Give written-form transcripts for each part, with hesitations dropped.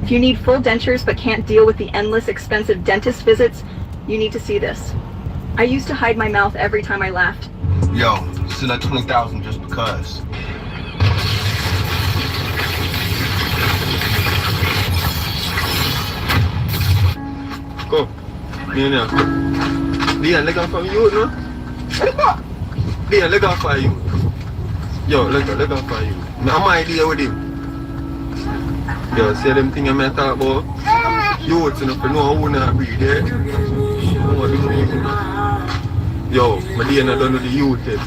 If you need full dentures but can't deal with the endless expensive dentist visits, you need to see this. I used to hide my mouth every time I laughed. Yo, still at 20,000 just because. Go. Yeah. Dia look out for you, no? Dia look out for you. Yo, look out for you. I'm idea with him. Yo, see them thing I may talk about? Youths enough to know who not breed, eh? Yo, my DNA don't know the youth yet,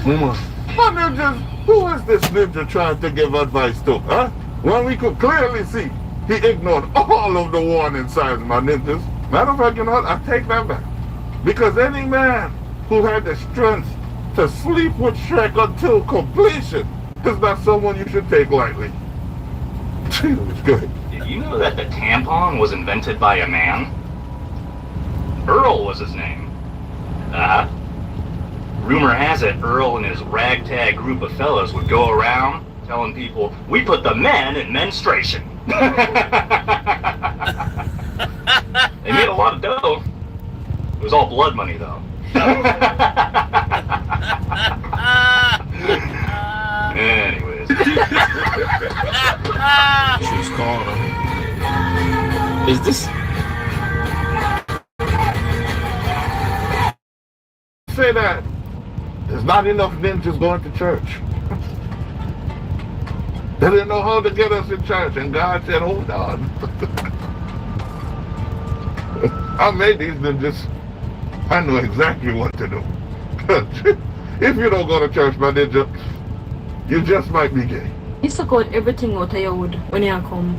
Mama. But ninjas, who is this ninja trying to give advice to, huh? When we could clearly see he ignored all of the warning signs, my ninjas. Matter of fact, you know what? I take that back. Because any man who had the strength to sleep with Shrek until completion is not someone you should take lightly. It was good. Did you know that the tampon was invented by a man? Earl was his name. Rumor has it Earl and his ragtag group of fellas would go around telling people, we put the men in menstruation. They made a lot of dough. It was all blood money, though. Anyways. She's calling. Is this? Say that there's not enough ninjas going to church. They didn't know how to get us in church, and God said, hold on. I made these ninjas. I know exactly what to do. If you don't go to church, my ninja, you just might be gay. You suck out everything out of your wood when you come.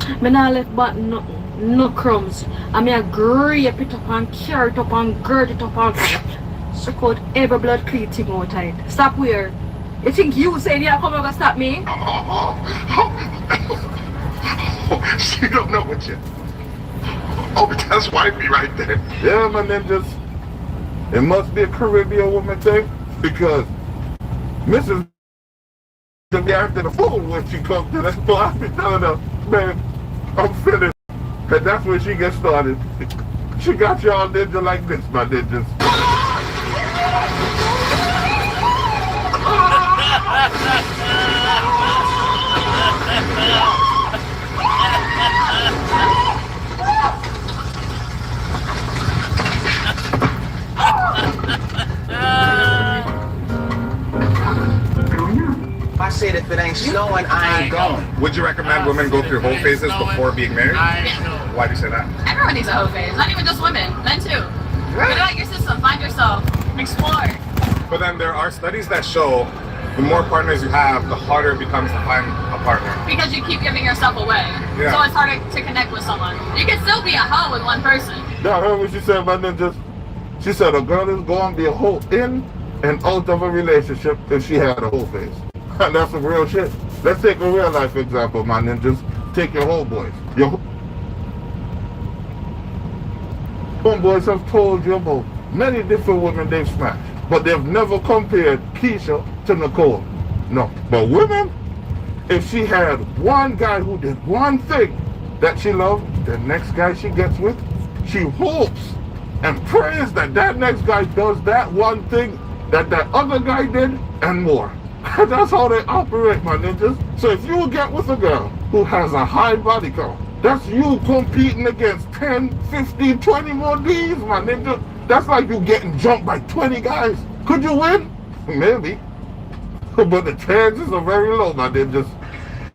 I not left but no crumbs. I mean, I grape it up and carry it up and gird it up and suck out every blood clean thing out of it. Stop where? You think you saying you come over to stop me? She don't know what you. Oh, that's wifey right there. Yeah, my ninjas. It must be a Caribbean woman thing because Mrs. to be acting a fool when she comes to that bar. I be telling her, man, I'm finished. And that's when she gets started. She got y'all ninja like this, my ninjas. I said if it ain't snowing, I ain't going. Would you recommend women go through whole phases before being married? Why do you say that? Everyone needs a hoe phase, not even just women, men too. Get out your system, find yourself, explore. But then there are studies that show the more partners you have, the harder it becomes to find a partner. Because you keep giving yourself away. Yeah. So it's harder to connect with someone. You can still be a hoe with one person. Y'all heard what she said, my ninjas? She said a girl is going to be a hoe in and out of a relationship if she had a whole phase. And that's some real shit. Let's take a real life example, my ninjas. Take your homeboys. Your homeboys have told you about many different women they've smashed, but they've never compared Keisha to Nicole. No. But women, if she had one guy who did one thing that she loved, the next guy she gets with, she hopes and prays that that next guy does that one thing that that other guy did and more. That's how they operate, my ninjas. So if you get with a girl who has a high body count, that's you competing against 10, 15, 20 more Ds, my ninja. That's like you getting jumped by 20 guys. Could you win? Maybe. But the chances are very low, my ninjas.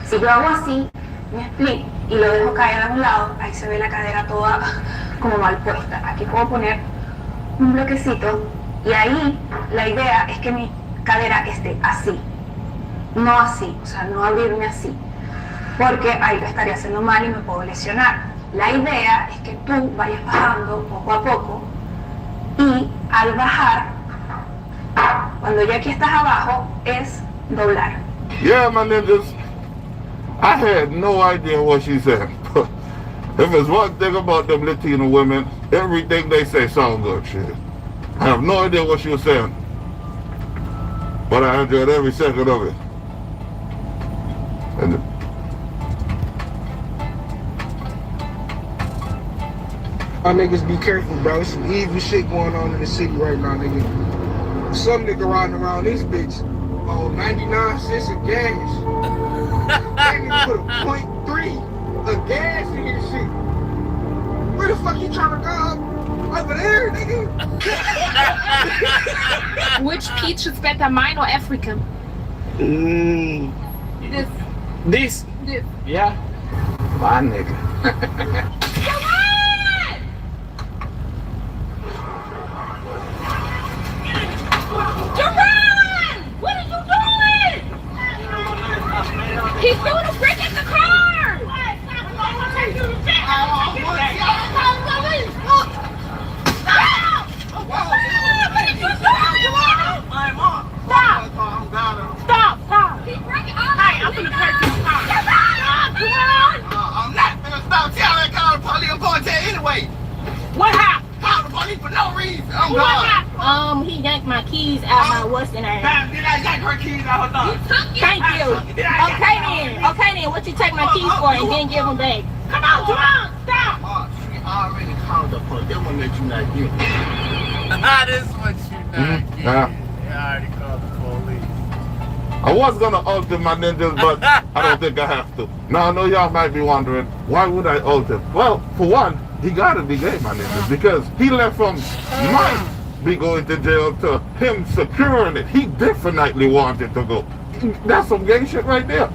Si yo hago así, me split y lo dejo caer a un lado, ahí se ve la cadera toda como mal puesta. Aquí puedo poner un bloquecito y ahí la idea es que mi cadera esté así, no así, o sea, no abrirme así, porque ahí lo estaría haciendo mal y me puedo lesionar. La idea es que tú vayas bajando poco a poco y al bajar, cuando ya aquí estás abajo, es doblar. Yeah, my ninjas, I had no idea what she said. If there's one thing about them Latino women, everything they say sounds good, shit. I have no idea what she was saying, but I enjoyed every second of it. And niggas be careful, bro. There's some evil shit going on in the city right now, nigga. Some nigga riding around this bitch on 99 cents of gas. That nigga put a .3 of gas in his shit. Where the fuck you trying to go? Over there, nigga. Which peach is better, mine or African? This? Yeah. My nigga. What are you doing? He's doing a brick in the car! Stop! Hey, I'm gonna hurt you. I'm not gonna stop telling call the police. I'm going to tell you anyway. What happened? Call the police for no reason. I'm What gone. happened? He yanked my keys out my what's in there. Damn, did I yank her keys out her thumb? Thank you. Okay then, what you take my keys for and then give them back? Come on, stop! She already called the police. They won't let you not get it. This is what you not get. Yeah. I already called the police. I was gonna alter my ninjas, but I don't think I have to. Now I know y'all might be wondering, why would I alter? Well, for one, he gotta be gay, my ninjas, because he left from might be going to jail to him securing it. He definitely wanted to go. That's some gay shit right there.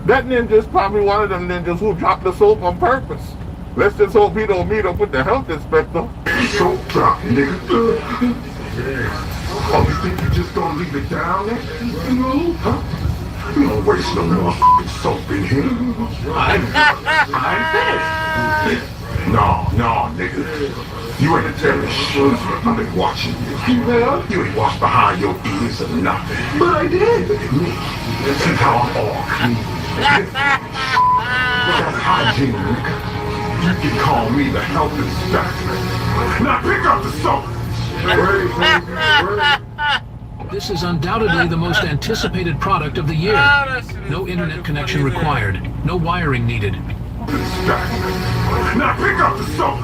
That ninja's probably one of them ninjas who dropped the soap on purpose. Let's just hope he don't meet up with the health inspector. Soap drop, nigga. Oh, you think you just gonna leave it down there? Huh? You don't waste no motherfucking soap in here. No, nigga. You ain't telling shit. I've been watching you. You ain't washed behind your ears or nothing. But I did. Look at me. See how I'm all clean. That's hygiene, nigga. You can call me the health inspector. Now pick up the soap. This is undoubtedly the most anticipated product of the year. No internet connection required. No wiring needed. Now pick up the soap.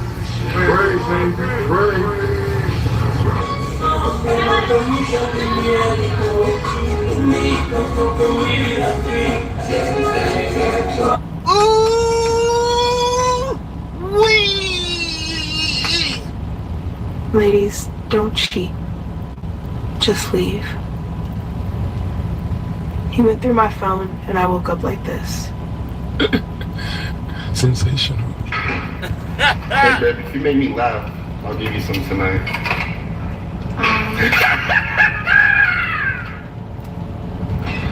Ladies, don't cheat. Just leave. He went through my phone and I woke up like this. Sensational. Hey, baby, if you make me laugh, I'll give you some tonight.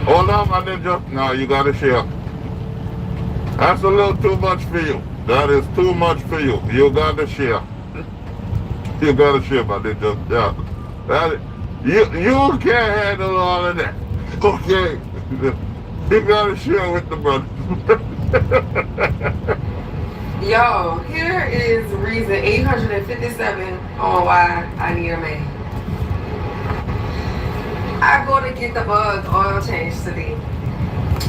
Hold on, my ninja. No, you gotta share. That's a little too much for you. That is too much for you. You gotta share. You gotta share, my ninja. Yeah. You can't handle all of that. Okay. You gotta share with the brother. Yo, here is reason 857 on why I need a man. I go to get the bug oil change today.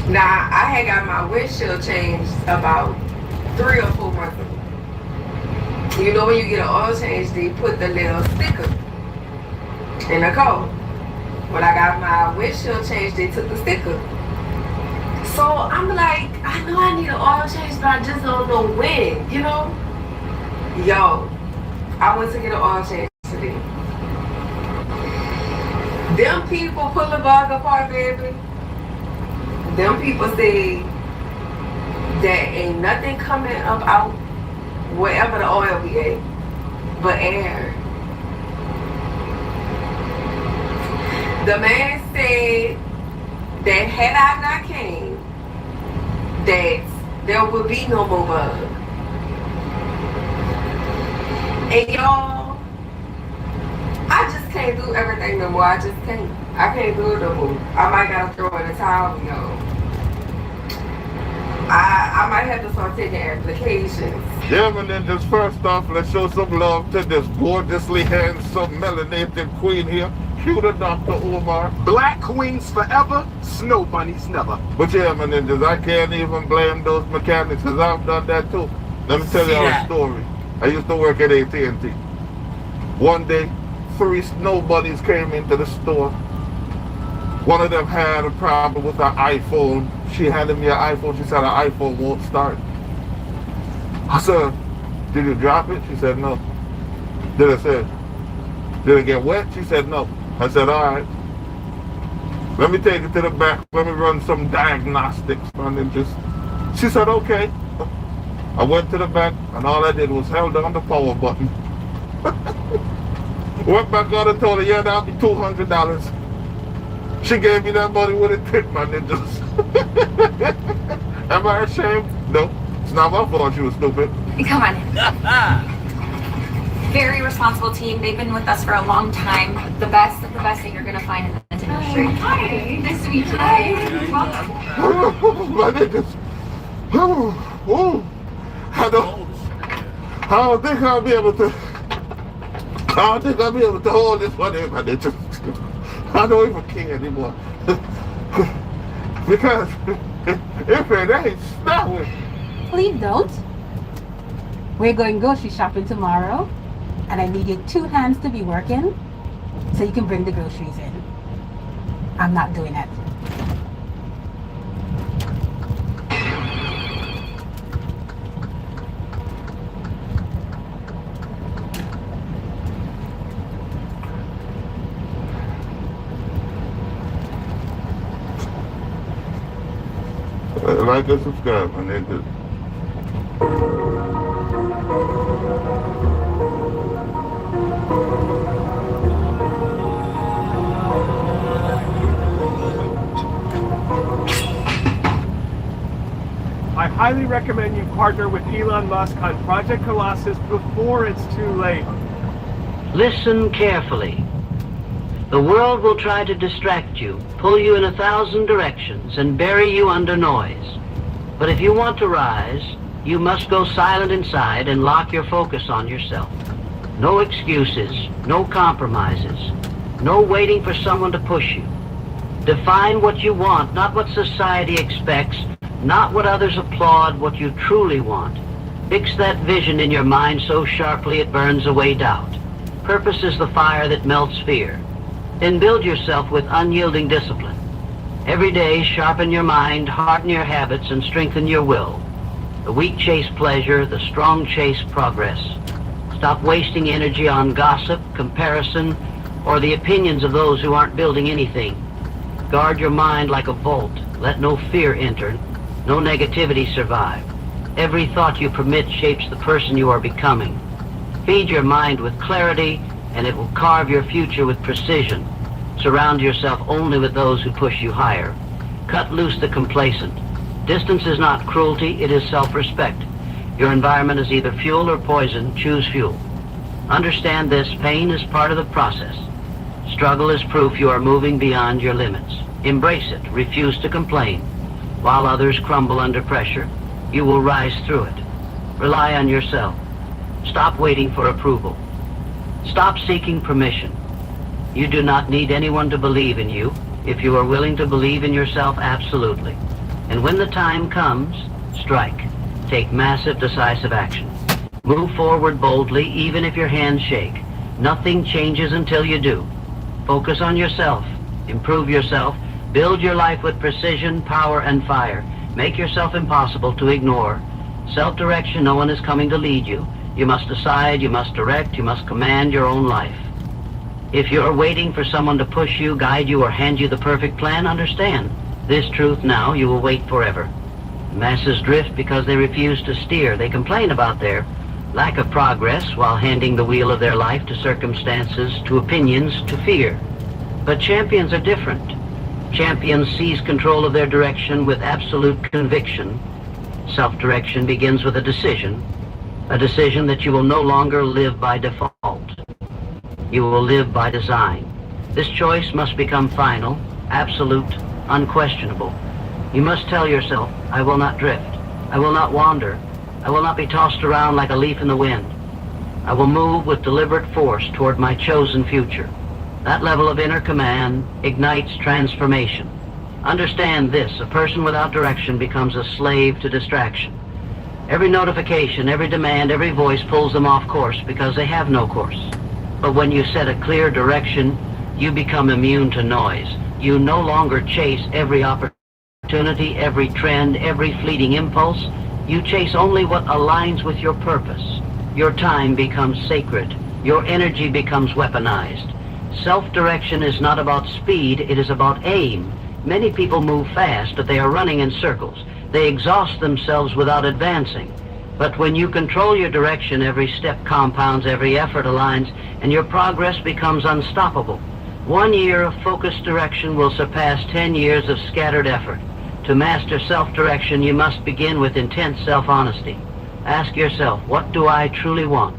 Now, I had got my windshield changed about 3 or 4 months ago. You know when you get an oil change, they put the little sticker in the car. When I got my windshield changed, they took the sticker. So I'm like, I know I need an oil change, but I just don't know when, you know? Yo, I went to get an oil change today. Them people pull the bug apart, baby. Them people say that ain't nothing coming up out wherever the oil be at, but air. The man said that had I not came, that there would be no more bug. And y'all, I just can't do everything no more. I just can't. I can't do it no more. I might gotta throw in the towel, y'all. I might have to start taking applications. Yeah, but then just first off, let's show some love to this gorgeously handsome melanated queen here. Cue the Dr. Umar. Black queens forever, snow bunnies never. But yeah, my ninjas, I can't even blame those mechanics because I've done that too. Let me tell you a story. I used to work at AT&T. One day, 3 snow buddies came into the store. One of them had a problem with her iPhone. She handed me an iPhone. She said her iPhone won't start. I said, did you drop it? She said, no. Did it get wet? She said, no. I said, all right. Let me take it to the back. Let me run some diagnostics. And then she said, okay. I went to the back, and all I did was held down the power button. Went back out and told her, yeah, that'll be $200. She gave me that money with a tip, my ninjas. Am I ashamed? No. It's not my fault she was stupid. Come on. Very responsible team. They've been with us for a long time. The best of the best that you're going to find in the men's industry. Hi. Nice to meet you. Hi. Welcome. My ninjas. I don't think I'll be able to hold this one in, my ninjas. I don't even care anymore. Because if it ain't snowing. Please don't. We're going grocery shopping tomorrow, and I need your 2 hands to be working so you can bring the groceries in. I'm not doing that. Like and subscribe, my niggas. I highly recommend you partner with Elon Musk on Project Colossus before it's too late. Listen carefully. The world will try to distract you, pull you in 1,000 directions, and bury you under noise. But if you want to rise, you must go silent inside and lock your focus on yourself. No excuses, no compromises, no waiting for someone to push you. Define what you want, not what society expects, not what others applaud, what you truly want. Fix that vision in your mind so sharply it burns away doubt. Purpose is the fire that melts fear. Then build yourself with unyielding discipline. Every day, sharpen your mind, harden your habits, and strengthen your will. The weak chase pleasure, the strong chase progress. Stop wasting energy on gossip, comparison, or the opinions of those who aren't building anything. Guard your mind like a vault. Let no fear enter, no negativity survive. Every thought you permit shapes the person you are becoming. Feed your mind with clarity, and it will carve your future with precision. Surround yourself only with those who push you higher. Cut loose the complacent. Distance is not cruelty, it is self-respect. Your environment is either fuel or poison. Choose fuel. Understand this, pain is part of the process. Struggle is proof you are moving beyond your limits. Embrace it, refuse to complain. While others crumble under pressure, you will rise through it. Rely on yourself. Stop waiting for approval. Stop seeking permission. You do not need anyone to believe in you if you are willing to believe in yourself absolutely. And when the time comes, strike. Take massive, decisive action. Move forward boldly, even if your hands shake. Nothing changes until you do. Focus on yourself. Improve yourself. Build your life with precision, power, and fire. Make yourself impossible to ignore. Self-direction, no one is coming to lead you. You must decide, you must direct, you must command your own life. If you're waiting for someone to push you, guide you, or hand you the perfect plan, understand. This truth now, you will wait forever. Masses drift because they refuse to steer. They complain about their lack of progress while handing the wheel of their life to circumstances, to opinions, to fear. But champions are different. Champions seize control of their direction with absolute conviction. Self-direction begins with a decision that you will no longer live by default. You will live by design. This choice must become final, absolute, unquestionable. You must tell yourself, I will not drift. I will not wander. I will not be tossed around like a leaf in the wind. I will move with deliberate force toward my chosen future. That level of inner command ignites transformation. Understand this, a person without direction becomes a slave to distraction. Every notification, every demand, every voice pulls them off course because they have no course. But when you set a clear direction, you become immune to noise. You no longer chase every opportunity, every trend, every fleeting impulse. You chase only what aligns with your purpose. Your time becomes sacred. Your energy becomes weaponized. Self-direction is not about speed, it is about aim. Many people move fast, but they are running in circles. They exhaust themselves without advancing. But when you control your direction, every step compounds, every effort aligns, and your progress becomes unstoppable. 1 year of focused direction will surpass 10 years of scattered effort. To master self-direction, you must begin with intense self-honesty. Ask yourself, what do I truly want?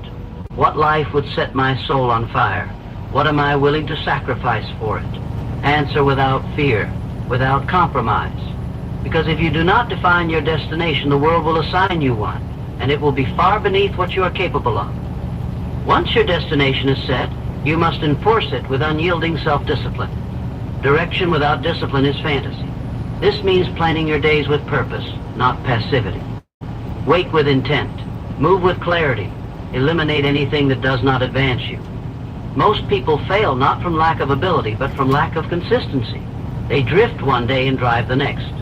What life would set my soul on fire? What am I willing to sacrifice for it? Answer without fear, without compromise. Because if you do not define your destination, the world will assign you one, and it will be far beneath what you are capable of. Once your destination is set, you must enforce it with unyielding self-discipline. Direction without discipline is fantasy. This means planning your days with purpose, not passivity. Wake with intent. Move with clarity. Eliminate anything that does not advance you. Most people fail not from lack of ability, but from lack of consistency. They drift one day and drive the next.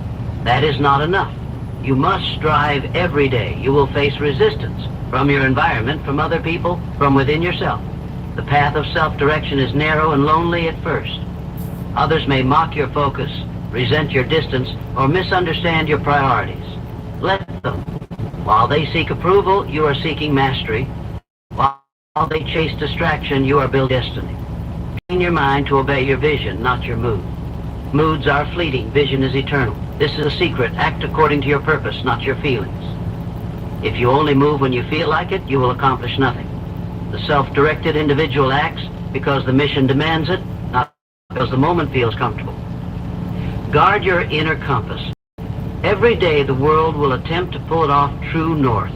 That is not enough. You must strive every day. You will face resistance from your environment, from other people, from within yourself. The path of self-direction is narrow and lonely at first. Others may mock your focus, resent your distance, or misunderstand your priorities. Let them. While they seek approval, you are seeking mastery. While they chase distraction, you are building destiny. Train your mind to obey your vision, not your mood. Moods are fleeting, vision is eternal. This is a secret. Act according to your purpose, not your feelings. If you only move when you feel like it, you will accomplish nothing. The self-directed individual acts because the mission demands it, not because the moment feels comfortable. Guard your inner compass. Every day the world will attempt to pull it off true north,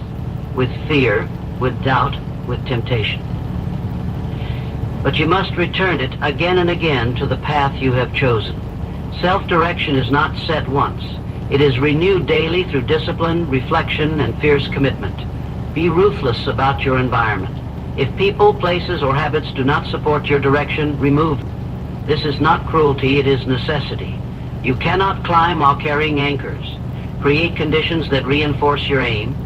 with fear, with doubt, with temptation. But you must return it again and again to the path you have chosen. Self-direction is not set once. It is renewed daily through discipline, reflection, and fierce commitment. Be ruthless about your environment. If people, places, or habits do not support your direction, remove them. This is not cruelty, it is necessity. You cannot climb while carrying anchors. Create conditions that reinforce your aim,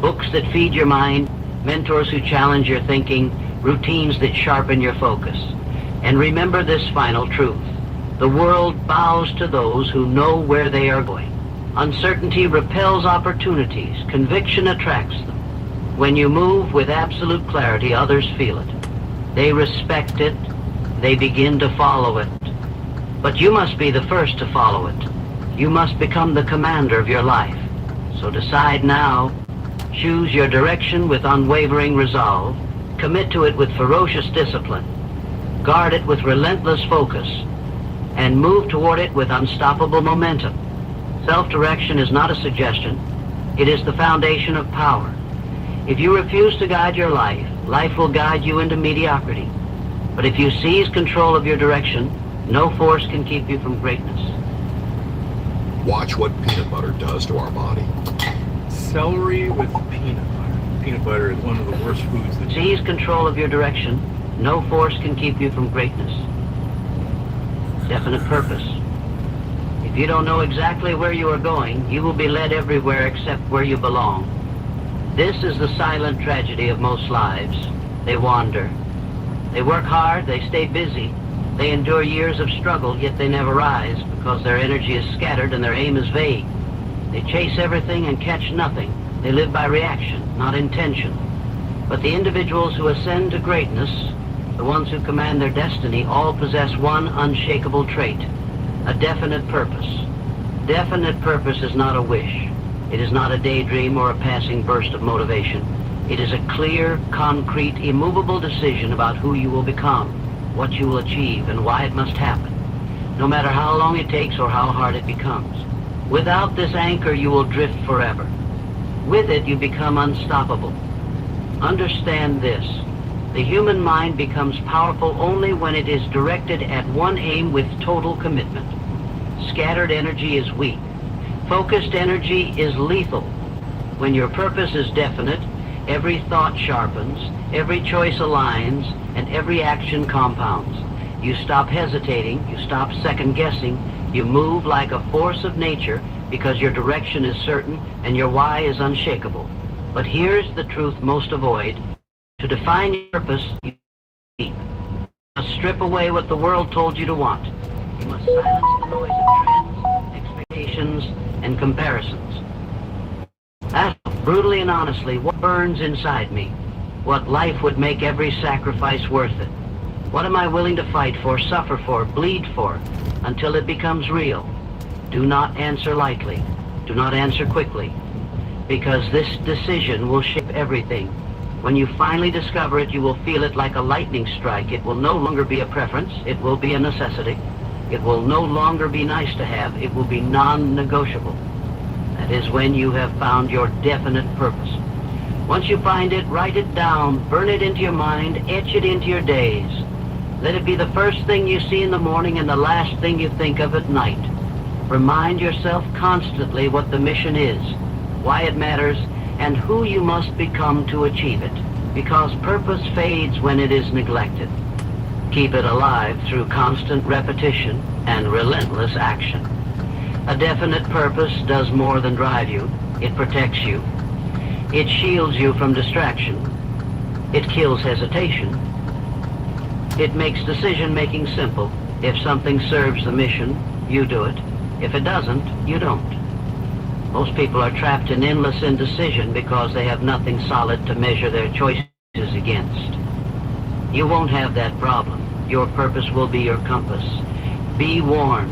books that feed your mind, mentors who challenge your thinking, routines that sharpen your focus. And remember this final truth. The world bows to those who know where they are going. Uncertainty repels opportunities. Conviction attracts them. When you move with absolute clarity, others feel it. They respect it. They begin to follow it. But you must be the first to follow it. You must become the commander of your life. So decide now. Choose your direction with unwavering resolve. Commit to it with ferocious discipline. Guard it with relentless focus. And move toward it with unstoppable momentum. Self-direction is not a suggestion. It is the foundation of power. If you refuse to guide your life, life will guide you into mediocrity. But if you seize control of your direction, no force can keep you from greatness. Watch what peanut butter does to our body. Celery with peanut butter. Peanut butter is one of the worst foods that... Seize control of your direction. No force can keep you from greatness. Definite purpose. If you don't know exactly where you are going, you will be led everywhere except where you belong. This is the silent tragedy of most lives. They wander. They work hard, they stay busy. They endure years of struggle, yet they never rise because their energy is scattered and their aim is vague. They chase everything and catch nothing. They live by reaction, not intention. But the individuals who ascend to greatness, the ones who command their destiny, all possess one unshakable trait, a definite purpose. Definite purpose is not a wish. It is not a daydream or a passing burst of motivation. It is a clear, concrete, immovable decision about who you will become, what you will achieve, and why it must happen, no matter how long it takes or how hard it becomes. Without this anchor, you will drift forever. With it, you become unstoppable. Understand this. The human mind becomes powerful only when it is directed at one aim with total commitment. Scattered energy is weak. Focused energy is lethal. When your purpose is definite, every thought sharpens, every choice aligns, and every action compounds. You stop hesitating, you stop second-guessing, you move like a force of nature because your direction is certain and your why is unshakable. But here's the truth most avoid. To define your purpose, you must strip away what the world told you to want. You must silence the noise of trends, expectations, and comparisons. Ask brutally and honestly what burns inside me, what life would make every sacrifice worth it. What am I willing to fight for, suffer for, bleed for, until it becomes real? Do not answer lightly. Do not answer quickly, because this decision will shape everything. When you finally discover it, you will feel it like a lightning strike. It will no longer be a preference. It will be a necessity. It will no longer be nice to have. It will be non-negotiable. That is when you have found your definite purpose. Once you find it, write it down, burn it into your mind, etch it into your days. Let it be the first thing you see in the morning and the last thing you think of at night. Remind yourself constantly what the mission is, why it matters, and who you must become to achieve it, because purpose fades when it is neglected. Keep it alive through constant repetition and relentless action. A definite purpose does more than drive you. It protects you. It shields you from distraction. It kills hesitation. It makes decision-making simple. If something serves the mission, you do it. If it doesn't, you don't. Most people are trapped in endless indecision because they have nothing solid to measure their choices against. You won't have that problem. Your purpose will be your compass. Be warned.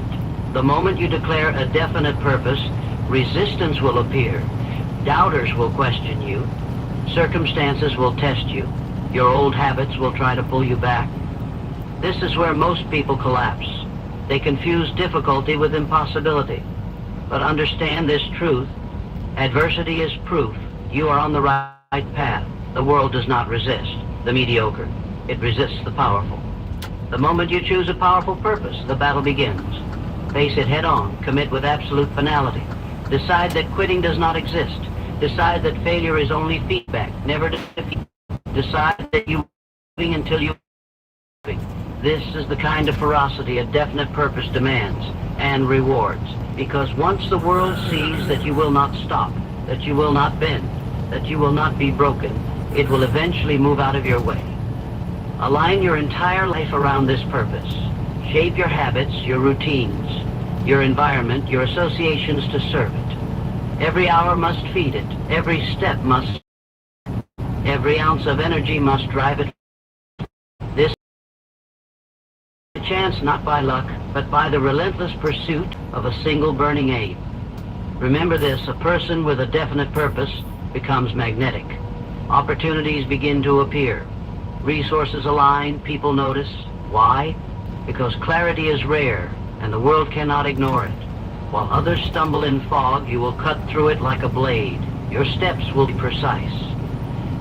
The moment you declare a definite purpose, resistance will appear. Doubters will question you. Circumstances will test you. Your old habits will try to pull you back. This is where most people collapse. They confuse difficulty with impossibility. But understand this truth. Adversity is proof you are on the right path. The world does not resist the mediocre. It resists the powerful. The moment you choose a powerful purpose, the battle begins. Face it head on. Commit with absolute finality. Decide that quitting does not exist. Decide that failure is only feedback, never defeat. Decide that you are moving until you are moving. This is the kind of ferocity a definite purpose demands and rewards. Because once the world sees that you will not stop, that you will not bend, that you will not be broken, it will eventually move out of your way. Align your entire life around this purpose. Shape your habits, your routines, your environment, your associations to serve it. Every hour must feed it. Every step must. Every ounce of energy must drive it. This is a chance not by luck, but by the relentless pursuit of a single burning aim. Remember this, a person with a definite purpose becomes magnetic. Opportunities begin to appear. Resources align, people notice. Why? Because clarity is rare, and the world cannot ignore it. While others stumble in fog, you will cut through it like a blade. Your steps will be precise.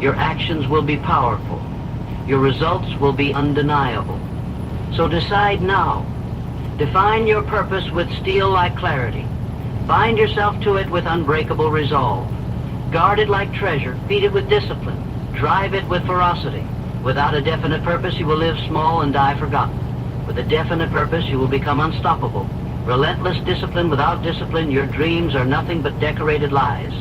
Your actions will be powerful. Your results will be undeniable. So decide now. Define your purpose with steel-like clarity. Bind yourself to it with unbreakable resolve. Guard it like treasure. Feed it with discipline. Drive it with ferocity. Without a definite purpose, you will live small and die forgotten. With a definite purpose, you will become unstoppable. Relentless discipline without discipline, your dreams are nothing but decorated lies.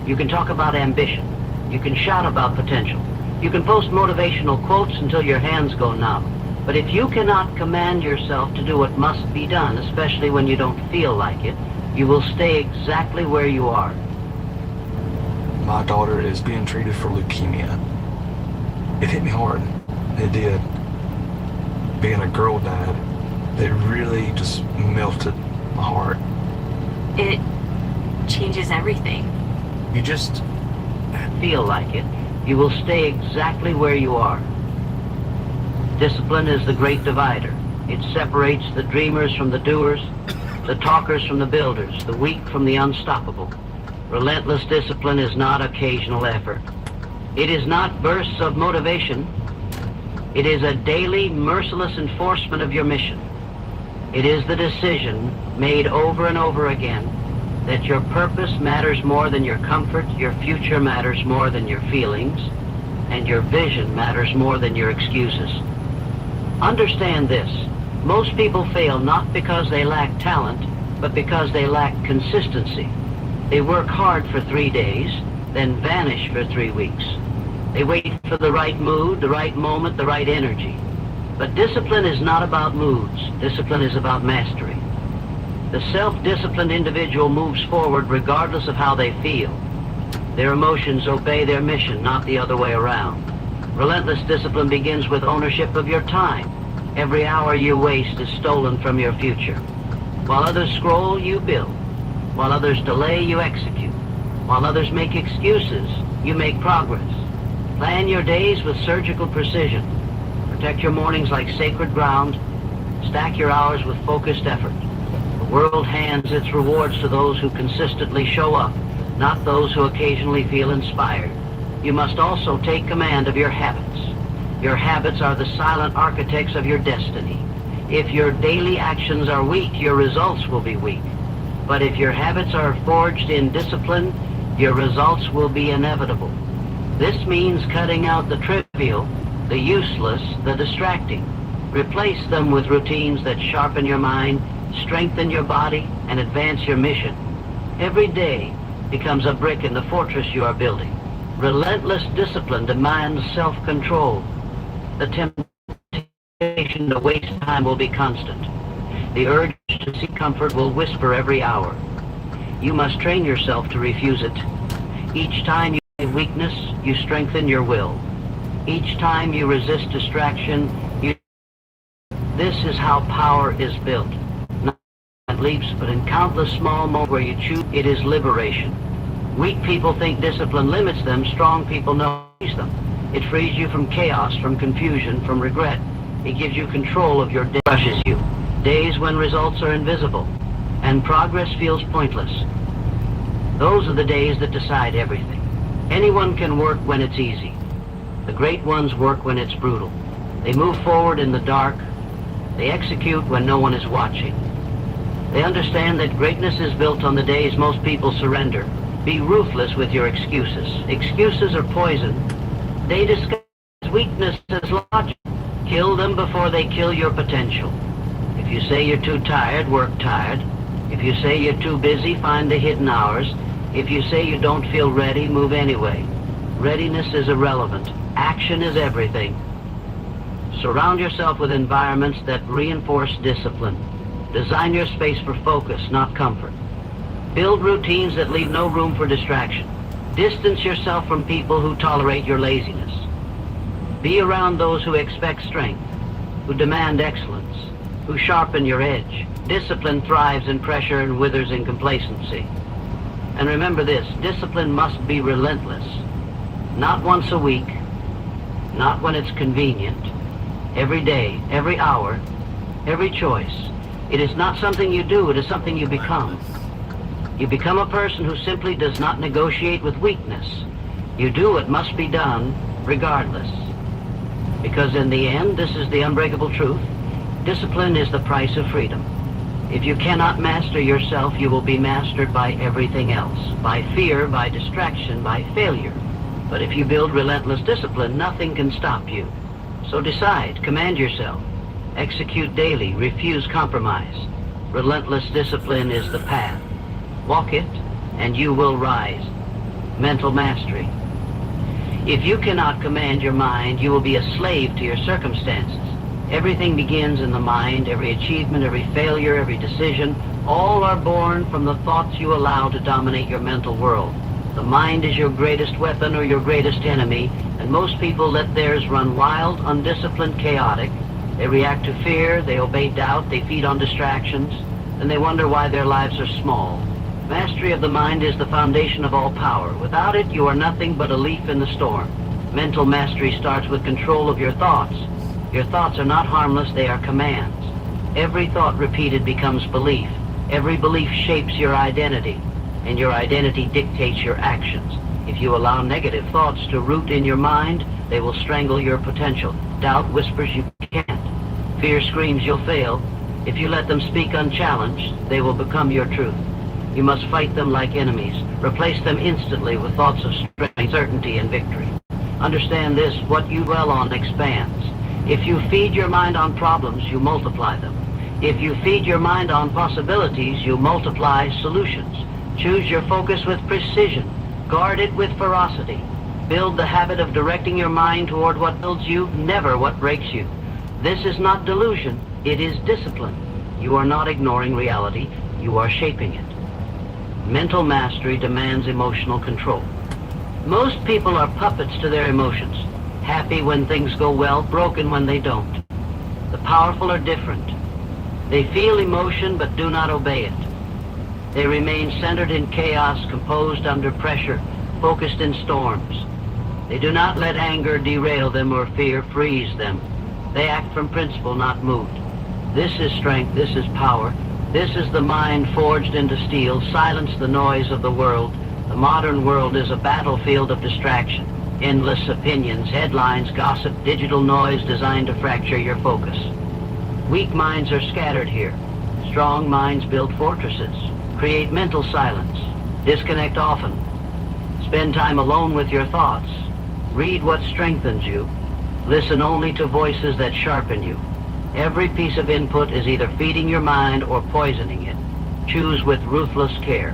You can talk about ambition. You can shout about potential. You can post motivational quotes until your hands go numb. But if you cannot command yourself to do what must be done, especially when you don't feel like it, you will stay exactly where you are. My daughter is being treated for leukemia. It hit me hard. It did. Being a girl dad, it really just melted my heart. It changes everything. You just feel like it, you will stay exactly where you are. Discipline is the great divider. It separates the dreamers from the doers, the talkers from the builders, the weak from the unstoppable. Relentless discipline is not occasional effort. It is not bursts of motivation. It is a daily, merciless enforcement of your mission. It is the decision, made over and over again, that your purpose matters more than your comfort, your future matters more than your feelings, and your vision matters more than your excuses. Understand this. Most people fail not because they lack talent, but because they lack consistency. They work hard for 3 days, then vanish for 3 weeks. They wait for the right mood, the right moment, the right energy. But discipline is not about moods. Discipline is about mastery. The self-disciplined individual moves forward regardless of how they feel. Their emotions obey their mission, not the other way around. Relentless discipline begins with ownership of your time. Every hour you waste is stolen from your future. While others scroll, you build. While others delay, you execute. While others make excuses, you make progress. Plan your days with surgical precision. Protect your mornings like sacred ground. Stack your hours with focused effort. The world hands its rewards to those who consistently show up, not those who occasionally feel inspired. You must also take command of your habits. Your habits are the silent architects of your destiny. If your daily actions are weak, your results will be weak. But if your habits are forged in discipline, your results will be inevitable. This means cutting out the trivial, the useless, the distracting. Replace them with routines that sharpen your mind, strengthen your body, and advance your mission. Every day becomes a brick in the fortress you are building. Relentless discipline demands self-control. The temptation to waste time will be constant. The urge to seek comfort will whisper every hour. You must train yourself to refuse it. Each time you see weakness, you strengthen your will. Each time you resist distraction, This is how power is built. Not in leaps, but in countless small moments where you choose, it is liberation. Weak people think discipline limits them. Strong people know it frees them. It frees you from chaos, from confusion, from regret. It gives you control of your day. Crushes you. Days when results are invisible and progress feels pointless. Those are the days that decide everything. Anyone can work when it's easy. The great ones work when it's brutal. They move forward in the dark. They execute when no one is watching. They understand that greatness is built on the days most people surrender. Be ruthless with your excuses. Excuses are poison. They disguise weakness as logic. Kill them before they kill your potential. If you say you're too tired, work tired. If you say you're too busy, find the hidden hours. If you say you don't feel ready, move anyway. Readiness is irrelevant. Action is everything. Surround yourself with environments that reinforce discipline. Design your space for focus, not comfort. Build routines that leave no room for distraction. Distance yourself from people who tolerate your laziness. Be around those who expect strength, who demand excellence, who sharpen your edge. Discipline thrives in pressure and withers in complacency. And remember this, discipline must be relentless. Not once a week, not when it's convenient. Every day, every hour, every choice. It is not something you do, it is something you become. You become a person who simply does not negotiate with weakness. You do what must be done, regardless. Because in the end, this is the unbreakable truth, discipline is the price of freedom. If you cannot master yourself, you will be mastered by everything else. By fear, by distraction, by failure. But if you build relentless discipline, nothing can stop you. So decide, command yourself. Execute daily, refuse compromise. Relentless discipline is the path. Walk it, and you will rise. Mental mastery. If you cannot command your mind, you will be a slave to your circumstances. Everything begins in the mind, every achievement, every failure, every decision, all are born from the thoughts you allow to dominate your mental world. The mind is your greatest weapon or your greatest enemy, and most people let theirs run wild, undisciplined, chaotic. They react to fear, they obey doubt, they feed on distractions, and they wonder why their lives are small. Mastery of the mind is the foundation of all power. Without it, you are nothing but a leaf in the storm. Mental mastery starts with control of your thoughts. Your thoughts are not harmless, they are commands. Every thought repeated becomes belief. Every belief shapes your identity, and your identity dictates your actions. If you allow negative thoughts to root in your mind, they will strangle your potential. Doubt whispers you can't. Fear screams you'll fail. If you let them speak unchallenged, they will become your truth. You must fight them like enemies. Replace them instantly with thoughts of strength, certainty, and victory. Understand this, what you dwell on expands. If you feed your mind on problems, you multiply them. If you feed your mind on possibilities, you multiply solutions. Choose your focus with precision. Guard it with ferocity. Build the habit of directing your mind toward what builds you, never what breaks you. This is not delusion, it is discipline. You are not ignoring reality, you are shaping it. Mental mastery demands emotional control. Most people are puppets to their emotions. Happy when things go well, broken when they don't. The powerful are different. They feel emotion but do not obey it. They remain centered in chaos, composed under pressure, focused in storms. They do not let anger derail them or fear freeze them. They act from principle, not mood. This is strength, this is power. This is the mind forged into steel. Silence the noise of the world. The modern world is a battlefield of distraction. Endless opinions, headlines, gossip, digital noise designed to fracture your focus. Weak minds are scattered here. Strong minds build fortresses. Create mental silence. Disconnect often. Spend time alone with your thoughts. Read what strengthens you. Listen only to voices that sharpen you. Every piece of input is either feeding your mind or poisoning it. Choose with ruthless care.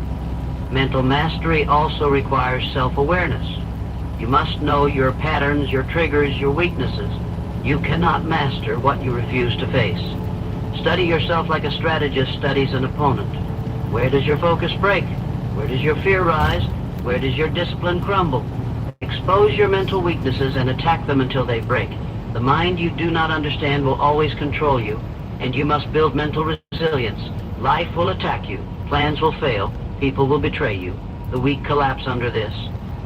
Mental mastery also requires self-awareness. You must know your patterns, your triggers, your weaknesses. You cannot master what you refuse to face. Study yourself like a strategist studies an opponent. Where does your focus break? Where does your fear rise? Where does your discipline crumble? Expose your mental weaknesses and attack them until they break. The mind you do not understand will always control you, and you must build mental resilience. Life will attack you. Plans will fail. People will betray you. The weak collapse under this.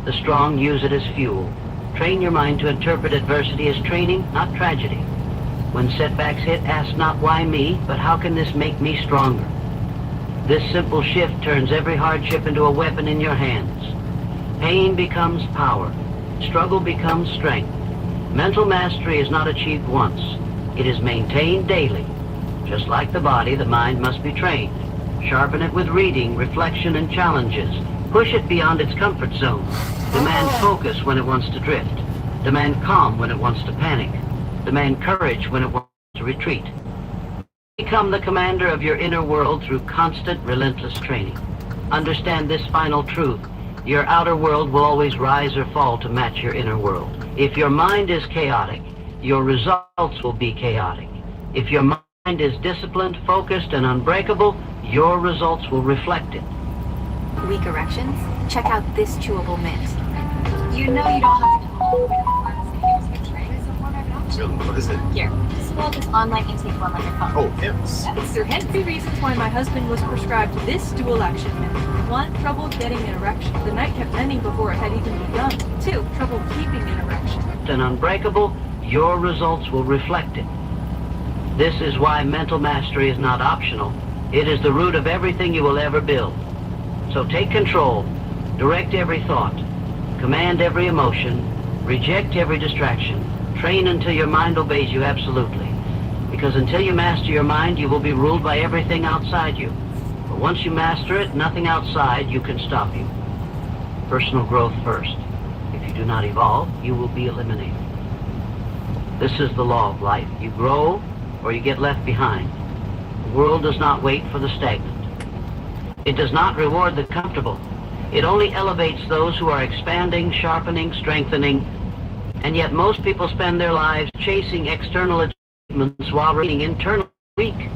The strong use it as fuel. Train your mind to interpret adversity as training, not tragedy. When setbacks hit, ask not why me, but how can this make me stronger? This simple shift turns every hardship into a weapon in your hands. Pain becomes power. Struggle becomes strength. Mental mastery is not achieved once. It is maintained daily. Just like the body, the mind must be trained. Sharpen it with reading, reflection, and challenges. Push it beyond its comfort zone. Demand focus when it wants to drift. Demand calm when it wants to panic. Demand courage when it wants to retreat. Become the commander of your inner world through constant, relentless training. Understand this final truth. Your outer world will always rise or fall to match your inner world. If your mind is chaotic, your results will be chaotic. If your mind is disciplined, focused, and unbreakable, your results will reflect it. Weak erections? Check out this chewable mint. You know you don't have to come all the way to the pharmacy. What is it? Here, this is about this online intake form on your phone. Oh, hips. That's through him. 3 reasons why my husband was prescribed this dual action method. 1, trouble getting an erection. The night kept ending before it had even begun. 2, trouble keeping an erection. And unbreakable, your results will reflect it. This is why mental mastery is not optional. It is the root of everything you will ever build. So take control, direct every thought, command every emotion, reject every distraction, train until your mind obeys you absolutely. Because until you master your mind, you will be ruled by everything outside you. But once you master it, nothing outside you can stop you. Personal growth first. If you do not evolve, you will be eliminated. This is the law of life. You grow or you get left behind. The world does not wait for the stagnant. It does not reward the comfortable. It only elevates those who are expanding, sharpening, strengthening, and yet most people spend their lives chasing external achievements while remaining internally weak.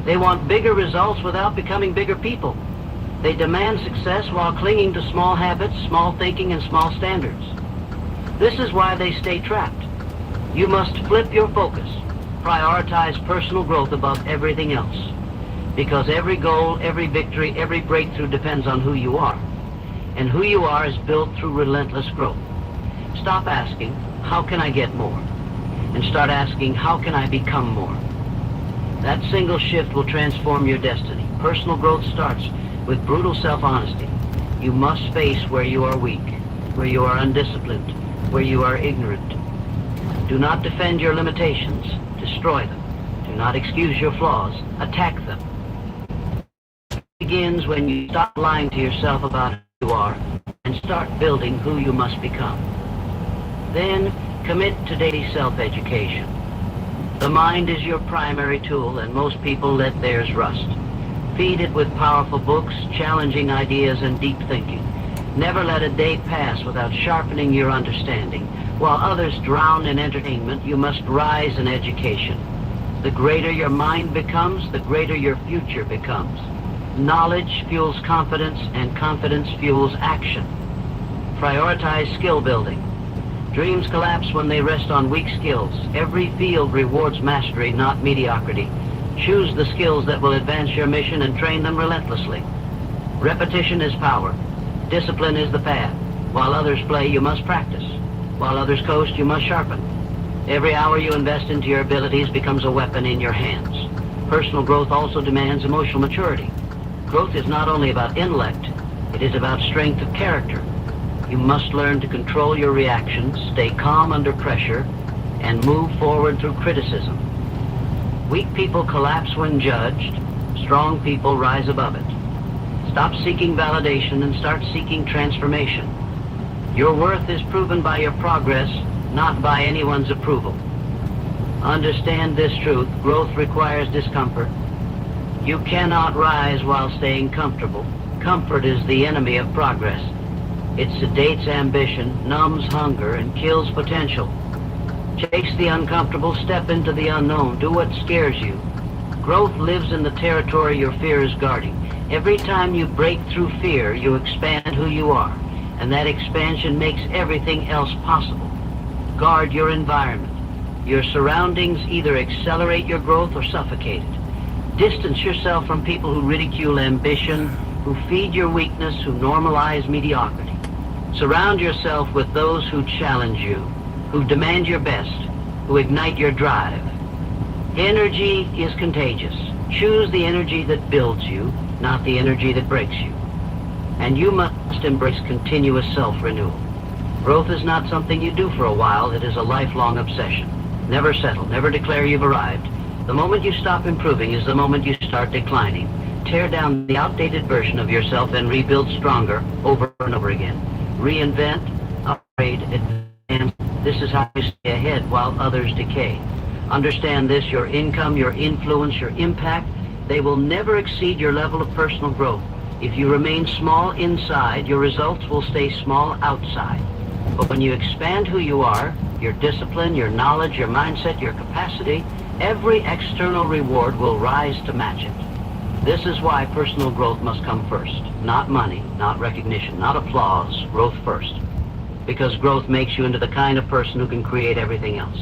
They want bigger results without becoming bigger people. They demand success while clinging to small habits, small thinking, and small standards. This is why they stay trapped. You must flip your focus. Prioritize personal growth above everything else. Because every goal, every victory, every breakthrough depends on who you are. And who you are is built through relentless growth. Stop asking, how can I get more? And start asking, how can I become more? That single shift will transform your destiny. Personal growth starts with brutal self-honesty. You must face where you are weak, where you are undisciplined, where you are ignorant. Do not defend your limitations. Destroy them. Do not excuse your flaws. Attack them. begins when you stop lying to yourself about who you are and start building who you must become. Then commit to daily self-education. The mind is your primary tool, and most people let theirs rust. Feed it with powerful books, challenging ideas, and deep thinking. Never let a day pass without sharpening your understanding. While others drown in entertainment, you must rise in education. The greater your mind becomes, the greater your future becomes. Knowledge fuels confidence, and confidence fuels action. Prioritize skill building. Dreams collapse when they rest on weak skills. Every field rewards mastery, not mediocrity. Choose the skills that will advance your mission and train them relentlessly. Repetition is power. Discipline is the path. While others play, you must practice. While others coast, you must sharpen. Every hour you invest into your abilities becomes a weapon in your hands. Personal growth also demands emotional maturity. Growth is not only about intellect, it is about strength of character. You must learn to control your reactions, stay calm under pressure, and move forward through criticism. Weak people collapse when judged. Strong people rise above it. Stop seeking validation and start seeking transformation. Your worth is proven by your progress, not by anyone's approval. Understand this truth: growth requires discomfort. You cannot rise while staying comfortable. Comfort is the enemy of progress. It sedates ambition, numbs hunger, and kills potential. Chase the uncomfortable, step into the unknown, do what scares you. Growth lives in the territory your fear is guarding. Every time you break through fear, you expand who you are, and that expansion makes everything else possible. Guard your environment. Your surroundings either accelerate your growth or suffocate it. Distance yourself from people who ridicule ambition, who feed your weakness, who normalize mediocrity. Surround yourself with those who challenge you, who demand your best, who ignite your drive. Energy is contagious. Choose the energy that builds you, not the energy that breaks you. And you must embrace continuous self-renewal. Growth is not something you do for a while, it is a lifelong obsession. Never settle, never declare you've arrived. The moment you stop improving is the moment you start declining. Tear down the outdated version of yourself and rebuild stronger over and over again. Reinvent, upgrade, advance. This is how you stay ahead while others decay. Understand this: your income, your influence, your impact, they will never exceed your level of personal growth. If you remain small inside, your results will stay small outside. But when you expand who you are, your discipline, your knowledge, your mindset, your capacity, every external reward will rise to match it. This is why personal growth must come first. Not money, not recognition, not applause. Growth first. Because growth makes you into the kind of person who can create everything else.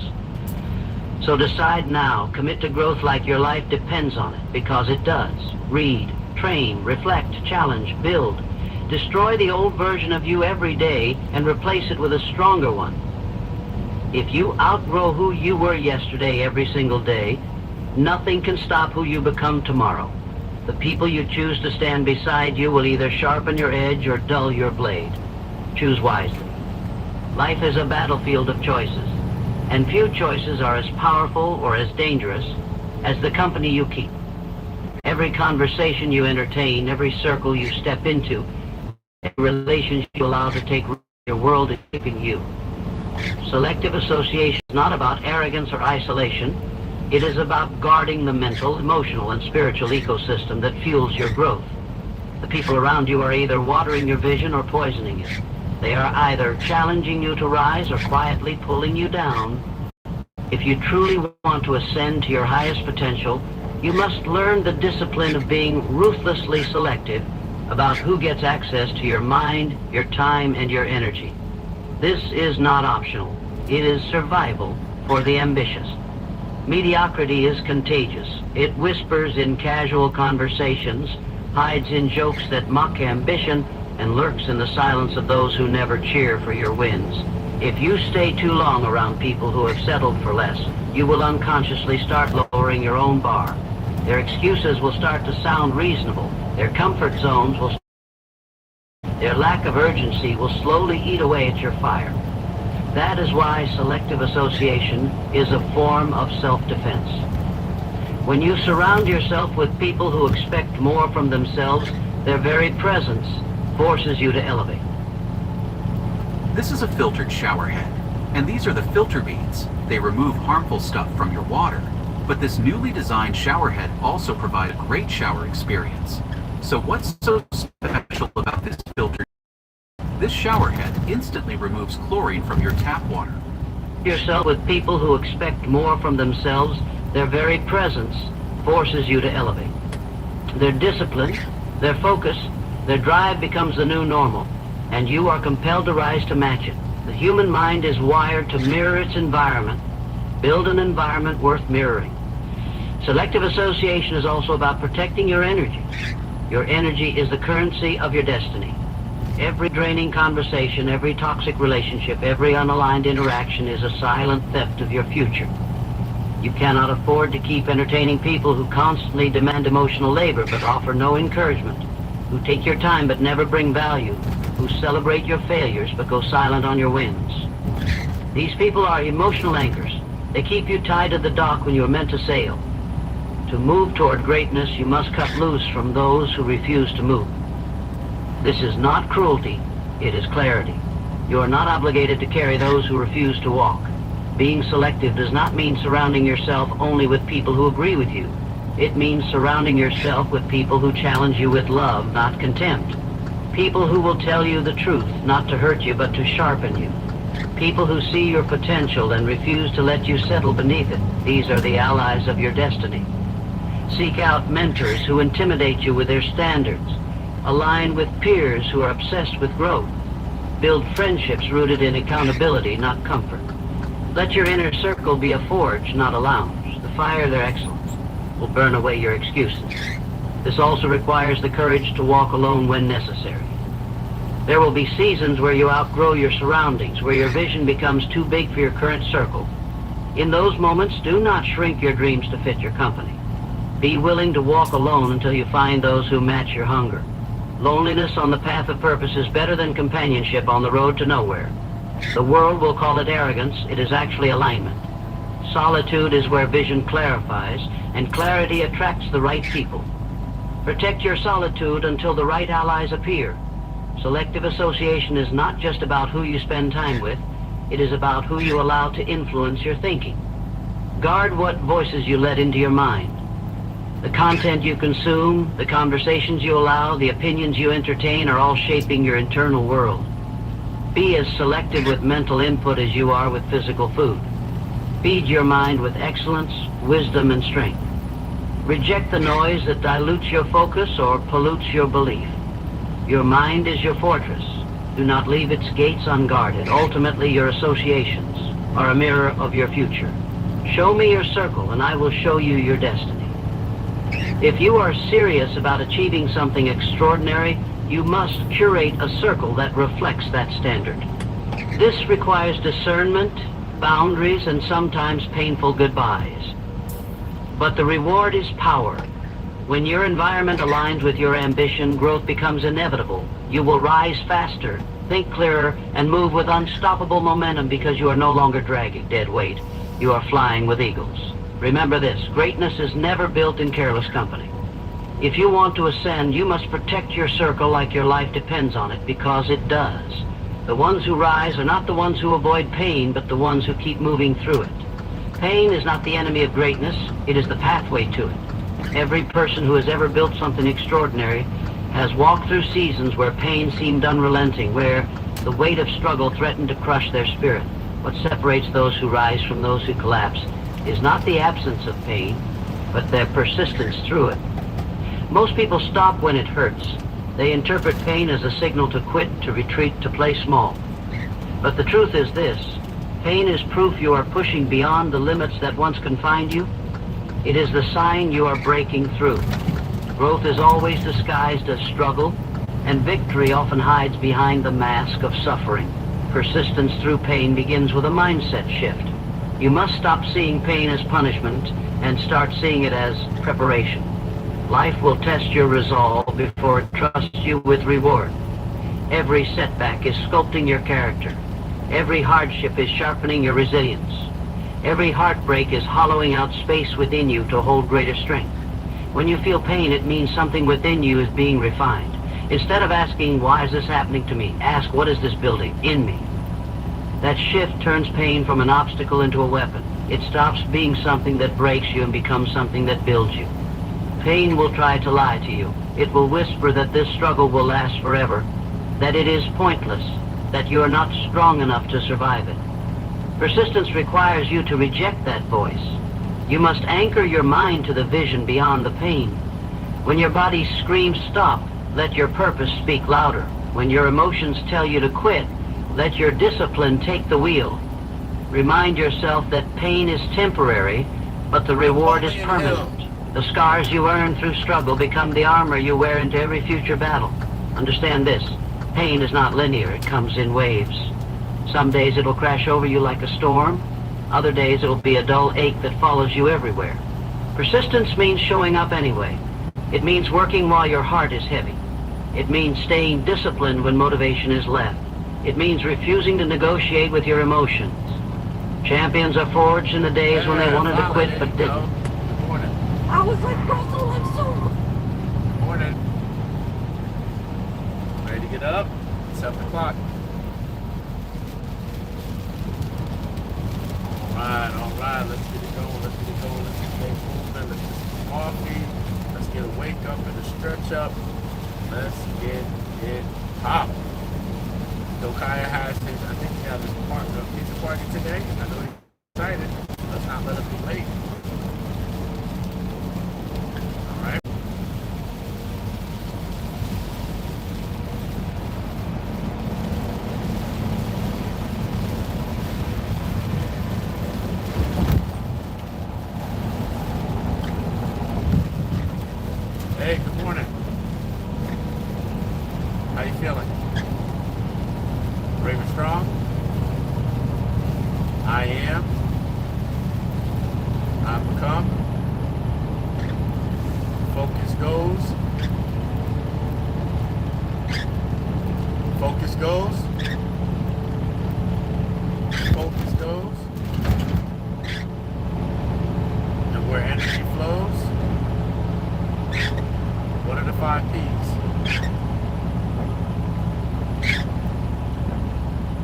So decide now. Commit to growth like your life depends on it, because it does. Read, train, reflect, challenge, build. Destroy the old version of you every day and replace it with a stronger one. If you outgrow who you were yesterday every single day, nothing can stop who you become tomorrow. The people you choose to stand beside you will either sharpen your edge or dull your blade. Choose wisely. Life is a battlefield of choices, and few choices are as powerful or as dangerous as the company you keep. Every conversation you entertain, every circle you step into, every relationship you allow to take root in your world is shaping you. Selective association is not about arrogance or isolation. It is about guarding the mental, emotional, and spiritual ecosystem that fuels your growth. The people around you are either watering your vision or poisoning it. They are either challenging you to rise or quietly pulling you down. If you truly want to ascend to your highest potential, you must learn the discipline of being ruthlessly selective about who gets access to your mind, your time, and your energy. This is not optional. It is survival for the ambitious. Mediocrity is contagious. It whispers in casual conversations, hides in jokes that mock ambition, and lurks in the silence of those who never cheer for your wins. If you stay too long around people who have settled for less, you will unconsciously start lowering your own bar. Their excuses will start to sound reasonable. Their comfort zones will... Their lack of urgency will slowly eat away at your fire. That is why selective association is a form of self-defense. When you surround yourself with people who expect more from themselves, their very presence forces you to elevate. This is a filtered shower head, and these are the filter beads. They remove harmful stuff from your water. But this newly designed shower head also provides a great shower experience. So what's so special about this filter? This shower head instantly removes chlorine from your tap water. Yourself with people who expect more from themselves, their very presence forces you to elevate. Their discipline, their focus, their drive becomes the new normal, and you are compelled to rise to match it. The human mind is wired to mirror its environment. Build an environment worth mirroring. Selective association is also about protecting your energy. Your energy is the currency of your destiny. Every draining conversation, every toxic relationship, every unaligned interaction is a silent theft of your future. You cannot afford to keep entertaining people who constantly demand emotional labor but offer no encouragement, who take your time but never bring value, who celebrate your failures but go silent on your wins. These people are emotional anchors. They keep you tied to the dock when you are meant to sail. To move toward greatness, you must cut loose from those who refuse to move. This is not cruelty, it is clarity. You are not obligated to carry those who refuse to walk. Being selective does not mean surrounding yourself only with people who agree with you. It means surrounding yourself with people who challenge you with love, not contempt. People who will tell you the truth, not to hurt you, but to sharpen you. People who see your potential and refuse to let you settle beneath it. These are the allies of your destiny. Seek out mentors who intimidate you with their standards. Align with peers who are obsessed with growth. Build friendships rooted in accountability, not comfort. Let your inner circle be a forge, not a lounge. The fire of their excellence will burn away your excuses. This also requires the courage to walk alone when necessary. There will be seasons where you outgrow your surroundings, where your vision becomes too big for your current circle. In those moments, do not shrink your dreams to fit your company. Be willing to walk alone until you find those who match your hunger. Loneliness on the path of purpose is better than companionship on the road to nowhere. The world will call it arrogance. It is actually alignment. Solitude is where vision clarifies, and clarity attracts the right people. Protect your solitude until the right allies appear. Selective association is not just about who you spend time with. It is about who you allow to influence your thinking. Guard what voices you let into your mind. The content you consume, the conversations you allow, the opinions you entertain are all shaping your internal world. Be as selective with mental input as you are with physical food. Feed your mind with excellence, wisdom, and strength. Reject the noise that dilutes your focus or pollutes your belief. Your mind is your fortress. Do not leave its gates unguarded. Ultimately, your associations are a mirror of your future. Show me your circle, and I will show you your destiny. If you are serious about achieving something extraordinary, you must curate a circle that reflects that standard. This requires discernment, boundaries, and sometimes painful goodbyes. But the reward is power. When your environment aligns with your ambition, growth becomes inevitable. You will rise faster, think clearer, and move with unstoppable momentum because you are no longer dragging dead weight. You are flying with eagles. Remember this, greatness is never built in careless company. If you want to ascend, you must protect your circle like your life depends on it, because it does. The ones who rise are not the ones who avoid pain, but the ones who keep moving through it. Pain is not the enemy of greatness, it is the pathway to it. Every person who has ever built something extraordinary has walked through seasons where pain seemed unrelenting, where the weight of struggle threatened to crush their spirit. What separates those who rise from those who collapse is not the absence of pain, but their persistence through it. Most people stop when it hurts. They interpret pain as a signal to quit, to retreat, to play small. But the truth is this, pain is proof you are pushing beyond the limits that once confined you. It is the sign you are breaking through. Growth is always disguised as struggle, and victory often hides behind the mask of suffering. Persistence through pain begins with a mindset shift. You must stop seeing pain as punishment and start seeing it as preparation. Life will test your resolve before it trusts you with reward. Every setback is sculpting your character. Every hardship is sharpening your resilience. Every heartbreak is hollowing out space within you to hold greater strength. When you feel pain, it means something within you is being refined. Instead of asking, why is this happening to me? Ask, what is this building in me? That shift turns pain from an obstacle into a weapon. It stops being something that breaks you and becomes something that builds you. Pain will try to lie to you. It will whisper that this struggle will last forever, that it is pointless, that you are not strong enough to survive it. Persistence requires you to reject that voice. You must anchor your mind to the vision beyond the pain. When your body screams stop, let your purpose speak louder. When your emotions tell you to quit, let your discipline take the wheel. Remind yourself that pain is temporary, but the reward is permanent. The scars you earn through struggle become the armor you wear into every future battle. Understand this, pain is not linear, it comes in waves. Some days it'll crash over you like a storm. Other days it'll be a dull ache that follows you everywhere. Persistence means showing up anyway. It means working while your heart is heavy. It means staying disciplined when motivation is left. It means refusing to negotiate with your emotions. Champions are forged in the days when they wanted to quit but didn't. I was like, Russell, I'm so... Morning. Ready to get up? 7 o'clock. Alright, let's get it going, let's get it moving, let's get some coffee, let's get a wake up and a stretch up, let's get it popped. Dokaya has his, I think he has his pizza party today. I know he's excited. Let's not let him be late. Alright. Hey, good morning. How you feeling? Brave and strong? I am. I become. Focus goes. Focus goes. Focus goes. And where energy flows, what are the 5 P's?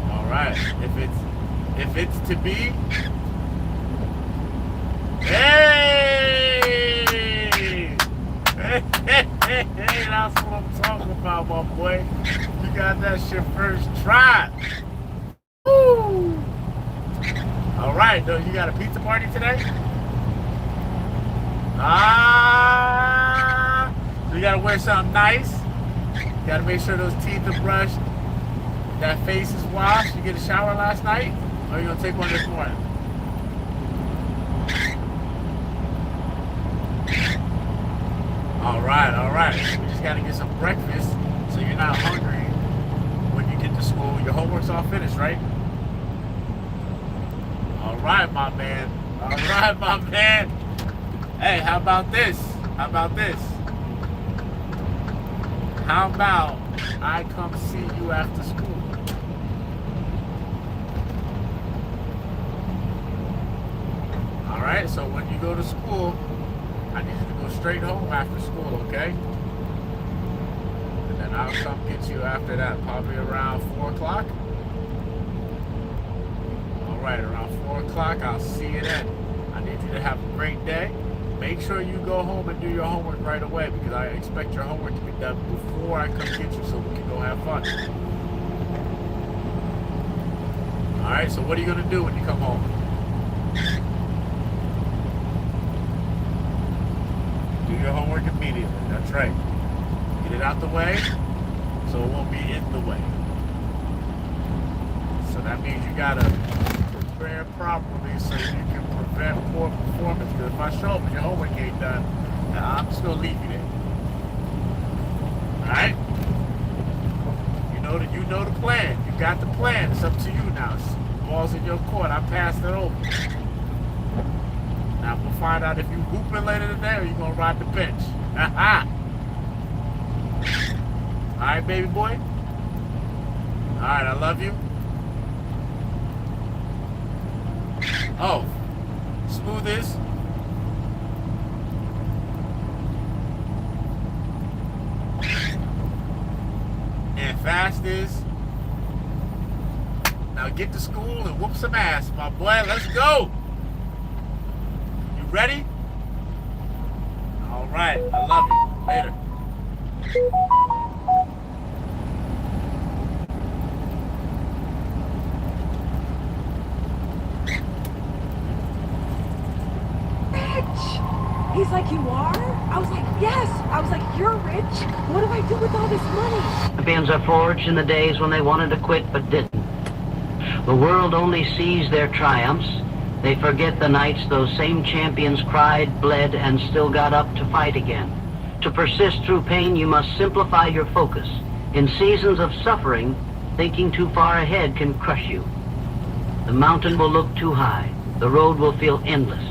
Alright, if it's to be, hey, that's what I'm talking about, my boy. You got that shit first try. Woo! Alright, though, you got a pizza party today? So you gotta wear something nice. You gotta make sure those teeth are brushed. That face is washed. You get a shower last night? Or you gonna take one this morning? Alright. You just gotta get some breakfast so you're not hungry when you get to school. Your homework's all finished, right? Alright, my man. Hey, how about this? How about I come see you after school? Alright, so when you go to school, I need you to go straight home after school, okay? And then I'll come get you after that, probably around 4 o'clock. Alright, around 4 o'clock, I'll see you then. I need you to have a great day. Make sure you go home and do your homework right away because I expect your homework to be done before I come get you so we can go have fun. Alright, so what are you going to do when you come home? Do your homework immediately. That's right. Get it out the way so it won't be in the way. So that means you got to prepare properly so you can prevent poor performance. Because if I show up and your homework ain't done, I'm just going to leave you there. Alright? You know the plan. You got the plan. It's up to you now. The ball's in your court. I passed it over. Now we'll find out if you hooping later today or you going to ride the bench. Alright, baby boy? Alright, I love you. Oh, smoothest. And fastest. Now get to school and whoop some ass, my boy. Let's go. You ready? All right. I love you. Later. He's like, you are? I was like, yes. I was like, you're rich. What do I do with all this money? Champions are forged in the days when they wanted to quit but didn't. The world only sees their triumphs. They forget the nights those same champions cried, bled, and still got up to fight again. To persist through pain, you must simplify your focus. In seasons of suffering, thinking too far ahead can crush you. The mountain will look too high. The road will feel endless.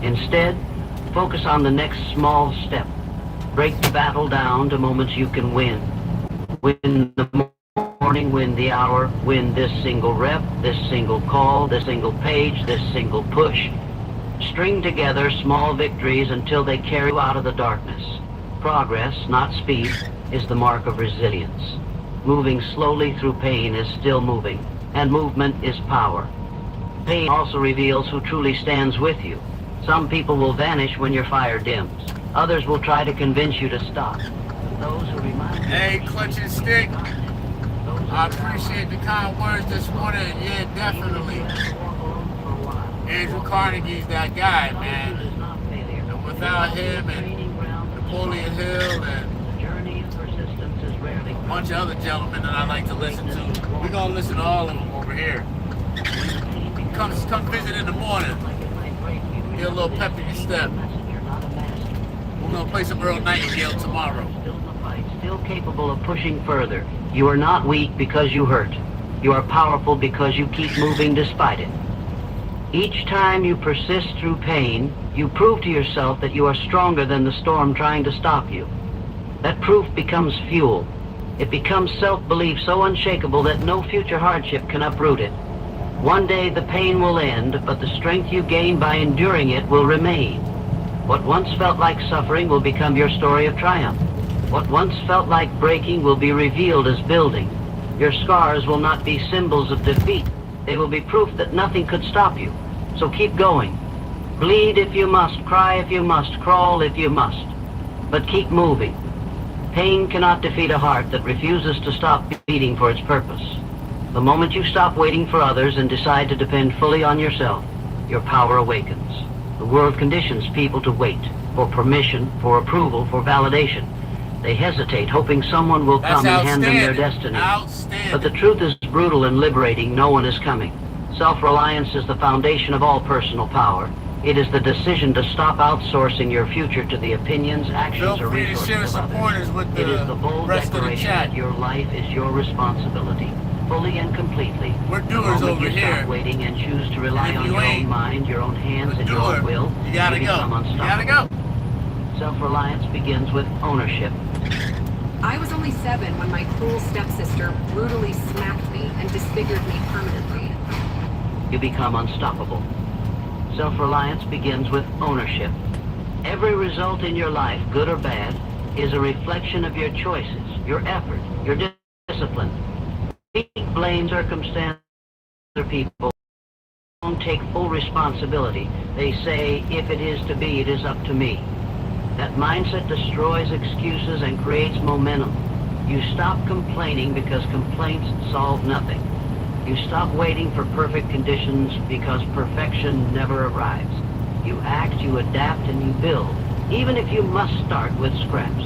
Instead, focus on the next small step. Break the battle down to moments you can win. Win the morning, win the hour, win this single rep, this single call, this single page, this single push. String together small victories until they carry you out of the darkness. Progress, not speed, is the mark of resilience. Moving slowly through pain is still moving, and movement is power. Pain also reveals who truly stands with you. Some people will vanish when your fire dims. Others will try to convince you to stop. Those who remind you... Hey, Clutch and Stick. I appreciate the kind words this morning. Yeah, definitely. Andrew Carnegie's that guy, man. And without him and Napoleon Hill and a bunch of other gentlemen that I like to listen to, we're going to listen to all of them over here. Come visit in the morning. Get a little pep in your step. We're going to play some Earl Nightingale tomorrow. Still capable of pushing further. You are not weak because you hurt. You are powerful because you keep moving despite it. Each time you persist through pain, you prove to yourself that you are stronger than the storm trying to stop you. That proof becomes fuel. It becomes self-belief so unshakable that no future hardship can uproot it. One day the pain will end, but the strength you gain by enduring it will remain. What once felt like suffering will become your story of triumph. What once felt like breaking will be revealed as building. Your scars will not be symbols of defeat. They will be proof that nothing could stop you. So keep going. Bleed if you must, cry if you must, crawl if you must. But keep moving. Pain cannot defeat a heart that refuses to stop beating for its purpose. The moment you stop waiting for others and decide to depend fully on yourself, your power awakens. The world conditions people to wait for permission, for approval, for validation. They hesitate, hoping someone will come and hand them their destiny. But the truth is brutal and liberating. No one is coming. Self-reliance is the foundation of all personal power. It is the decision to stop outsourcing your future to the opinions, actions, or resources of others. It is the bold declaration that your life is your responsibility, fully and completely. We're doers over here. Stop waiting and choose to rely on your own mind, your own hands, and your own will. You gotta go. You gotta go. Self-reliance begins with ownership. I was only 7 when my cruel stepsister brutally smacked me and disfigured me permanently. You become unstoppable. Self-reliance begins with ownership. Every result in your life, good or bad, is a reflection of your choices, your effort, your discipline. People blame circumstances or other people. Don't take full responsibility. They say, if it is to be, it is up to me. That mindset destroys excuses and creates momentum. You stop complaining because complaints solve nothing. You stop waiting for perfect conditions because perfection never arrives. You act, you adapt, and you build, even if you must start with scraps.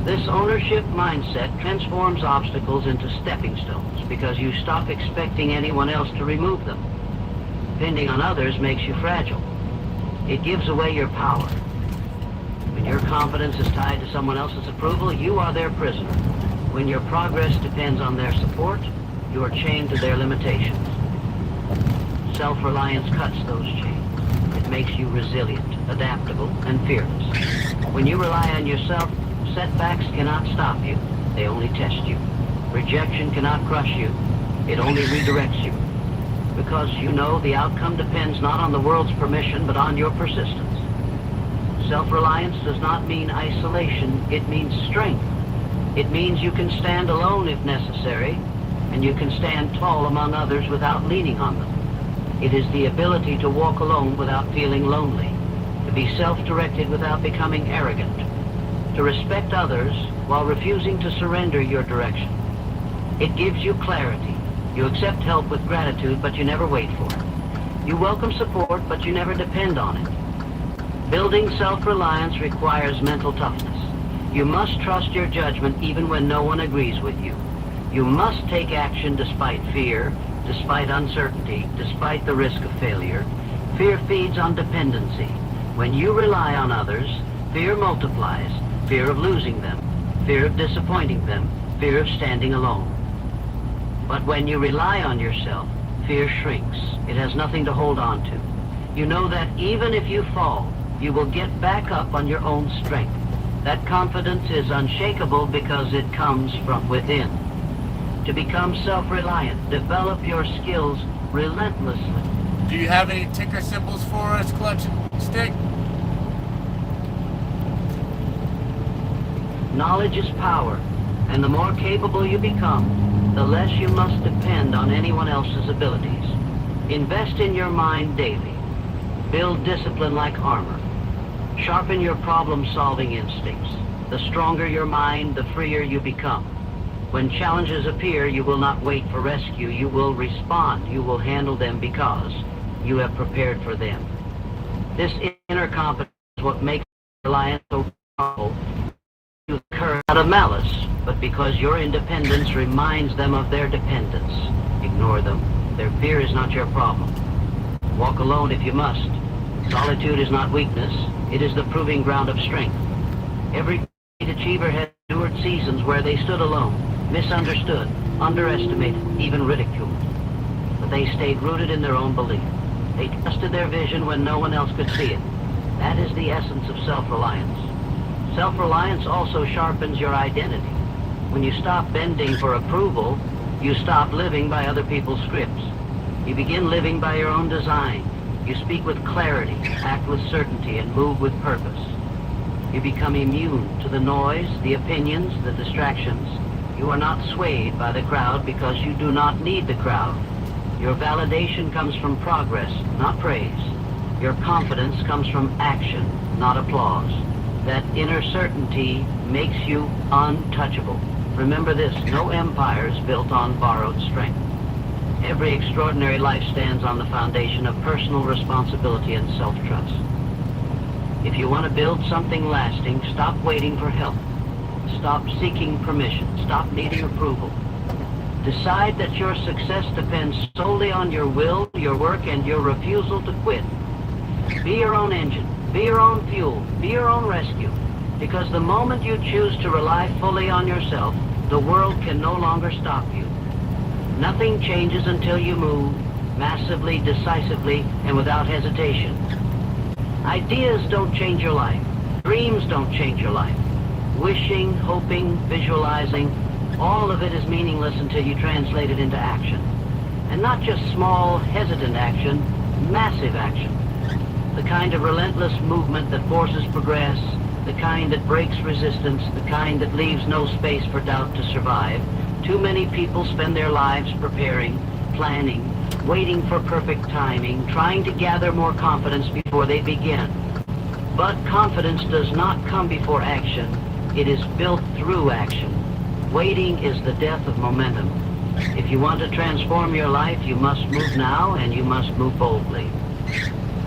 This ownership mindset transforms obstacles into stepping stones because you stop expecting anyone else to remove them. Depending on others makes you fragile. It gives away your power. When your confidence is tied to someone else's approval, you are their prisoner. When your progress depends on their support, you are chained to their limitations. Self-reliance cuts those chains. It makes you resilient, adaptable, and fearless. When you rely on yourself, setbacks cannot stop you. They only test you. Rejection cannot crush you. It only redirects you. because you know the outcome depends not on the world's permission, but on your persistence. Self-reliance does not mean isolation, it means strength. It means you can stand alone if necessary, and you can stand tall among others without leaning on them. It is the ability to walk alone without feeling lonely, to be self-directed without becoming arrogant, to respect others while refusing to surrender your direction. It gives you clarity. You accept help with gratitude, but you never wait for it. You welcome support, but you never depend on it. Building self-reliance requires mental toughness. You must trust your judgment even when no one agrees with you. You must take action despite fear, despite uncertainty, despite the risk of failure. Fear feeds on dependency. When you rely on others, fear multiplies. Fear of losing them, fear of disappointing them, fear of standing alone. But when you rely on yourself, fear shrinks. It has nothing to hold on to. You know that even if you fall, you will get back up on your own strength. That confidence is unshakable because it comes from within. To become self-reliant, develop your skills relentlessly. Do you have any ticker symbols for us, Clutch and Stick? Knowledge is power, and the more capable you become, the less you must depend on anyone else's abilities. Invest in your mind daily. Build discipline like armor. Sharpen your problem-solving instincts. The stronger your mind, the freer you become. When challenges appear, you will not wait for rescue. You will respond. You will handle them because you have prepared for them. This inner competence is what makes reliance so powerful. You occur out of malice, but because your independence reminds them of their dependence. Ignore them. Their fear is not your problem. Walk alone if you must. Solitude is not weakness. It is the proving ground of strength. Every great achiever has endured seasons where they stood alone, misunderstood, underestimated, even ridiculed. But they stayed rooted in their own belief. They trusted their vision when no one else could see it. That is the essence of self-reliance. Self-reliance also sharpens your identity. When you stop bending for approval, you stop living by other people's scripts. You begin living by your own design. You speak with clarity, act with certainty, and move with purpose. You become immune to the noise, the opinions, the distractions. You are not swayed by the crowd because you do not need the crowd. Your validation comes from progress, not praise. Your confidence comes from action, not applause. That inner certainty makes you untouchable. Remember this, no empire is built on borrowed strength. Every extraordinary life stands on the foundation of personal responsibility and self-trust. If you want to build something lasting, stop waiting for help. Stop seeking permission. Stop needing approval. Decide that your success depends solely on your will, your work, and your refusal to quit. Be your own engine. Be your own fuel. Be your own rescue. Because the moment you choose to rely fully on yourself, the world can no longer stop you. Nothing changes until you move, massively, decisively, and without hesitation. Ideas don't change your life. Dreams don't change your life. Wishing, hoping, visualizing, all of it is meaningless until you translate it into action. And not just small, hesitant action, massive action. The kind of relentless movement that forces progress, the kind that breaks resistance, the kind that leaves no space for doubt to survive. Too many people spend their lives preparing, planning, waiting for perfect timing, trying to gather more confidence before they begin. But confidence does not come before action. It is built through action. Waiting is the death of momentum. If you want to transform your life, you must move now and you must move boldly.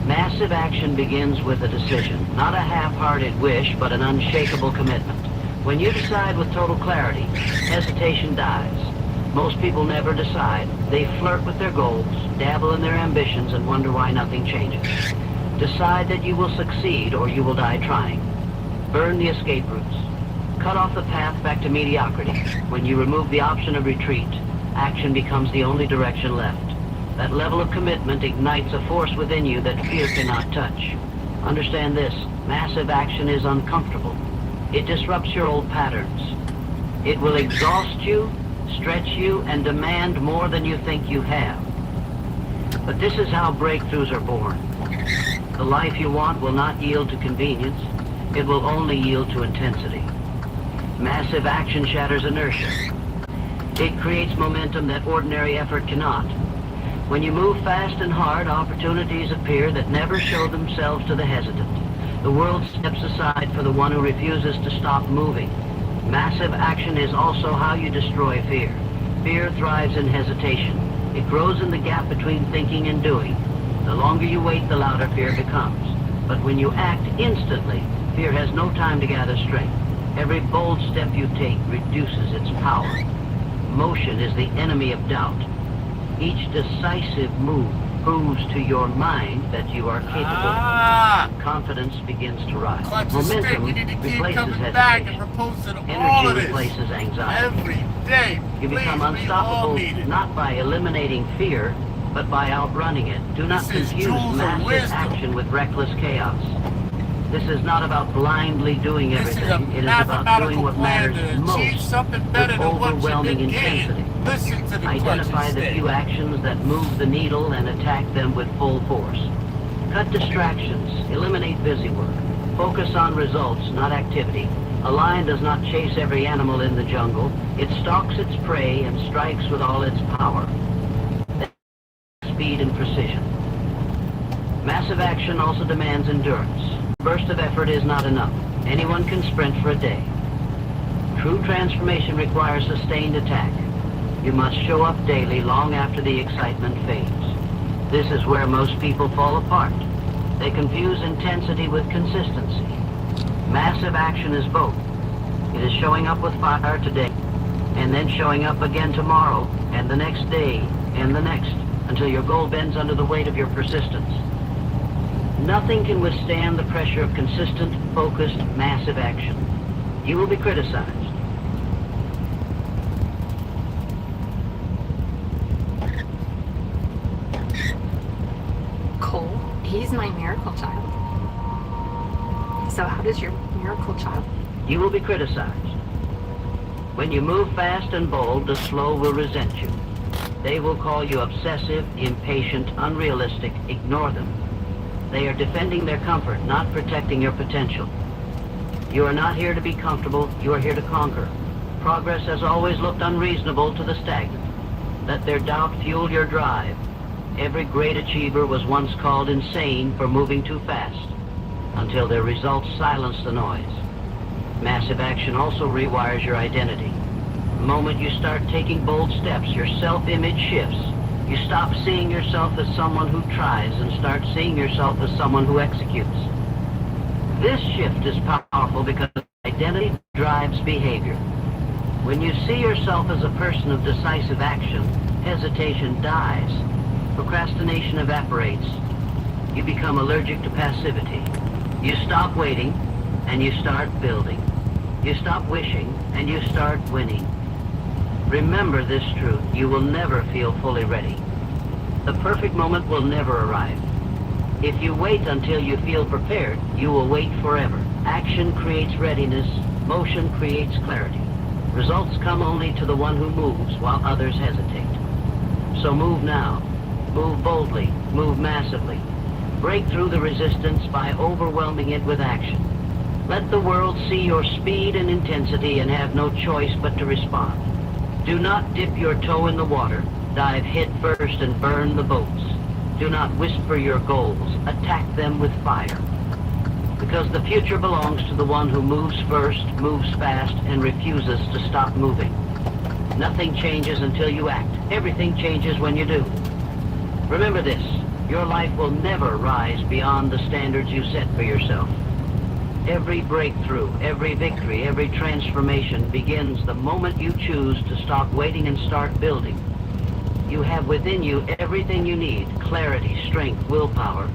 Massive action begins with a decision, not a half-hearted wish, but an unshakable commitment. When you decide with total clarity, hesitation dies. Most people never decide. They flirt with their goals, dabble in their ambitions, and wonder why nothing changes. Decide that you will succeed or you will die trying. Burn the escape routes. Cut off the path back to mediocrity. When you remove the option of retreat, action becomes the only direction left. That level of commitment ignites a force within you that fear cannot touch. Understand this, massive action is uncomfortable. It disrupts your old patterns. It will exhaust you, stretch you, and demand more than you think you have. But this is how breakthroughs are born. The life you want will not yield to convenience. It will only yield to intensity. Massive action shatters inertia. It creates momentum that ordinary effort cannot. When you move fast and hard, opportunities appear that never show themselves to the hesitant. The world steps aside for the one who refuses to stop moving. Massive action is also how you destroy fear. Fear thrives in hesitation. It grows in the gap between thinking and doing. The longer you wait, the louder fear becomes. But when you act instantly, fear has no time to gather strength. Every bold step you take reduces its power. Motion is the enemy of doubt. Each decisive move proves to your mind that you are capable. Confidence begins to rise. Momentum replaces hesitation. Energy replaces anxiety. Every day. You become unstoppable not by eliminating fear, but by outrunning it. Do not confuse massive action with reckless chaos. This is not about blindly doing everything. It is about doing what matters most with overwhelming intensity. Identify the few actions that move the needle and attack them with full force. Cut distractions. Eliminate busy work. Focus on results, not activity. A lion does not chase every animal in the jungle. It stalks its prey and strikes with all its power. Speed and precision. Massive action also demands endurance. A burst of effort is not enough. Anyone can sprint for a day. True transformation requires sustained attack. You must show up daily long after the excitement fades. This is where most people fall apart. They confuse intensity with consistency. Massive action is both. It is showing up with fire today, and then showing up again tomorrow, and the next day, and the next, until your goal bends under the weight of your persistence. Nothing can withstand the pressure of consistent, focused, massive action. You will be criticized. Cole, he's my miracle child. So how does your miracle child? You will be criticized. When you move fast and bold, the slow will resent you. They will call you obsessive, impatient, unrealistic. Ignore them. They are defending their comfort, not protecting your potential. You are not here to be comfortable, you are here to conquer. Progress has always looked unreasonable to the stagnant. Let their doubt fuel your drive. Every great achiever was once called insane for moving too fast, until their results silence the noise. Massive action also rewires your identity. The moment you start taking bold steps, your self-image shifts. You stop seeing yourself as someone who tries and start seeing yourself as someone who executes. This shift is powerful because identity drives behavior. When you see yourself as a person of decisive action, hesitation dies. Procrastination evaporates. You become allergic to passivity. You stop waiting and you start building. You stop wishing and you start winning. Remember this truth, you will never feel fully ready. The perfect moment will never arrive. If you wait until you feel prepared, you will wait forever. Action creates readiness, motion creates clarity. Results come only to the one who moves while others hesitate. So move now. Move boldly, move massively. Break through the resistance by overwhelming it with action. Let the world see your speed and intensity and have no choice but to respond. Do not dip your toe in the water. Dive head first and burn the boats. Do not whisper your goals. Attack them with fire. Because the future belongs to the one who moves first, moves fast, and refuses to stop moving. Nothing changes until you act. Everything changes when you do. Remember this, your life will never rise beyond the standards you set for yourself. Every breakthrough, every victory, every transformation begins the moment you choose to stop waiting and start building. You have within you everything you need, clarity, strength, willpower.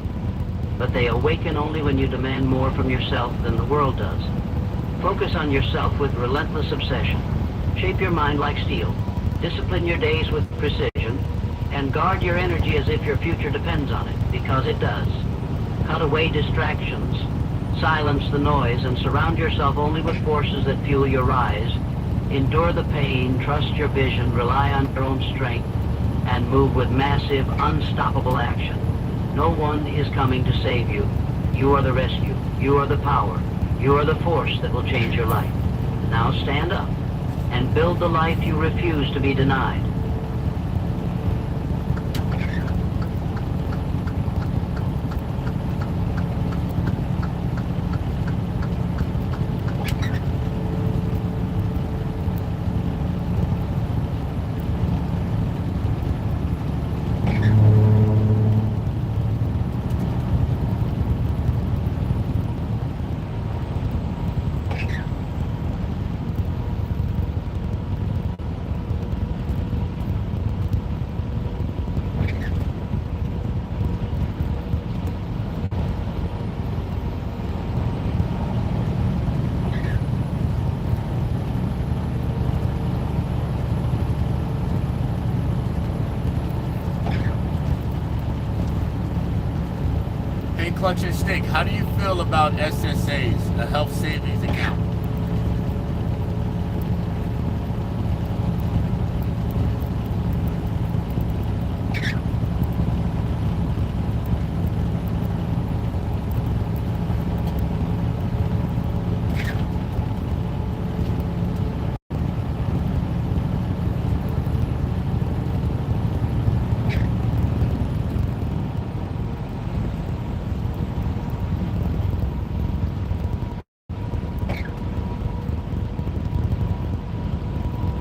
But they awaken only when you demand more from yourself than the world does. Focus on yourself with relentless obsession. Shape your mind like steel. Discipline your days with precision. And guard your energy as if your future depends on it, because it does. Cut away distractions. Silence the noise and surround yourself only with forces that fuel your rise. Endure the pain, trust your vision, rely on your own strength, and move with massive, unstoppable action. No one is coming to save you. You are the rescue. You are the power. You are the force that will change your life. Now stand up and build the life you refuse to be denied. Clutch and Stick, how do you feel about SSAs, a health savings account?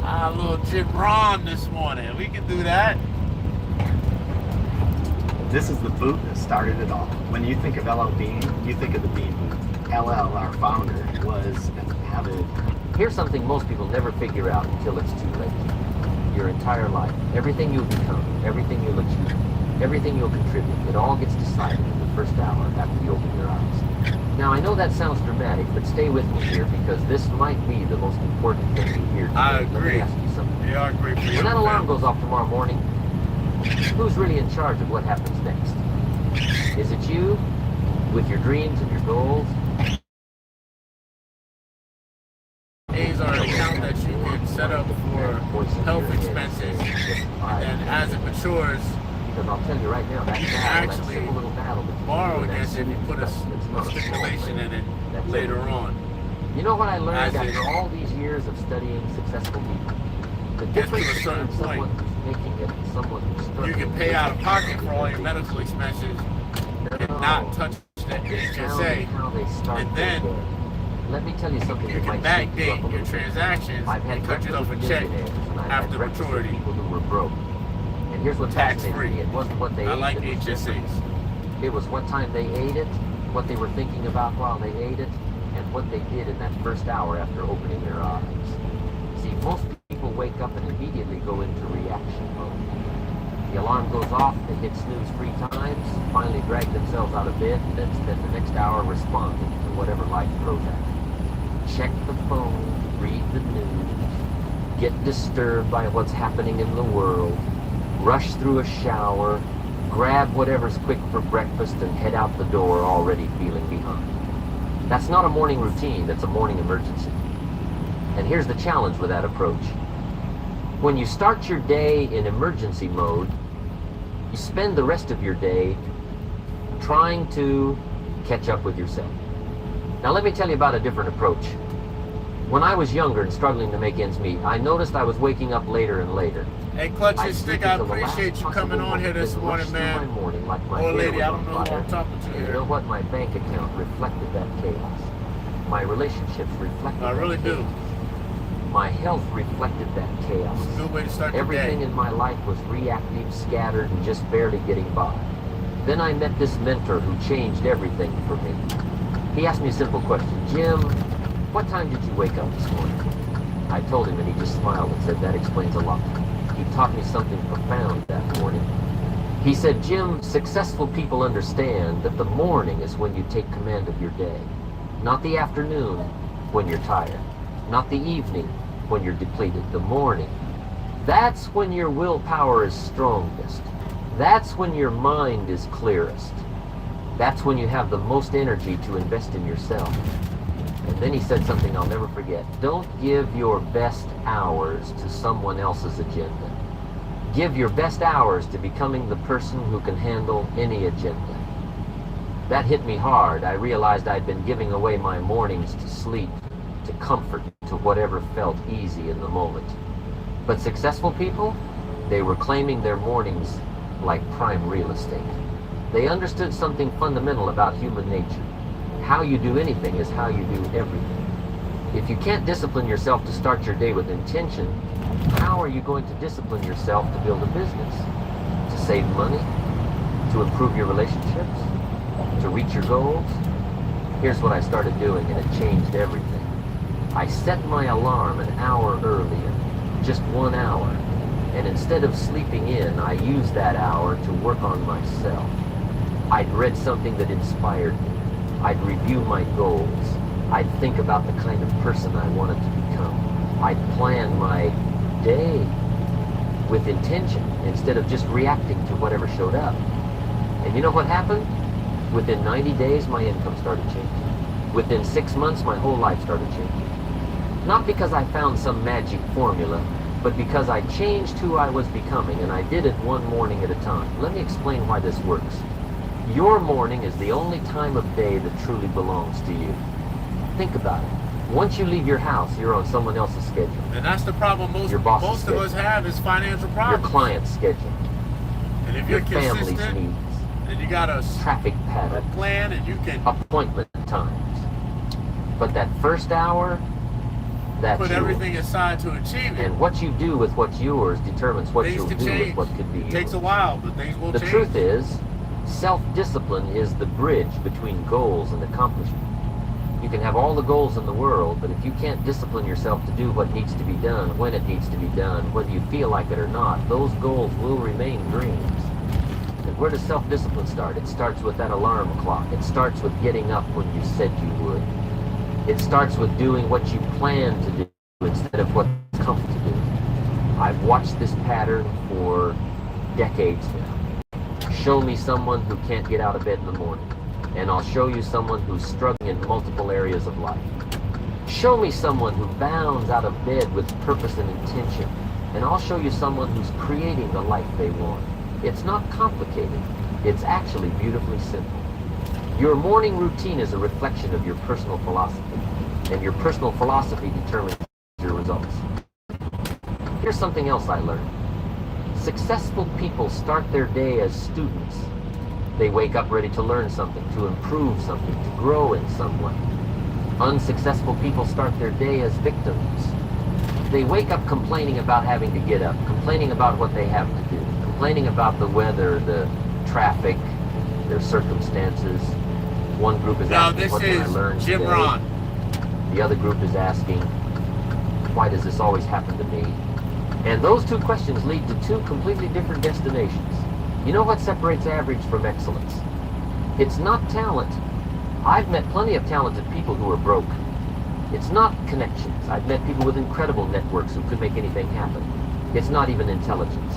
A little Jim Ron this morning. We can do that. This is the boot that started it all. When you think of LL Bean, you think of the Bean boot. LL, our founder, was an avid. Here's something most people never figure out until it's too late. Your entire life, everything you'll become, everything you'll achieve, everything you'll contribute, it all gets decided in the first hour after you open your eyes. Now, I know that sounds dramatic, but stay with me here because this might be the most important thing you hear today. I agree. Let me ask you something. Yeah, I agree. When that alarm goes off tomorrow morning, who's really in charge of what happens next? Is it you, with your dreams and your goals? A's are an account that you can set up for health expenses, and as it matures, because I'll tell you right now, you can actually borrow against it and put a stipulation in it later on. You know what I learned As after all these years of studying successful people? The Gets to a difference certain between someone point. who's making it and someone who's You struggling. can pay out of pocket for all your medical expenses and not touch the HSA, and then let me tell you something you that can might shake you up backdate a your little bit. transactions I've had and cut yourself a breakfast with check millionaires, and I've had after breakfast with maturity. people who were broke. And here's what Tax fascinated free. me. It wasn't what they I ate like that was different. HSAs. It was what time they ate it, what they were thinking about while they ate it, and what they did in that first hour after opening their eyes. See, most people wake up and immediately go into reaction mode. The alarm goes off, they hit snooze 3 times, finally drag themselves out of bed, and then spend the next hour responding to whatever life throws at them. Check the phone, read the news, get disturbed by what's happening in the world, rush through a shower, grab whatever's quick for breakfast, and head out the door already feeling behind. That's not a morning routine, that's a morning emergency. And here's the challenge with that approach. When you start your day in emergency mode, you spend the rest of your day trying to catch up with yourself. Now let me tell you about a different approach. When I was younger and struggling to make ends meet, I noticed I was waking up later and later. Hey, Clutch I'd and sleep Stick, I until the last appreciate you coming possible on here this moment, morning, rush through my man. morning like my Old hair lady, was I on don't know who fire. I'm talking to And you here. know what? My bank account reflected that chaos. My relationships reflected I really that do. chaos. My health reflected that chaos. It's a good way to start your Everything day. in my life was reactive, scattered, and just barely getting by. Then I met this mentor who changed everything for me. He asked me a simple question. Jim, what time did you wake up this morning? I told him and he just smiled and said, that explains a lot. He taught me something profound that morning. He said, Jim, successful people understand that the morning is when you take command of your day. Not the afternoon when you're tired. Not the evening when you're depleted. The morning. That's when your willpower is strongest. That's when your mind is clearest. That's when you have the most energy to invest in yourself. And then he said something I'll never forget. Don't give your best hours to someone else's agenda. Give your best hours to becoming the person who can handle any agenda. That hit me hard. I realized I'd been giving away my mornings to sleep, to comfort, to whatever felt easy in the moment. But successful people, they were claiming their mornings like prime real estate. They understood something fundamental about human nature. How you do anything is how you do everything. If you can't discipline yourself to start your day with intention, how are you going to discipline yourself to build a business? To save money? To improve your relationships? To reach your goals? Here's what I started doing, and it changed everything. I set my alarm an hour earlier, just 1 hour, and instead of sleeping in, I used that hour to work on myself. I'd read something that inspired me. I'd review my goals. I'd think about the kind of person I wanted to become. I'd plan my day with intention instead of just reacting to whatever showed up. And you know what happened? Within 90 days, my income started changing. Within 6 months, my whole life started changing. Not because I found some magic formula, but because I changed who I was becoming, and I did it one morning at a time. Let me explain why this works. Your morning is the only time of day that truly belongs to you. Think about it. Once you leave your house, you're on someone else's schedule. And that's the problem most of us have is financial problems. Your client's schedule. And if your you're family's consistent, needs. and you got a traffic pattern, a plan, and you can appointment times. But that first hour, that's put everything aside to achieve it. And what you do with what's yours determines what you'll do with what could be yours. It takes a while, but things will change. The truth is, self-discipline is the bridge between goals and accomplishment. You can have all the goals in the world, but if you can't discipline yourself to do what needs to be done, when it needs to be done, whether you feel like it or not, those goals will remain dreams. And where does self-discipline start? It starts with that alarm clock. It starts with getting up when you said you would. It starts with doing what you plan to do instead of what's comfortable to do. I've watched this pattern for decades now. Show me someone who can't get out of bed in the morning, and I'll show you someone who's struggling in multiple areas of life. Show me someone who bounds out of bed with purpose and intention, and I'll show you someone who's creating the life they want. It's not complicated. It's actually beautifully simple. Your morning routine is a reflection of your personal philosophy, and your personal philosophy determines your results. Here's something else I learned. Successful people start their day as students. They wake up ready to learn something, to improve something, to grow in some way. Unsuccessful people start their day as victims. They wake up complaining about having to get up, complaining about what they have to do, complaining about the weather, the traffic, their circumstances. One group is asking, what can I learn today? Ron. The other group is asking, why does this always happen to me? And those two questions lead to two completely different destinations. You know what separates average from excellence? It's not talent. I've met plenty of talented people who are broke. It's not connections. I've met people with incredible networks who could make anything happen. It's not even intelligence.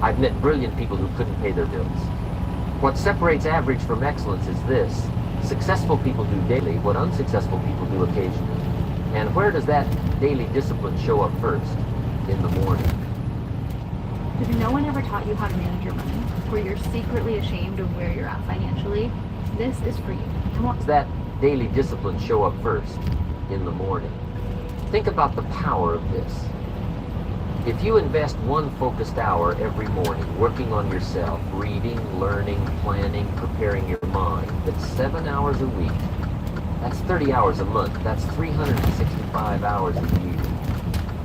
I've met brilliant people who couldn't pay their bills. What separates average from excellence is this. Successful people do daily what unsuccessful people do occasionally. And where does that daily discipline show up first? In the morning. If no one ever taught you how to manage your money, where you're secretly ashamed of where you're at financially, this is for you. Does that daily discipline show up first? In the morning. Think about the power of this. If you invest one focused hour every morning working on yourself, reading, learning, planning, preparing your mind, that's 7 hours a week. That's 30 hours a month. That's 365 hours a year.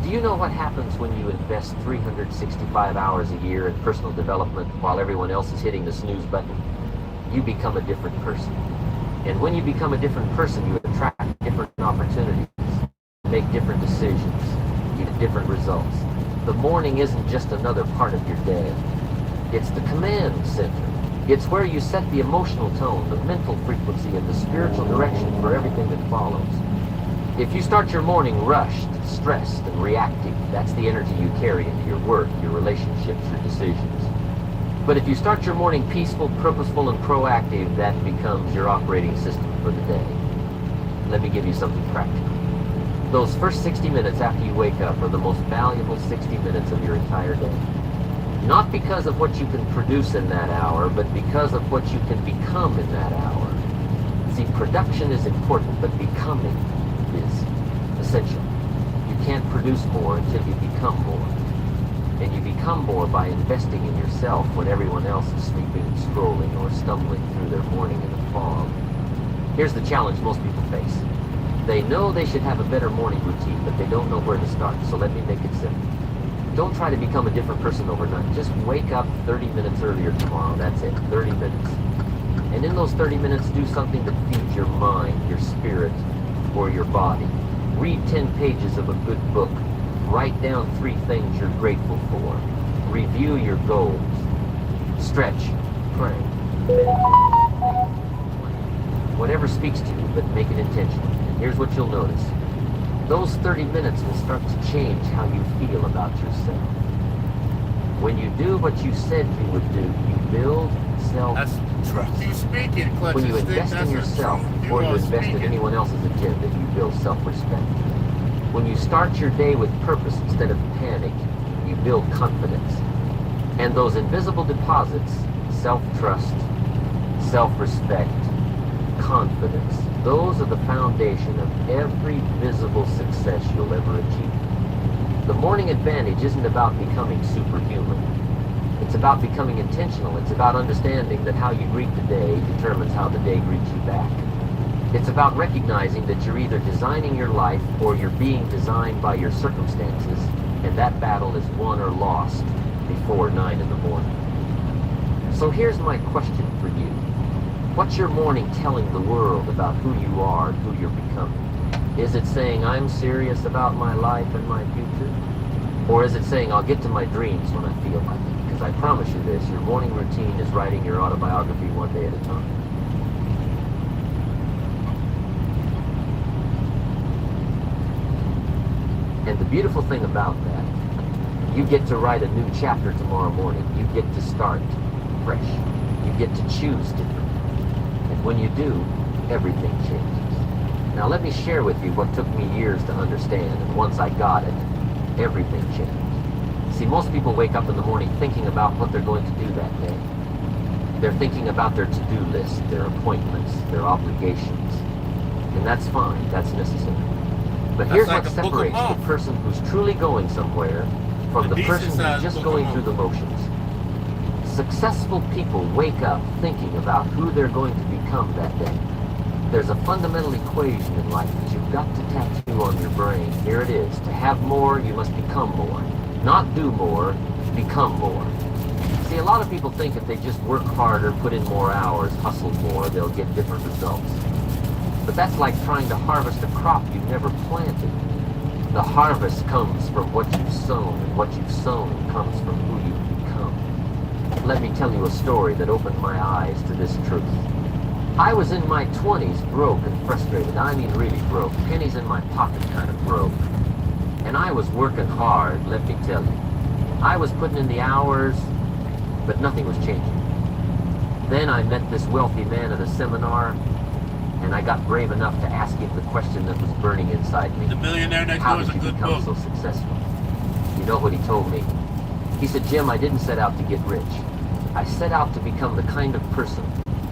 Do you know what happens when you invest 365 hours a year in personal development while everyone else is hitting the snooze button? You become a different person. And when you become a different person, you attract different opportunities, make different decisions, get different results. The morning isn't just another part of your day. It's the command center. It's where you set the emotional tone, the mental frequency, and the spiritual direction for everything that follows. If you start your morning rushed, stressed, and reactive, that's the energy you carry into your work, your relationships, your decisions. But if you start your morning peaceful, purposeful, and proactive, that becomes your operating system for the day. Let me give you something practical. Those first 60 minutes after you wake up are the most valuable 60 minutes of your entire day. Not because of what you can produce in that hour, but because of what you can become in that hour. See, production is important, but becoming is essential. You can't produce more until you become more. And you become more by investing in yourself when everyone else is sleeping and scrolling or stumbling through their morning in a fog. Here's the challenge most people face. They know they should have a better morning routine, but they don't know where to start, so let me make it simple. Don't try to become a different person overnight. Just wake up 30 minutes earlier tomorrow. That's it, 30 minutes. And in those 30 minutes, do something that feeds your mind, your spirit, or your body. Read 10 pages of a good book. Write down 3 things you're grateful for. Review your goals. Stretch. Pray. Whatever speaks to you, but make it intentional. And here's what you'll notice. Those 30 minutes will start to change how you feel about yourself. When you do what you said you would do, you build self-trust. When you invest in yourself before you invest in anyone else's agenda, you build self-respect. When you start your day with purpose instead of panic, you build confidence. And those invisible deposits, self-trust, self-respect, confidence, those are the foundation of every visible success you'll ever achieve. The morning advantage isn't about becoming superhuman. It's about becoming intentional. It's about understanding that how you greet the day determines how the day greets you back. It's about recognizing that you're either designing your life or you're being designed by your circumstances, and that battle is won or lost before 9 in the morning. So here's my question for you. What's your morning telling the world about who you are and who you're becoming? Is it saying, I'm serious about my life and my future? Or is it saying, I'll get to my dreams when I feel like it? Because I promise you this, your morning routine is writing your autobiography one day at a time. And the beautiful thing about that, you get to write a new chapter tomorrow morning. You get to start fresh. You get to choose different. When you do, everything changes. Now let me share with you what took me years to understand, and once I got it, everything changed. See, most people wake up in the morning thinking about what they're going to do that day. They're thinking about their to-do list, their appointments, their obligations. And that's fine, that's necessary. But here's what separates the person who's truly going somewhere from the person who's just going through the motions. Successful people wake up thinking about who they're going to become that day. There's a fundamental equation in life that you've got to tattoo on your brain. Here it is. To have more, you must become more. Not do more, become more. See, a lot of people think if they just work harder, put in more hours, hustle more, they'll get different results. But that's like trying to harvest a crop you never planted. The harvest comes from what you've sown, and what you've sown comes from who you've become. Let me tell you a story that opened my eyes to this truth. I was in my 20s broke and frustrated. I mean really broke. Pennies in my pocket kind of broke. And I was working hard, let me tell you. I was putting in the hours, but nothing was changing. Then I met this wealthy man at a seminar, and I got brave enough to ask him the question that was burning inside me. The Millionaire Next How Door is did a you good become book. so successful? You know what he told me? He said, Jim, I didn't set out to get rich. I set out to become the kind of person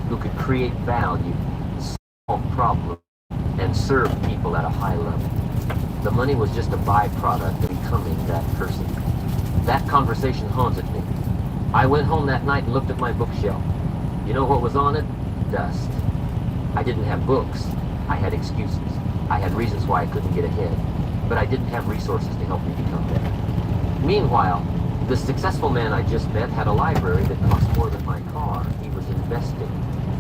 who could create value, solve problems, and serve people at a high level. The money was just a byproduct of becoming that person. That conversation haunted me. I went home that night and looked at my bookshelf. You know what was on it? Dust. I didn't have books. I had excuses. I had reasons why I couldn't get ahead. But I didn't have resources to help me become better. Meanwhile, the successful man I just met had a library that cost more than my car. He was investing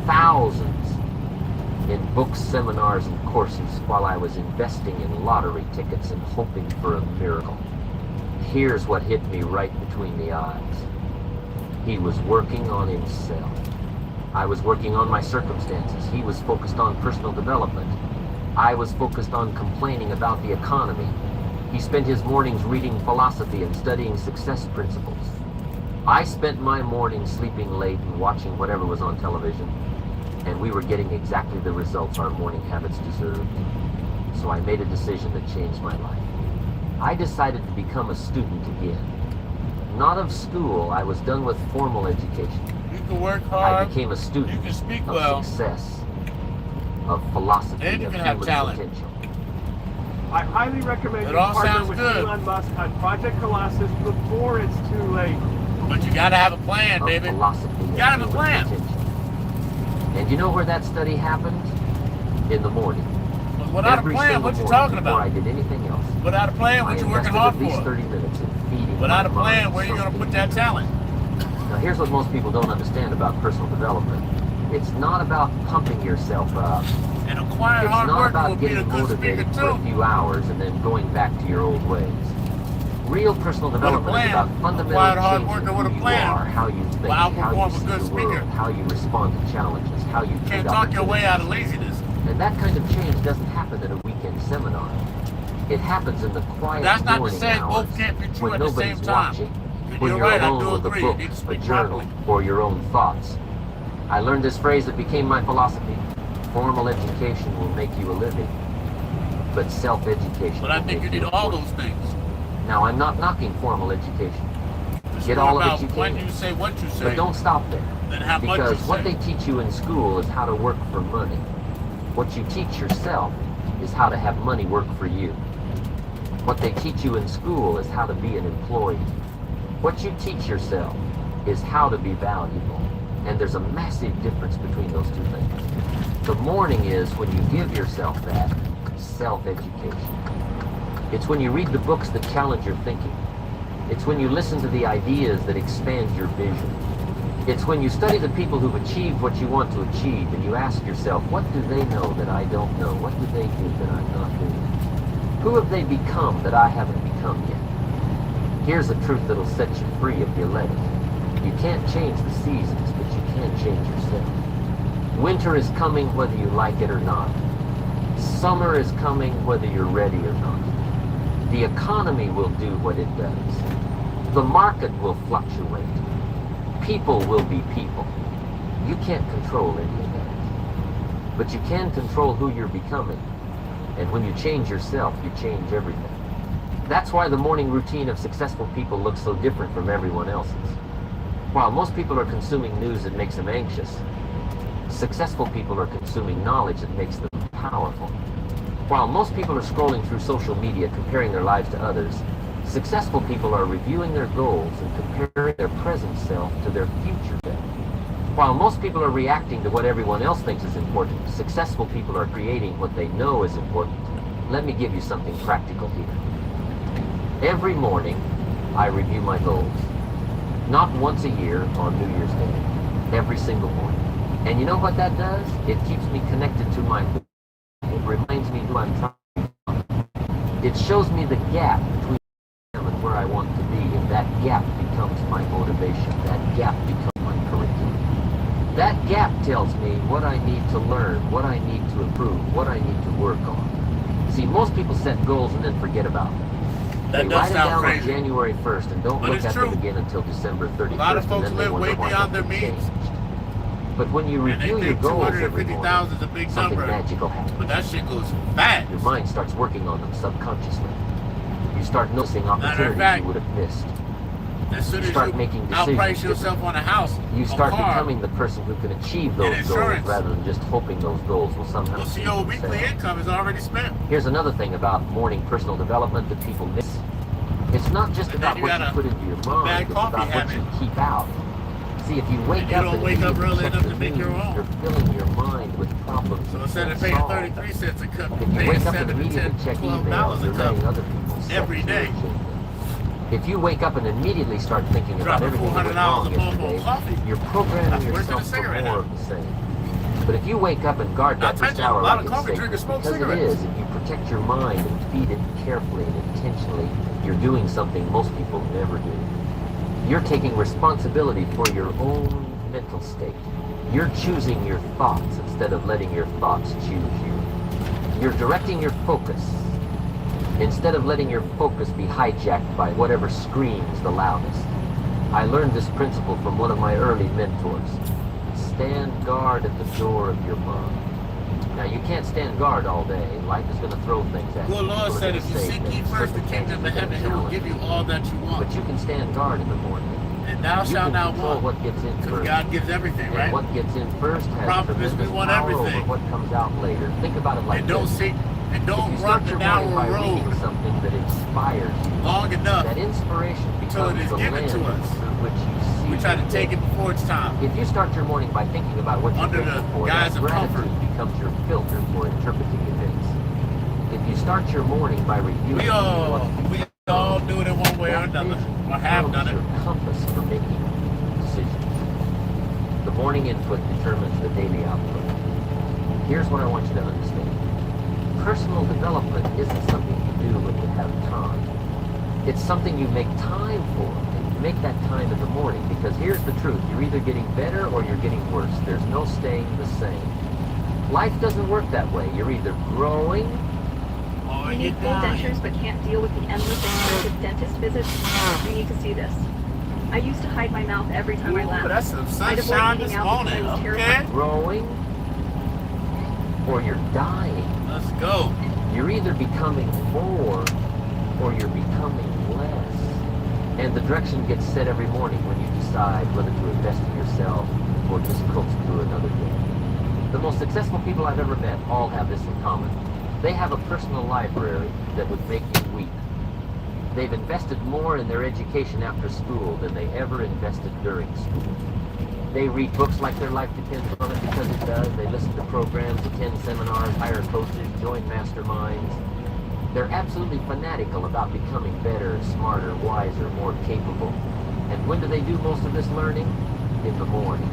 thousands in books, seminars, and courses while I was investing in lottery tickets and hoping for a miracle. Here's what hit me right between the eyes. He was working on himself. I was working on my circumstances. He was focused on personal development. I was focused on complaining about the economy. He spent his mornings reading philosophy and studying success principles. I spent my mornings sleeping late and watching whatever was on television, and we were getting exactly the results our morning habits deserved. So I made a decision that changed my life. I decided to become a student again. not of school. I was done with formal education. You can work I hard. became a student You can speak of well. success, of philosophy, And you of can have human talent. potential. I highly recommend It you all partner sounds with good. Elon Musk on Project Colossus before it's too late. But you gotta have a plan, Of baby. philosophy, You gotta have a human plan. potential. And you know where that study happened? In the morning. But without a Every plan, single what you morning talking before about? I did anything else. Without a plan, I what you working invested hard at least for? 30 minutes in feeding Without a my plan, mind where you gonna something put that new. talent? Now here's what most people don't understand about personal development. It's not about pumping yourself up. And a quiet It's hard not worker about will be a getting good speaker motivated for a too. few hours and then going back to your old ways. Real personal development is plan. about A fundamentally quiet hard changing worker who with a you plan are, how you think, will how you outperform a see good the speaker. world, how you respond to challenges, how you You treat can't talk your way out of opportunities. laziness. And that kind of change doesn't happen at a weekend seminar. It happens in the quiet That's not to morning say hours both can't be true when at the nobody's same time. watching, You're when you're right, I alone do with a agree. book, You need to a speak journal, properly. or your own thoughts. I learned this phrase that became my philosophy. Formal education will make you a living, but self-education But I will think make you you need a all fortune. those things. Now, I'm not knocking formal education. It's Get more all of about it you when can. you say what you say. But don't stop there. Then how much you Because what say. they teach you in school is how to work for money. What you teach yourself is how to have money work for you. What they teach you in school is how to be an employee. What you teach yourself is how to be valuable. And there's a massive difference between those two things. The morning is when you give yourself that self-education. It's when you read the books that challenge your thinking. It's when you listen to the ideas that expand your vision. It's when you study the people who've achieved what you want to achieve and you ask yourself, what do they know that I don't know? What do they do that I'm not doing? Who have they become that I haven't become yet? Here's a truth that'll set you free if you let it. You can't change the seasons, but you can change yourself. Winter is coming whether you like it or not. Summer is coming whether you're ready or not. The economy will do what it does. The market will fluctuate. People will be people. You can't control any of that. But you can control who you're becoming. And when you change yourself, you change everything. That's why the morning routine of successful people looks so different from everyone else's. While most people are consuming news that makes them anxious, successful people are consuming knowledge that makes them powerful. While most people are scrolling through social media comparing their lives to others, successful people are reviewing their goals and comparing their present self to their future self. While most people are reacting to what everyone else thinks is important, successful people are creating what they know is important. Let me give you something practical here. Every morning, I review my goals. Not once a year on New Year's Day. Every single morning. And you know what that does? It keeps me connected to my goals. It reminds me who I'm trying to be. It shows me the gap between where I am and where I want to be, and that gap becomes my motivation. That gap becomes my curriculum. That gap tells me what I need to learn, what I need to improve, what I need to work on. See, most people set goals and then forget about them. That They does write them sound down crazy. on January 1st and don't But look it's at true. them again until December 31st. A lot of folks and then they live wonder way why beyond their nothing means. changed. But when you And they review your think goals every 250,000 morning, is a big something number. magical happens. But that shit goes fast. Your mind starts working on them subconsciously. You start noticing Matter of opportunities fact, you would have missed. As soon You as start you making outprice decisions. yourself on a house, You a start car, becoming the person who can achieve those goals insurance. rather than just hoping those goals will somehow well, see, achieve your weekly themselves. income is already spent. Here's another thing about morning personal development that people miss. It's not just And about then you what got you put into your bad mind, it's coffee about what habit. you keep out. See, if you wake you up don't and wake up immediately early check enough the to make news, your own. you're filling your mind with problems So you instead can't of paying solve. 33 cents a cup, If you're you paying wake up 7 and to immediately 10, check $12 email, a you're letting cup other people set every your day. agenda. If you wake up and immediately start thinking about Dropping everything that went $400 wrong a month on yesterday, coffee. you're programming That's worse than a yourself for cigarette more now. of the same. But if you wake up and guard that Not first touching, a hour lot like of it's coffee sacred, drinkers smoke because it cigarettes. is, if you protect your mind and feed it carefully and intentionally, you're doing something most people never do. You're taking responsibility for your own mental state. You're choosing your thoughts instead of letting your thoughts choose you. You're directing your focus instead of letting your focus be hijacked by whatever screams the loudest. I learned this principle from one of my early mentors. Stand guard at the door of your mind. Now, you can't stand guard all day. Life is going to throw things at you. Good Lord People are said, gonna if you say seek ye things, first the circumstances kingdom are of gonna heaven, he will challenge give you all that you want. But you can stand guard in the morning. And thou You shalt can not control want. what gets in Because first. God gives everything, And right? what gets in first has Problem is, we tremendous want power everything. over what comes out later. Think about it like And don't this. seek, and If don't you run start the your morning narrow by road reading something that inspires you, long enough that inspiration till it becomes is the given lens to us. through which you see. We try to your take day. it before it's time. If you start your morning by thinking about what you're Under the grateful for, guise that of comfort. gratitude becomes your filter for interpreting events. If you start your morning by reviewing We all do it in one way or another, or have done it. your compass for making decisions. The morning input determines the daily output. Here's what I want you to understand. Personal development isn't something you do when you have time. It's something you make time for, and you make that time in the morning, because here's the truth. You're either getting better or you're getting worse. There's no staying the same. Life doesn't work that way. You're either growing. You need full dentures but can't deal with the endless expensive dentist visits. You need to see this. I used to hide my mouth every time I laughed. That's some I'd avoid sunshine eating this out because morning. I was Okay. terrified. Growing or you're dying. Let's go. You're either becoming more or you're becoming less. And the direction gets set every morning when you decide whether to invest in yourself or just coast through another day. The most successful people I've ever met all have this in common. They have a personal library that would make you weep. They've invested more in their education after school than they ever invested during school. They read books like their life depends on it because it does. They listen to programs, attend seminars, hire coaches, join masterminds. They're absolutely fanatical about becoming better, smarter, wiser, more capable. And when do they do most of this learning? In the morning,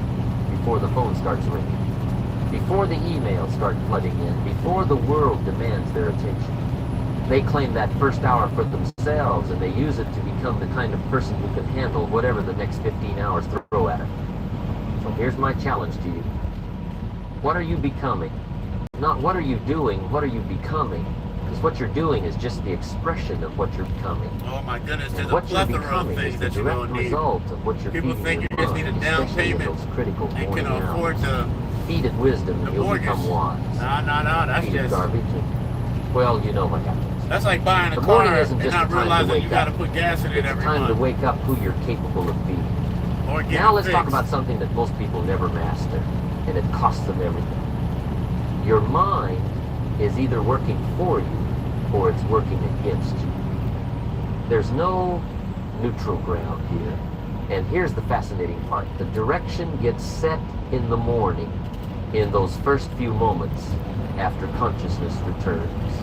before the phone starts ringing, before the emails start flooding in, before the world demands their attention. They claim that first hour for themselves, and they use it to become the kind of person who can handle whatever the next 15 hours throw at them. So here's my challenge to you. What are you becoming? Not what are you doing, what are you becoming? Because what you're doing is just the expression of what you're becoming. Oh my goodness, there's And a what you're plethora of becoming things is the that you're direct going to need. result of what you're People feeding think your you just need a mind, down especially in payment those critical and morning can afford hours. to Feed it wisdom and you'll mortgage. become wise. No, that's Feed it just garbage and, well, you know what happens. that's like buying a The car morning isn't and just not the time to realizing wake you got to up. put gas in it It's every time to month. wake up who you're capable of being. Or get Now it let's talk fixed. about something that most people never master, and it costs them everything. Your mind is either working for you or it's working against you. There's no neutral ground here. And here's the fascinating part. The direction gets set in the morning, in those first few moments after consciousness returns.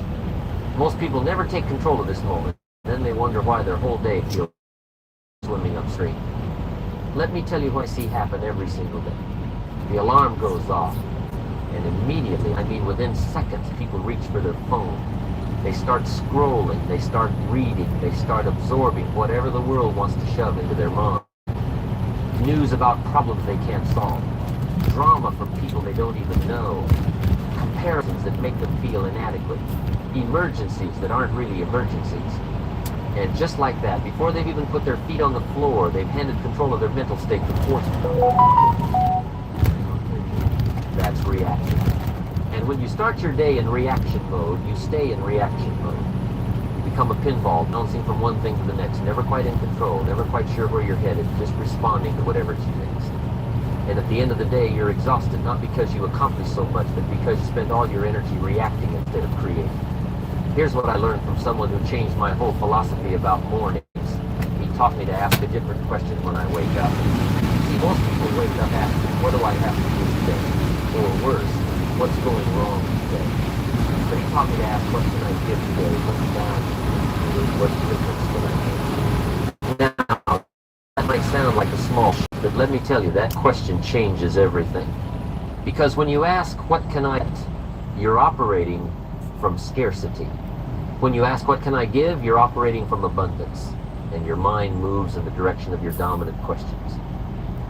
Most people never take control of this moment. Then they wonder why their whole day feels swimming upstream. Let me tell you what I see happen every single day. The alarm goes off, and immediately, I mean within seconds, people reach for their phone. They start scrolling, they start reading, they start absorbing whatever the world wants to shove into their mind. News about problems they can't solve. Drama from people they don't even know. Comparisons that make them feel inadequate. Emergencies that aren't really emergencies. And just like that, before they've even put their feet on the floor, they've handed control of their mental state to force. That's reaction. And when you start your day in reaction mode, you stay in reaction mode. You become a pinball, bouncing from one thing to the next, never quite in control, never quite sure where you're headed, just responding to whatever's next. And at the end of the day, you're exhausted, not because you accomplished so much, but because you spend all your energy reacting instead of creating. Here's what I learned from someone who changed my whole philosophy about mornings. He taught me to ask a different question when I wake up. See, most people wake up asking, what do I have to do today? Or worse, what's going wrong today? But he taught me to ask, what can I give today? What's bad? What difference can I make? Now, that might sound like a small shift, but let me tell you, that question changes everything. Because when you ask, what can I get? You're operating from scarcity. When you ask, what can I give? You're operating from abundance. And your mind moves in the direction of your dominant questions.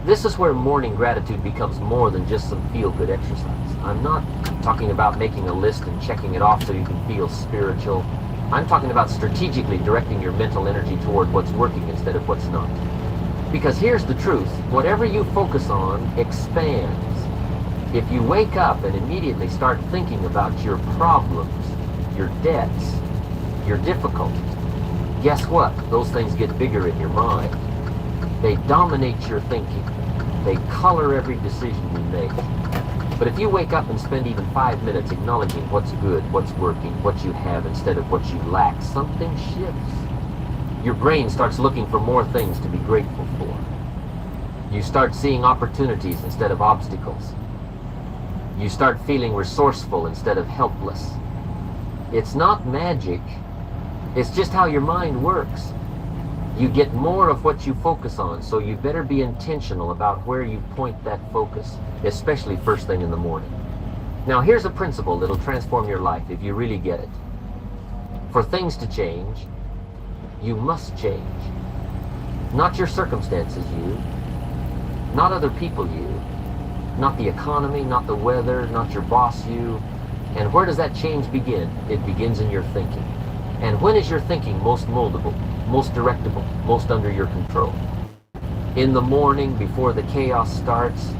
This is where morning gratitude becomes more than just some feel-good exercise. I'm not talking about making a list and checking it off so you can feel spiritual. I'm talking about strategically directing your mental energy toward what's working instead of what's not. Because here's the truth. Whatever you focus on expands. If you wake up and immediately start thinking about your problems, your debts, your difficulties, guess what? Those things get bigger in your mind. They dominate your thinking. They color every decision you make. But if you wake up and spend even 5 minutes acknowledging what's good, what's working, what you have instead of what you lack, something shifts. Your brain starts looking for more things to be grateful for. You start seeing opportunities instead of obstacles. You start feeling resourceful instead of helpless. It's not magic. It's just how your mind works. You get more of what you focus on, so you better be intentional about where you point that focus, especially first thing in the morning. Now, here's a principle that'll transform your life if you really get it. For things to change, you must change. Not your circumstances, you. Not other people, you. Not the economy, not the weather, not your boss, you. And where does that change begin? It begins in your thinking. And when is your thinking most moldable, most directable, most under your control? In the morning, before the chaos starts,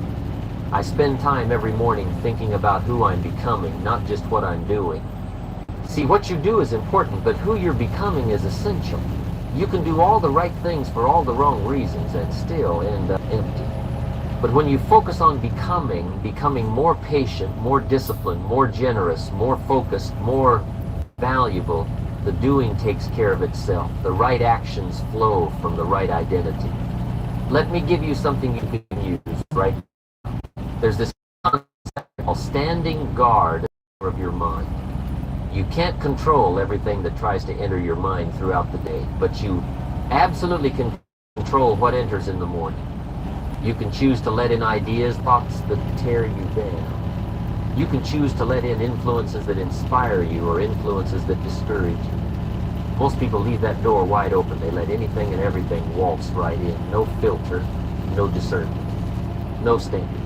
I spend time every morning thinking about who I'm becoming, not just what I'm doing. See, what you do is important, but who you're becoming is essential. You can do all the right things for all the wrong reasons and still end up empty. But when you focus on becoming more patient, more disciplined, more generous, more focused, more valuable, the doing takes care of itself. The right actions flow from the right identity. Let me give you something you can use right now. There's this concept called standing guard of your mind. You can't control everything that tries to enter your mind throughout the day, but you absolutely can control what enters in the morning. You can choose to let in ideas, thoughts that tear you down. You can choose to let in influences that inspire you or influences that discourage you. Most people leave that door wide open. They let anything and everything waltz right in. No filter, no discernment, no standard.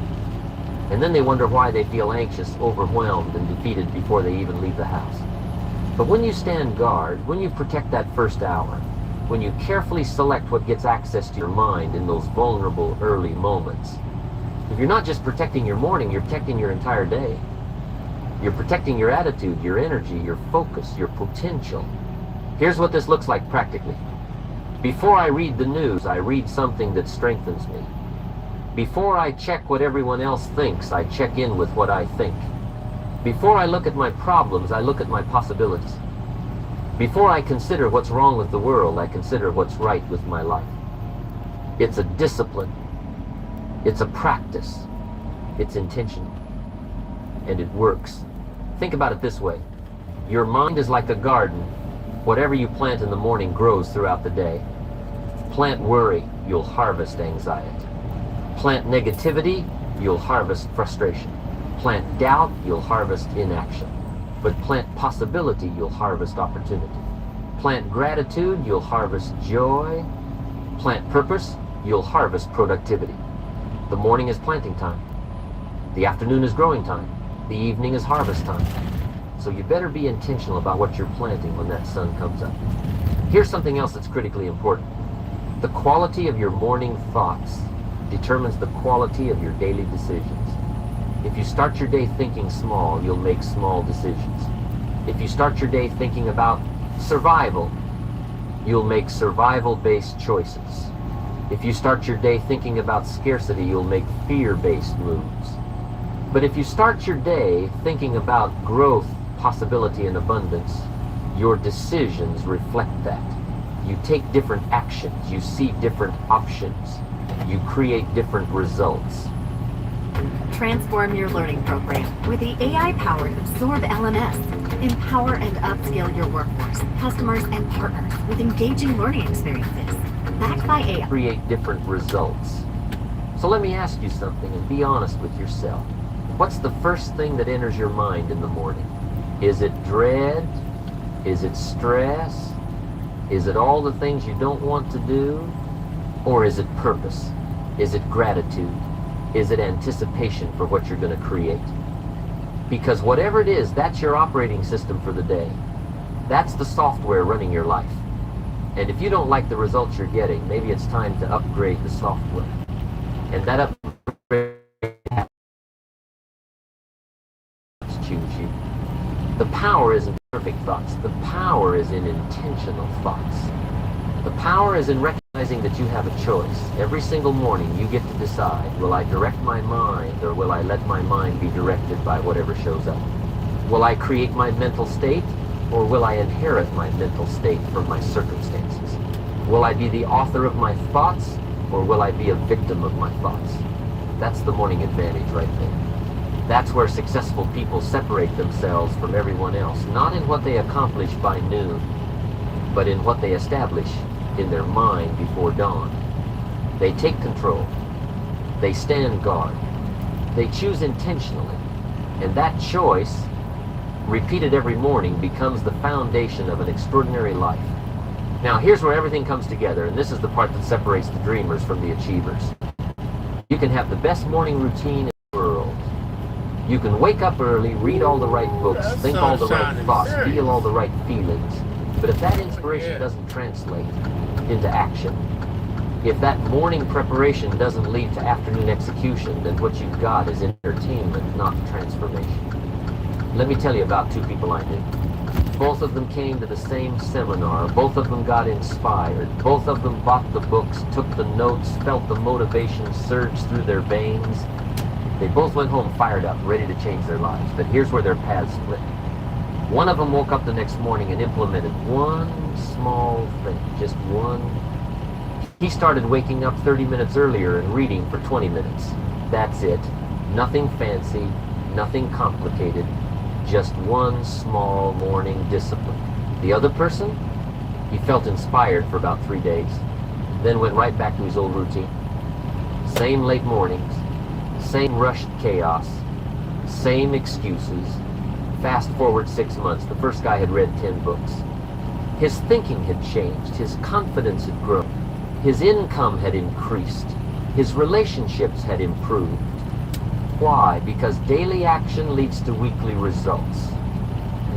And then they wonder why they feel anxious, overwhelmed, and defeated before they even leave the house. But when you stand guard, when you protect that first hour, when you carefully select what gets access to your mind in those vulnerable early moments, if you're not just protecting your morning, you're protecting your entire day. You're protecting your attitude, your energy, your focus, your potential. Here's what this looks like practically. Before I read the news, I read something that strengthens me. Before I check what everyone else thinks, I check in with what I think. Before I look at my problems, I look at my possibilities. Before I consider what's wrong with the world, I consider what's right with my life. It's a discipline. It's a practice. It's intentional. And it works. Think about it this way. Your mind is like a garden. Whatever you plant in the morning grows throughout the day. Plant worry, you'll harvest anxiety. Plant negativity, you'll harvest frustration. Plant doubt, you'll harvest inaction. But plant possibility, you'll harvest opportunity. Plant gratitude, you'll harvest joy. Plant purpose, you'll harvest productivity. The morning is planting time. The afternoon is growing time. The evening is harvest time. So you better be intentional about what you're planting when that sun comes up. Here's something else that's critically important. The quality of your morning thoughts determines the quality of your daily decisions. If you start your day thinking small, you'll make small decisions. If you start your day thinking about survival, you'll make survival-based choices. If you start your day thinking about scarcity, you'll make fear-based moves. But if you start your day thinking about growth, possibility, and abundance, your decisions reflect that. You take different actions, you see different options, you create different results. Transform your learning program with the AI-powered Absorb LMS. Empower and upskill your workforce, customers, and partners with engaging learning experiences. Backed by AI. Create different results. So let me ask you something and be honest with yourself. What's the first thing that enters your mind in the morning? Is it dread? Is it stress? Is it all the things you don't want to do? Or is it purpose? Is it gratitude? Is it anticipation for what you're going to create? Because whatever it is, that's your operating system for the day. That's the software running your life. And if you don't like the results you're getting, maybe it's time to upgrade the software. And that upgrade The power isn't perfect thoughts. The power is in intentional thoughts. The power is in recognizing that you have a choice. Every single morning you get to decide, will I direct my mind or will I let my mind be directed by whatever shows up? Will I create my mental state or will I inherit my mental state from my circumstances? Will I be the author of my thoughts or will I be a victim of my thoughts? That's the morning advantage right there. That's where successful people separate themselves from everyone else, not in what they accomplish by noon, but in what they establish in their mind before dawn. They take control. They stand guard. They choose intentionally. And that choice, repeated every morning, becomes the foundation of an extraordinary life. Now, here's where everything comes together, and this is the part that separates the dreamers from the achievers. You can have the best morning routine in the world. You can wake up early, read all the right books, think all the right thoughts, feel all the right feelings. But if that inspiration doesn't translate into action, if that morning preparation doesn't lead to afternoon execution, then what you've got is entertainment, not transformation. Let me tell you about two people I knew. Both of them came to the same seminar. Both of them got inspired. Both of them bought the books, took the notes, felt the motivation surge through their veins. They both went home fired up, ready to change their lives. But here's where their paths split. One of them woke up the next morning and implemented one small thing, just one. He started waking up 30 minutes earlier and reading for 20 minutes. That's it. Nothing fancy, nothing complicated. Just one small morning discipline. The other person, he felt inspired for about 3 days, then went right back to his old routine. Same late mornings, same rushed chaos, same excuses. Fast forward 6 months, the first guy had read 10 books. His thinking had changed, his confidence had grown, his income had increased, his relationships had improved. Why? Because daily action leads to weekly results.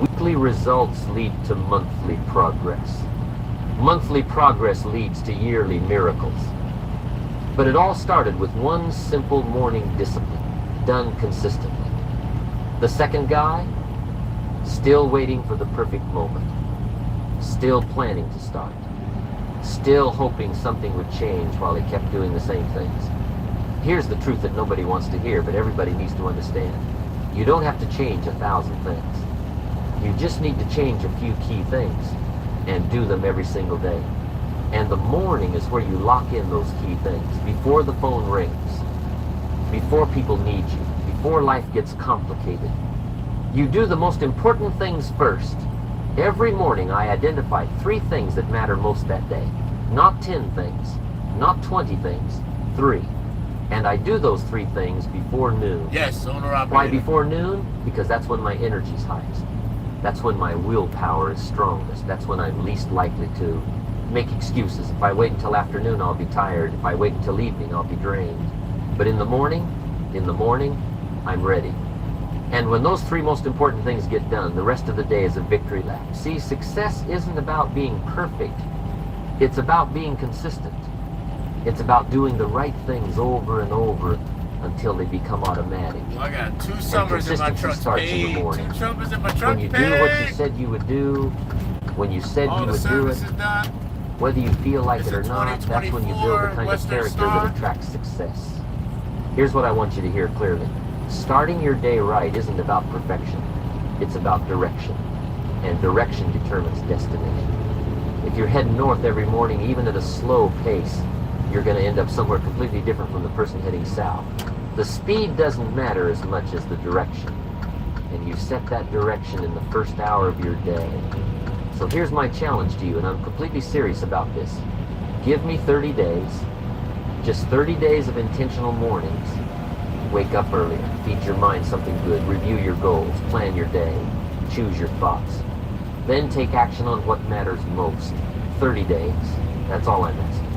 Weekly results lead to monthly progress. Monthly progress leads to yearly miracles. But it all started with one simple morning discipline, done consistently. The second guy, still waiting for the perfect moment. Still planning to start. Still hoping something would change while he kept doing the same things. Here's the truth that nobody wants to hear, but everybody needs to understand. You don't have to change 1,000 things. You just need to change a few key things and do them every single day. And the morning is where you lock in those key things. Before the phone rings, before people need you, before life gets complicated. You do the most important things first. Every morning I identify 3 things that matter most that day. Not 10 things, not 20 things, 3. And I do those 3 things before noon. Yes, owner-operator. Why before noon? Because that's when my energy's highest. That's when my willpower is strongest. That's when I'm least likely to make excuses. If I wait until afternoon, I'll be tired. If I wait until evening, I'll be drained. But in the morning, I'm ready. And when those 3 most important things get done, the rest of the day is a victory lap. See, success isn't about being perfect. It's about being consistent. It's about doing the right things over and over until they become automatic. Well, I got 2 summers in my truck paid. 2 summers in my truck When you paid. do what you said you would do, when you said All you the would do it, services done. whether you feel like It's it or a not, that's when you build the kind of Western character Star. that attracts success. Here's what I want you to hear clearly. Starting your day right isn't about perfection. It's about direction. And direction determines destination. If you're heading north every morning, even at a slow pace, you're going to end up somewhere completely different from the person heading south. The speed doesn't matter as much as the direction. And you set that direction in the first hour of your day. So here's my challenge to you, and I'm completely serious about this. Give me 30 days, just 30 days of intentional mornings. Wake up earlier, feed your mind something good, review your goals, plan your day, choose your thoughts. Then take action on what matters most. 30 days, that's all I'm asking.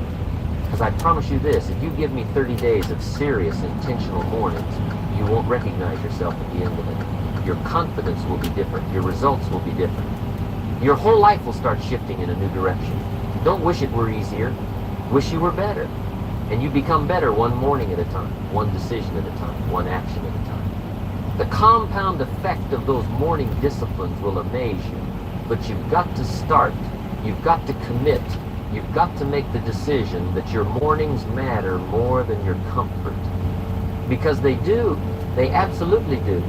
Because I promise you this, if you give me 30 days of serious, intentional mornings, you won't recognize yourself at the end of it. Your confidence will be different. Your results will be different. Your whole life will start shifting in a new direction. Don't wish it were easier. Wish you were better. And you become better one morning at a time, one decision at a time, one action at a time. The compound effect of those morning disciplines will amaze you. But you've got to start, you've got to commit, you've got to make the decision that your mornings matter more than your comfort. Because they do, they absolutely do.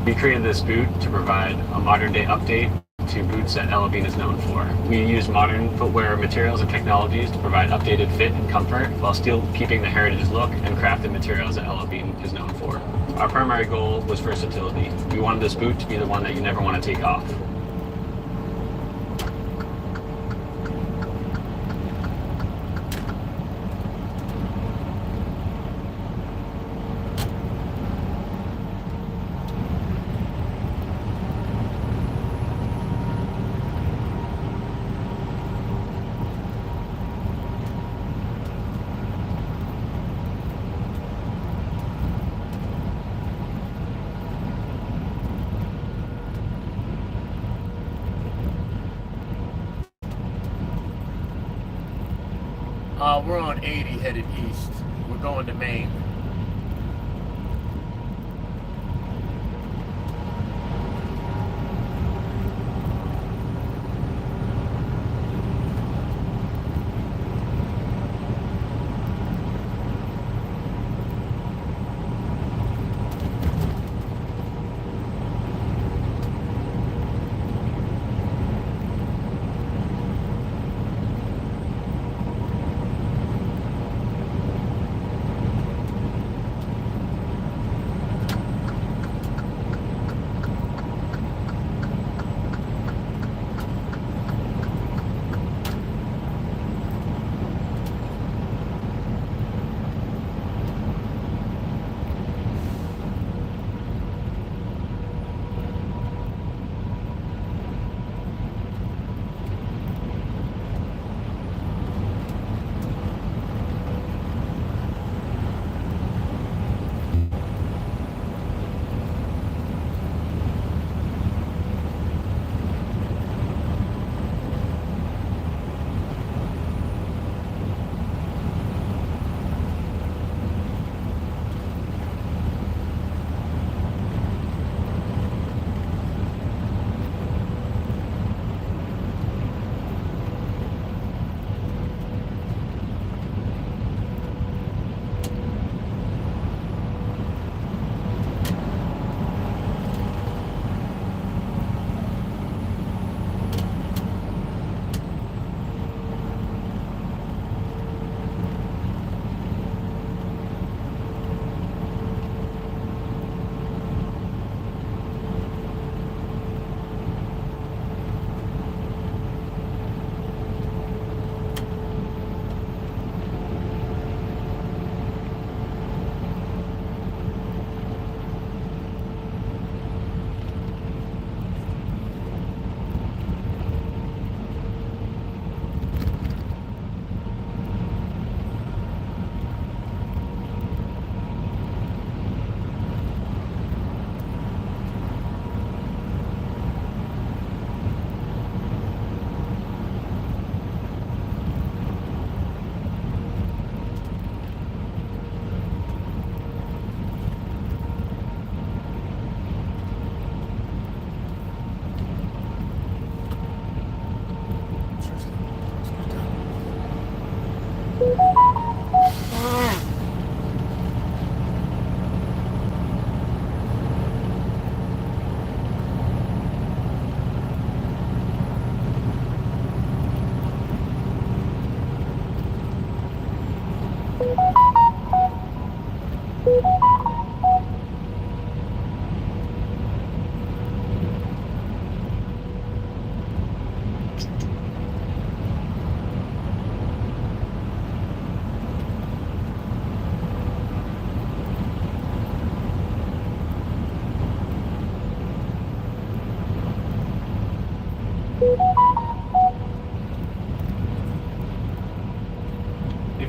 We created this boot to provide a modern day update to boots that LL Bean is known for. We use modern footwear materials and technologies to provide updated fit and comfort while still keeping the heritage look and crafted materials that LL Bean is known for. Our primary goal was versatility. We wanted this boot to be the one that you never want to take off. We're on 80 headed east. We're going to Maine.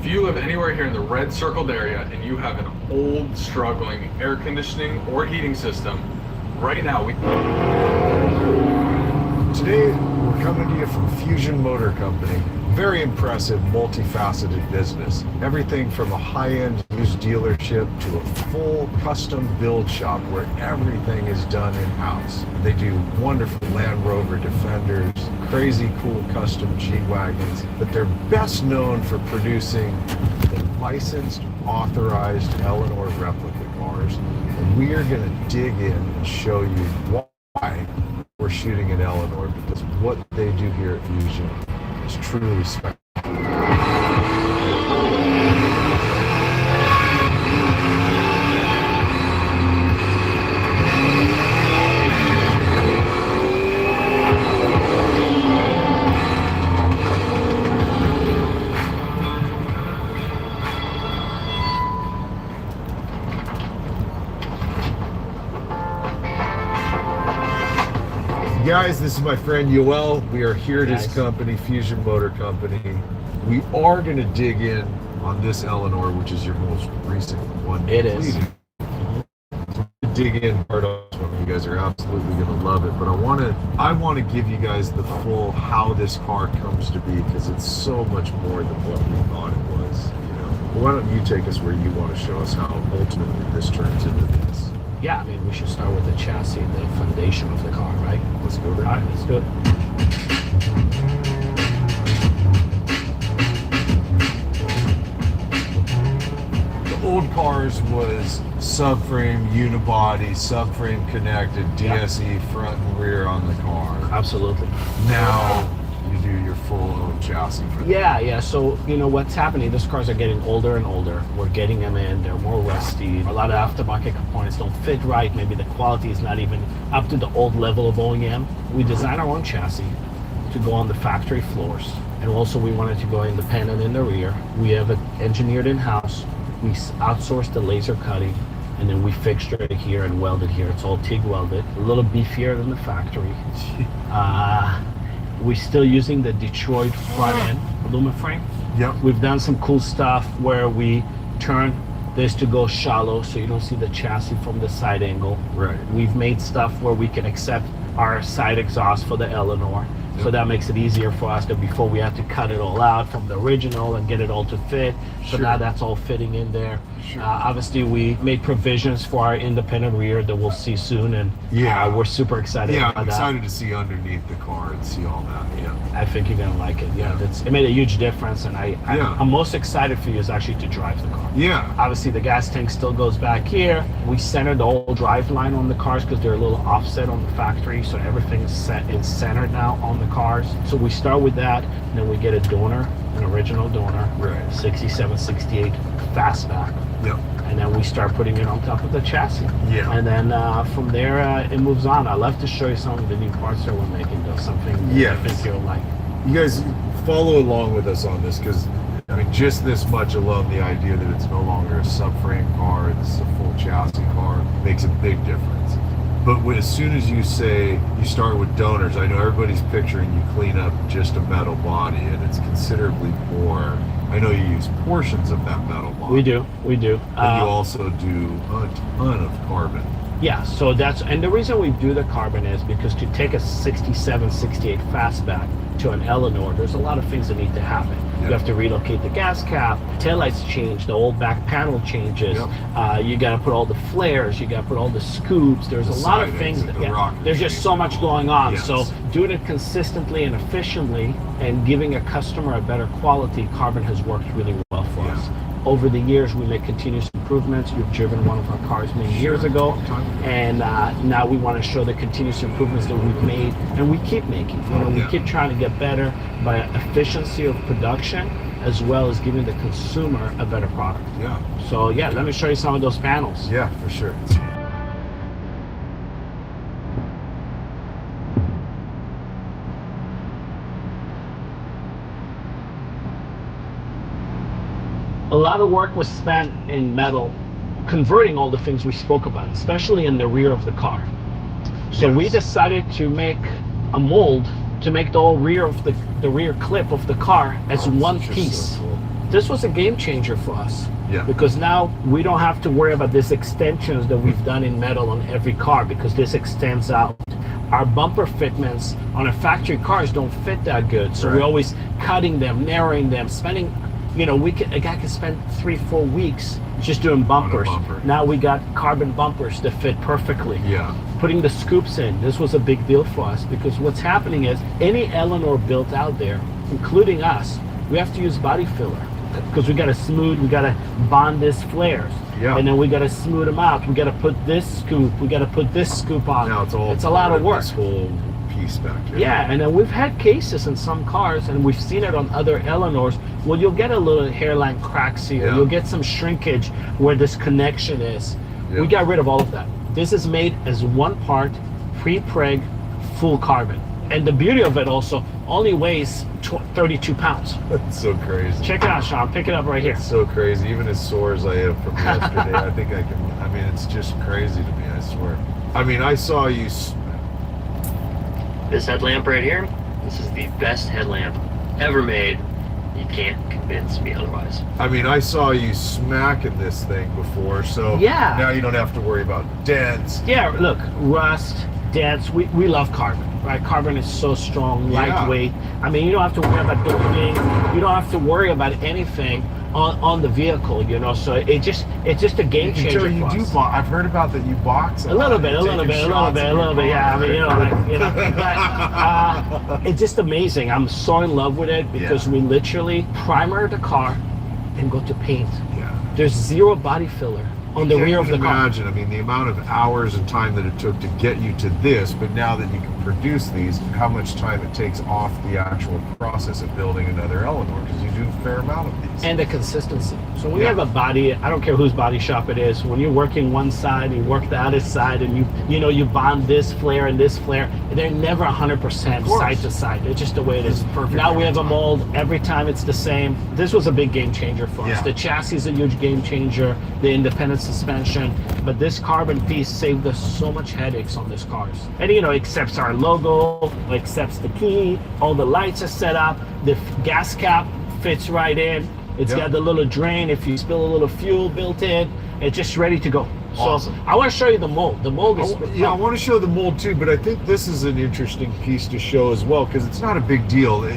If you live anywhere here in the red circled area and you have an old, struggling air conditioning or heating system, right now Today, we're coming to you from Fusion Motor Company. very impressive, multifaceted business. Everything from a high-end used dealership to a full custom build shop where everything is done in-house. They do wonderful Land Rover Defenders, crazy cool custom G-Wagons, but they're best known for producing the licensed, authorized Eleanor replica cars. And we are going to dig in and show you why we're shooting at Eleanor, because what they do here at Fusion is truly special. Guys, this is my friend Yoel. We are here at his company, Fusion Motor Company. We are going to dig in on this Eleanor, which is your most recent one. It is. Dig in hard on this one. You guys are absolutely going to love it. But I want to give you guys the full how this car comes to be, because it's so much more than what we thought it was. You know, why don't you take us where you want to show us how ultimately this turns into this? Yeah, I mean, we should start with the chassis, the foundation of the car, right? Let's go there. All right, let's do it. The old cars was subframe, unibody, subframe connected, DSE front and rear on the car. Absolutely. Now you do your full own chassis for them. Yeah. So, you know, what's happening, these cars are getting older and older. We're getting them in, they're more rusty. A lot of aftermarket components don't fit right. Maybe the quality is not even up to the old level of OEM. We design our own chassis to go on the factory floors. And also we wanted to go independent in the rear. We have it engineered in-house. We outsource the laser cutting, and then we fixture it here and weld it here. It's all TIG welded, a little beefier than the factory. We're still using the Detroit front end aluminum frame. Yep. We've done some cool stuff where we turn this to go shallow so you don't see the chassis from the side angle. Right. We've made stuff where we can accept our side exhaust for the Eleanor. Yep. So that makes it easier for us than before we had to cut it all out from the original and get it all to fit. So now that's all fitting in there. Obviously, we made provisions for our independent rear that we'll see soon, and we're super excited about that. I'm excited to see underneath the car and see all that. Yeah, I think you're gonna like it. It made a huge difference, and I'm most excited for you is actually to drive the car. Yeah. Obviously, the gas tank still goes back here. We centered the whole drive line on the cars because they're a little offset on the factory, so everything's centered now on the cars. So we start with that, and then we get a donor, an original donor, 67, 68 fastback. Yep. And then we start putting it on top of the chassis. Yeah. And then from there, it moves on. I'd love to show you some of the new parts that we're making, though. Something that I think you'll like. You guys follow along with us on this, because I mean, just this much alone, the idea that it's no longer a subframe car, this is a full chassis car, makes a big difference. But as soon as you say you start with donors, I know everybody's picturing you clean up just a metal body, and it's considerably more. I know you use portions of that metal body. We do. And you also do a ton of carbon. Yeah, so and the reason we do the carbon is because to take a 67, 68 fastback to an Eleanor, there's a lot of things that need to happen. You have to relocate the gas cap, taillights change, the old back panel changes, you got to put all the flares, you got to put all the scoops. There's a lot of things. There's just so much going on. Yes. So doing it consistently and efficiently and giving a customer a better quality, carbon has worked really well for us. Over the years, we make continuous improvements. You've driven one of our cars many years ago, and now we want to show the continuous improvements that we've made, and we keep making. We keep trying to get better by efficiency of production, as well as giving the consumer a better product. Yeah. So let me show you some of those panels. Yeah, for sure. A lot of work was spent in metal, converting all the things we spoke about, especially in the rear of the car. So we decided to make a mold to make the whole rear of the rear clip of the car as one piece. So cool. This was a game changer for us. Because now we don't have to worry about these extensions that we've done in metal on every car, because this extends out our bumper fitments on our factory cars don't fit that good. So we're always cutting them, narrowing them, spending, a guy can spend 3-4 weeks just doing bumpers. Now we got carbon bumpers that fit perfectly. Yeah. Putting the scoops in, this was a big deal for us because what's happening is any Eleanor built out there, including us, we have to use body filler because we got to bond this flares. Yeah. And then we got to smooth them out. We got to put this scoop. We got to put this scoop on. Now it's a lot of work. This whole piece back here. Yeah, and then we've had cases in some cars, and we've seen it on other Eleanors. Well, you'll get a little hairline cracks here. You'll get some shrinkage where this connection is. Yeah. We got rid of all of that. This is made as one part, pre-preg, full carbon. And the beauty of it also only weighs 32 pounds. That's so crazy. Check it out, Sean. Pick it up right here. It's so crazy. Even as sore as I am from yesterday, I think I can. I mean, it's just crazy to me, I swear. I mean, I saw you. This headlamp right here, this is the best headlamp ever made. You can't convince me otherwise. I mean, I saw you smacking this thing before, so now you don't have to worry about dents. Yeah, look, rust, dents. We love carbon, right? Carbon is so strong, lightweight. I mean, you don't have to worry about doping. You don't have to worry about anything on the vehicle, So it's just a game changer for us. I've heard about that you box a little bit, yeah. I mean, but it's just amazing. I'm so in love with it because we literally primer the car and go to paint. Yeah. There's zero body filler on the rear of the car. Imagine, I mean, the amount of hours and time that it took to get you to this, but now that you can produce these, how much time it takes off the actual process of building another Eleanor, because you do a fair amount of these. And the consistency. So when you have a body, I don't care whose body shop it is, when you're working one side, you work the other side, and you bond this flare and this flare, they're never 100% side to side. It's just the way it is. Perfect. Now we have a mold, every time it's the same. This was a big game changer for us. The chassis is a huge game changer, the independent suspension, but this carbon piece saved us so much headaches on these cars. And accepts our logo, accepts the key, all the lights are set up, the gas cap fits right in. It's got the little drain if you spill a little fuel built in. It's just ready to go. Awesome. So I want to show you the mold. The mold is I want to show the mold too, but I think this is an interesting piece to show as well because it's not a big deal,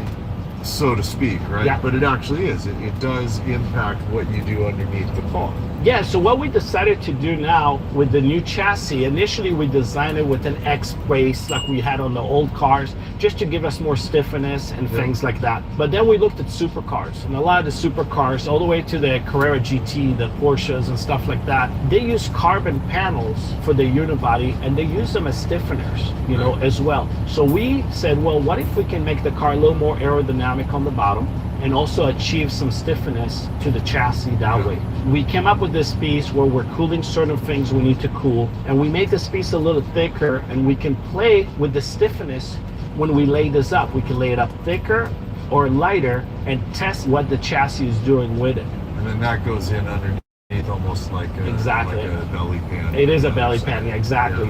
so to speak, right? Yeah. But it actually is. It does impact what you do underneath the car. Yeah, so what we decided to do now with the new chassis, initially we designed it with an X brace like we had on the old cars, just to give us more stiffness and things like that. But then we looked at supercars, and a lot of the supercars, all the way to the Carrera GT, the Porsches and stuff like that, they use carbon panels for the unibody, and they use them as stiffeners, as well. So we said, well, what if we can make the car a little more aerodynamic on the bottom, and also achieve some stiffness to the chassis that way. We came up with this piece where we're cooling certain things we need to cool, and we made this piece a little thicker, and we can play with the stiffness when we lay this up. We can lay it up thicker or lighter and test what the chassis is doing with it. And then that goes in underneath almost like a belly pan. It is a belly pan, exactly.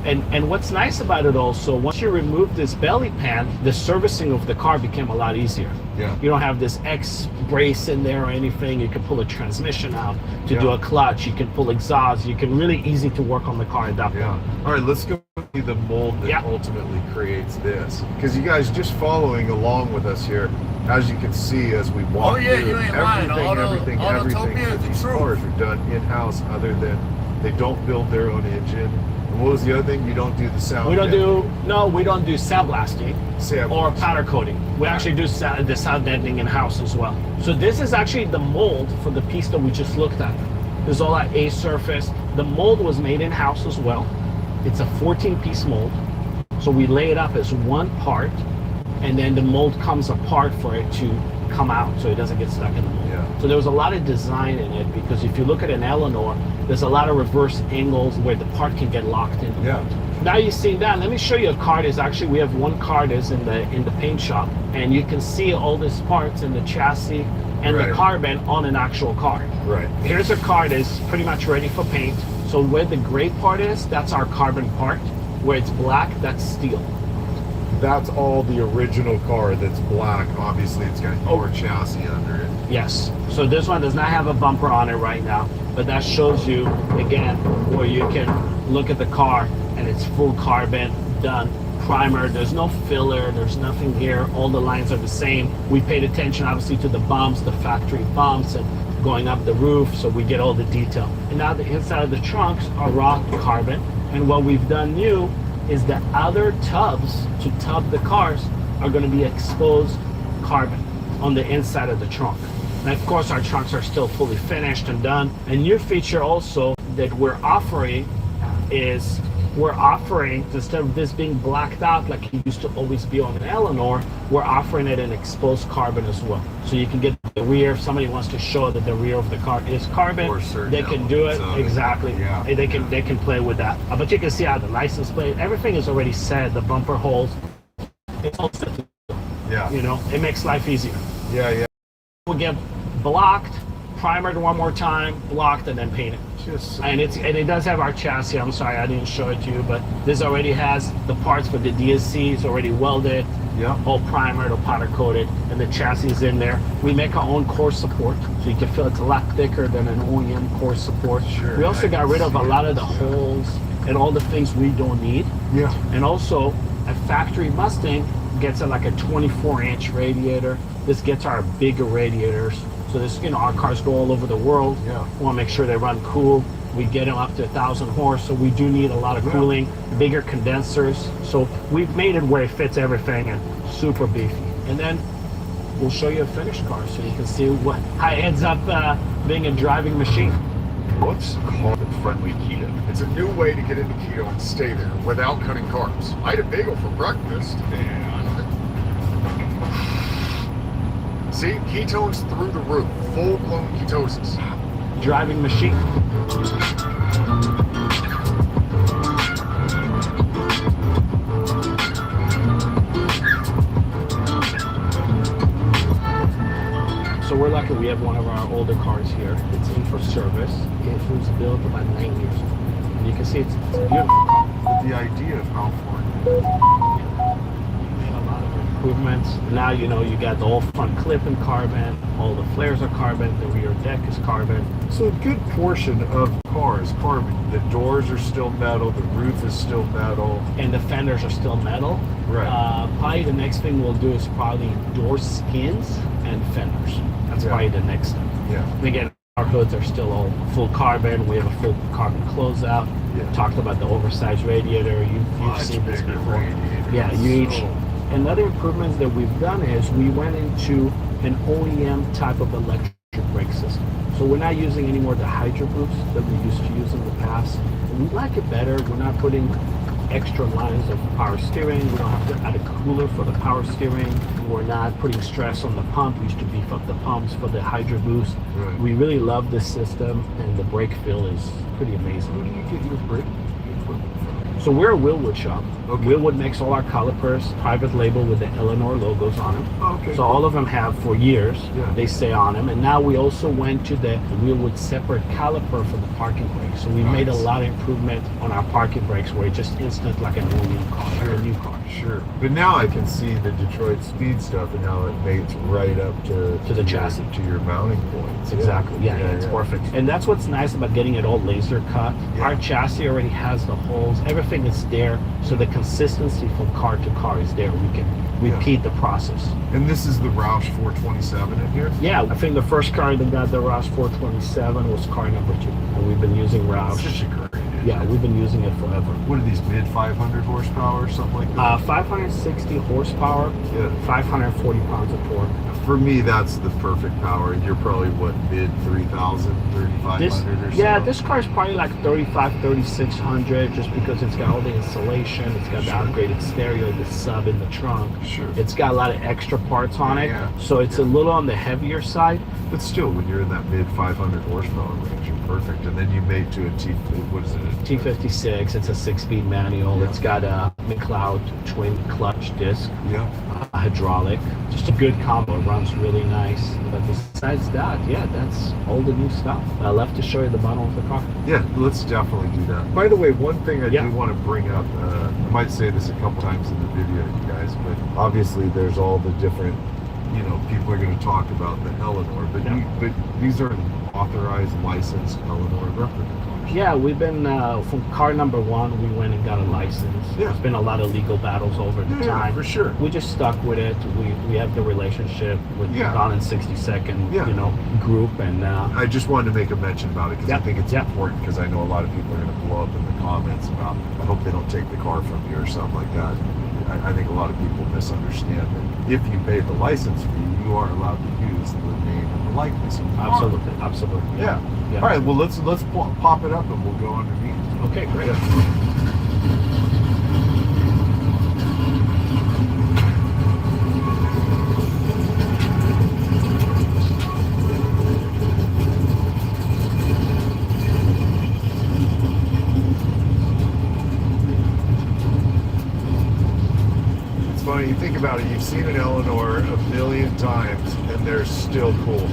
And what's nice about it also, once you remove this belly pan, the servicing of the car became a lot easier. Yeah. You don't have this X brace in there or anything. You can pull a transmission out to do a clutch. You can pull exhaust. You can really easy to work on the car at that point. All right, let's go see the mold that ultimately creates this. Because you guys just following along with us here, as you can see as we walk through everything these cars are done in-house, other than they don't build their own engine. And what was the other thing? You don't do the sound. We don't do sandblasting or powder coating. We actually do the sound deadening in-house as well. So this is actually the mold for the piece that we just looked at. There's all that A surface. The mold was made in-house as well. It's a 14-piece mold. So we lay it up as one part, and then the mold comes apart for it to come out so it doesn't get stuck in the mold. So there was a lot of design in it, because if you look at an Eleanor, there's a lot of reverse angles where the part can get locked in the mold. Now you see that. Let me show you a car that's actually, we have one car that's in the paint shop, and you can see all these parts in the chassis and the carbon on an actual car. Right. Here's a car that's pretty much ready for paint. So where the gray part is, that's our carbon part. Where it's black, that's steel. That's all the original car that's black. Obviously, it's got your chassis under it. Yes. So this one does not have a bumper on it right now, but that shows you, again, where you can look at the car and it's full carbon, done. Primer, there's no filler, there's nothing here. All the lines are the same. We paid attention obviously to the bumps, the factory bumps, and going up the roof, so we get all the detail. And now the inside of the trunks are raw carbon. And what we've done new is the other tubs to tub the cars are going to be exposed carbon on the inside of the trunk. And of course our trunks are still fully finished and done. A new feature also that we're offering is instead of this being blacked out like it used to always be on an Eleanor, we're offering it in exposed carbon as well. So you can get the rear, if somebody wants to show that the rear of the car is carbon, they can do it. Exactly. Yeah. They can play with that. But you can see how the license plate, everything is already set, the bumper holes, it's all set. Yeah. You know, it makes life easier. Yeah, yeah. We'll get blocked, primered one more time, blocked, and then painted. And it does have our chassis. I'm sorry I didn't show it to you, but this already has the parts for the DSC. It's already welded, all primered or powder coated, and the chassis is in there. We make our own core support, so you can feel it's a lot thicker than an OEM core support. Sure. We also got rid of a lot of the holes and all the things we don't need. Yeah. And also, a factory Mustang gets like a 24-inch radiator. This gets our bigger radiators. So this, you know, our cars go all over the world. Yeah. We want to make sure they run cool. We get them up to 1,000 horse, so we do need a lot of cooling, bigger condensers. So we've made it where it fits everything and super beefy. And then we'll show you a finished car so you can see how it ends up being a driving machine. What's carbon-friendly keto? It's a new way to get into keto and stay there without cutting carbs. I had a bagel for breakfast and see, ketones through the roof, full-blown ketosis. Driving machine. So we're lucky we have one of our older cars here. It's in for service. It was built about 9 years ago. And you can see it's a beautiful car. But the idea of how improvements. Now you know you got the whole front clip in carbon, all the flares are carbon, the rear deck is carbon. So a good portion of the car is carbon. The doors are still metal, the roof is still metal. And the fenders are still metal. Right. Probably the next thing we'll do is probably door skins and fenders. That's probably the next step. Yeah. And again, our hoods are still all full carbon. We have a full carbon closeout. Yeah. Talked about the oversized radiator. You've seen this before. Yeah, huge. Another improvements that we've done is we went into an OEM type of electric brake system. So we're not using anymore the hydro boosts that we used to use in the past. And we like it better. We're not putting extra lines of power steering. We don't have to add a cooler for the power steering. We're not putting stress on the pump. We used to beef up the pumps for the hydro boost. Right. We really love this system, and the brake feel is pretty amazing. Where do you get your brake equipment from? So we're a Willwood shop. Okay. Willwood makes all our calipers, private label with the Eleanor logos on them. Okay. So all of them have for years. Yeah. They stay on them. And now we also went to the Willwood separate caliper for the parking brakes. So we made a lot of improvement on our parking brakes where it's just instant like a new car. Sure. Like a new car. Sure. But now I can see the Detroit speed stuff, and now it mates right up to the chassis, to your mounting points. Exactly. Yeah, it's perfect. And that's what's nice about getting it all laser cut. Yeah. Our chassis already has the holes. Everything is there. So the consistency from car to car is there. We can repeat the process. And this is the Roush 427 in here? Yeah, I think the first car that got the Roush 427 was car number 2. And we've been using Roush. Such a great engine. Yeah, we've been using it forever. What are these, mid 500 horsepower or something like that? 560 horsepower, 540 pounds of torque. For me, that's the perfect power. You're probably, what, mid 3,000, 3,500 or so? Yeah, this car is probably like 3,600 just because it's got all the insulation, it's got the upgraded stereo, the sub in the trunk. Sure. It's got a lot of extra parts on it, so it's a little on the heavier side. But still, when you're in that mid 500 horsepower range, you're perfect. And then you make to a what is it? T56, it's a 6-speed manual. Yeah. It's got a McLeod twin clutch disc, hydraulic. Just a good combo, it runs really nice. But besides that, yeah, that's all the new stuff. I love to show you the bottom of the car. Yeah, let's definitely do that. By the way, one thing I do want to bring up, I might say this a couple times in the video, you guys, but obviously there's all the different, you know, people are going to talk about the Eleanor, but, but these are authorized, licensed Eleanor replica cars. Yeah, we've been from car number 1. We went and got a license. Yeah. There's been a lot of legal battles over the time. For sure. We just stuck with it. We have the relationship with Gone in 60 Second, group, and I just wanted to make a mention about it because I think it's important, because I know a lot of people are going to blow up in the comments about, I hope they don't take the car from you or something like that. I think a lot of people misunderstand that if you pay the license fee, you are allowed to use the name and the likeness of the car. Absolutely. Yeah. All right. Well, let's pop it up and we'll go underneath. Okay, great. Funny, you think about it, you've seen an Eleanor a million times and they're still cool.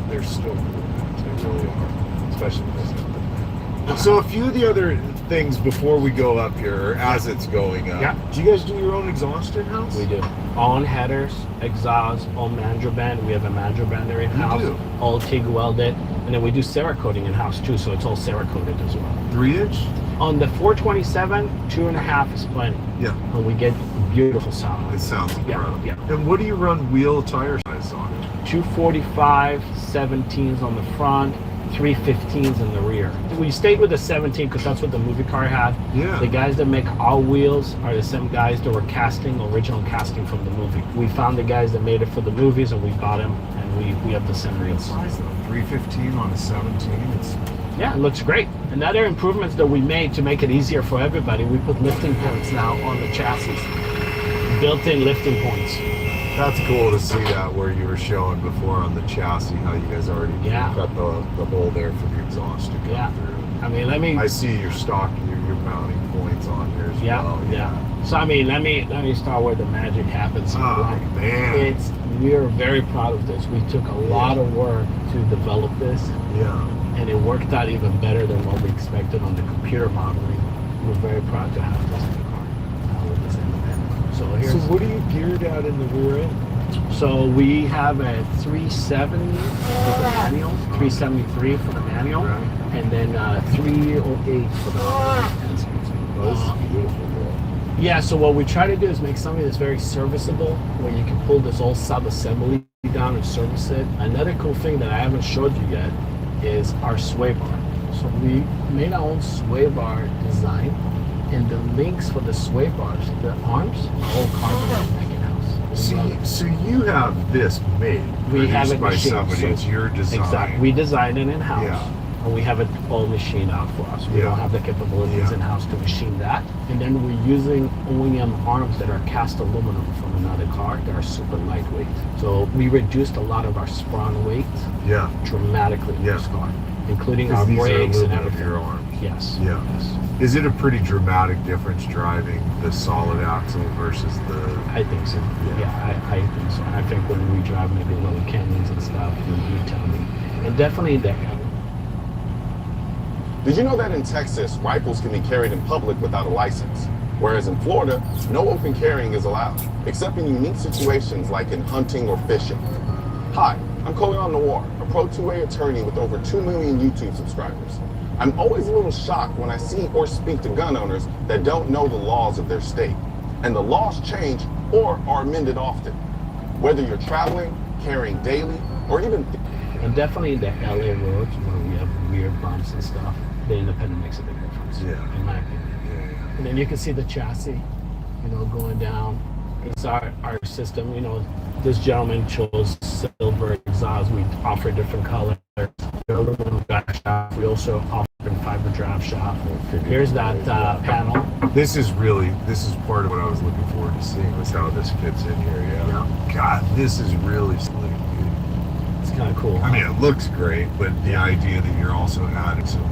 They're still cool. They really are, especially this. So a few of the other things before we go up here, or as it's going up. Do you guys do your own exhaust in-house? We do. On headers, exhaust, all mandrel band. We have a mandrel bander in-house. You do? All TIG welded. And then we do Cerakoting in-house too, so it's all Cerakoted as well. 3-inch? On the 427, 2.5 is plenty. Yeah. And we get beautiful sound. It sounds incredible. Yeah. And what do you run wheel tire size on it? 245, 17s on the front, 315s in the rear. We stayed with the 17 because that's what the movie car had. Yeah. The guys that make our wheels are the same guys that were original casting from the movie. We found the guys that made it for the movies and we bought them, and we have the same wheels. Size though, 315 on a 17. Yeah, it looks great. Another improvements that we made to make it easier for everybody, we put lifting points now on the chassis. Built-in lifting points. That's cool to see that, where you were showing before on the chassis how you guys already cut the hole there for the exhaust to go through. I mean, I see your stock, your mounting points on here as well. Yeah. So I mean, let me start where the magic happens. Oh man, we're very proud of this. We took a lot of work to develop this. Yeah. And it worked out even better than what we expected on the computer modeling. We're very proud to have this in the car with this independent. So what are you geared at in the rear end? So we have a 370 for the manual, 373 for the manual, and then 308 for the automatic. This is beautiful. Yeah, so what we try to do is make something that's very serviceable, where you can pull this whole sub-assembly down and service it. Another cool thing that I haven't showed you yet is our sway bar. So we made our own sway bar design, and the links for the sway bars, the arms, are all carbon in-house. So you have this made, we have it by machined, somebody, so it's your design. Exactly, we designed it in-house. Yeah. And we have it all machined out for us. We don't have the capabilities in-house to machine that. And then we're using OEM arms that are cast aluminum from another car that are super lightweight. So we reduced a lot of our sprung weight dramatically in this car, including our brakes and everything. Your arms. Yes. Yeah. Yes. Is it a pretty dramatic difference driving the solid axle versus the... I think so. Yeah, I think so. I think when we drive maybe little canyons and stuff, you tell me. And definitely the Did you know that in Texas, rifles can be carried in public without a license? Whereas in Florida, no open carrying is allowed, except in unique situations like in hunting or fishing. Hi, I'm Colion Noir, a Pro 2A attorney with over 2 million YouTube subscribers. I'm always a little shocked when I see or speak to gun owners that don't know the laws of their state. And the laws change or are amended often. Whether you're traveling, carrying daily, or even... And definitely in the LA roads where we have weird bumps and stuff, the independent makes a big difference, in my opinion. And then you can see the chassis, going down. It's our system, this gentleman chose silver exhaust. We offer different colors. Aluminum drive shaft. We also offer fiber drive shaft. Here's that panel. This is part of what I was looking forward to seeing, was how this fits in here. God, this is really slick. It's kind of cool. I mean, it looks great, but the idea that you're also adding some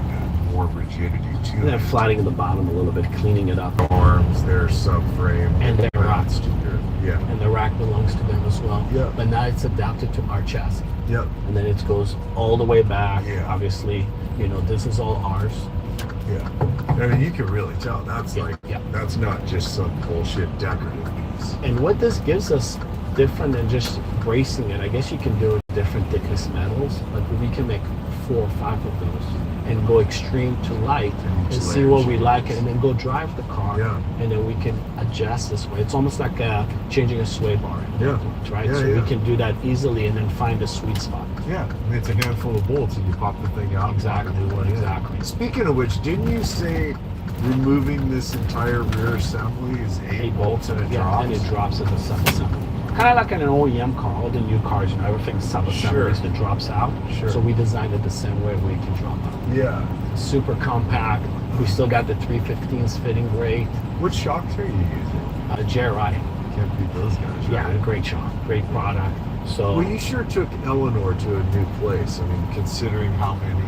more rigidity to and it. then flattening the bottom a little bit, cleaning it up. Arms, their subframe, and their racks. Yeah. And the rack belongs to them as well. Yeah. But now it's adapted to our chassis. Yep. And then it goes all the way back. Yeah. Obviously, this is all ours. Yeah. I mean, you can really tell that's that's not just some bullshit decorative piece. And what this gives us different than just bracing it, I guess you can do it different thickness metals. Like we can make 4 or 5 of those and go extreme to light and see what we like, and then go drive the car, and then we can adjust this way. It's almost like changing a sway bar, right? Yeah, so yeah. we can do that easily and then find a sweet spot. Yeah, it's a handful of bolts and you pop the thing out. Exactly, exactly. Speaking of which, didn't you say removing this entire rear assembly is 8 bolts and it drops? And it drops as a sub-assembly. Kind of like in an OEM car, all the new cars, you know, everything's sub-assemblies that drops out. Sure. So we designed it the same way we can drop out. Yeah. Super compact. We still got the 315s fitting great. What shocks are you using? JRI. Can't beat those guys, Yeah, right? great shock, great product. So Well, you sure took Eleanor to a new place. I mean, considering how many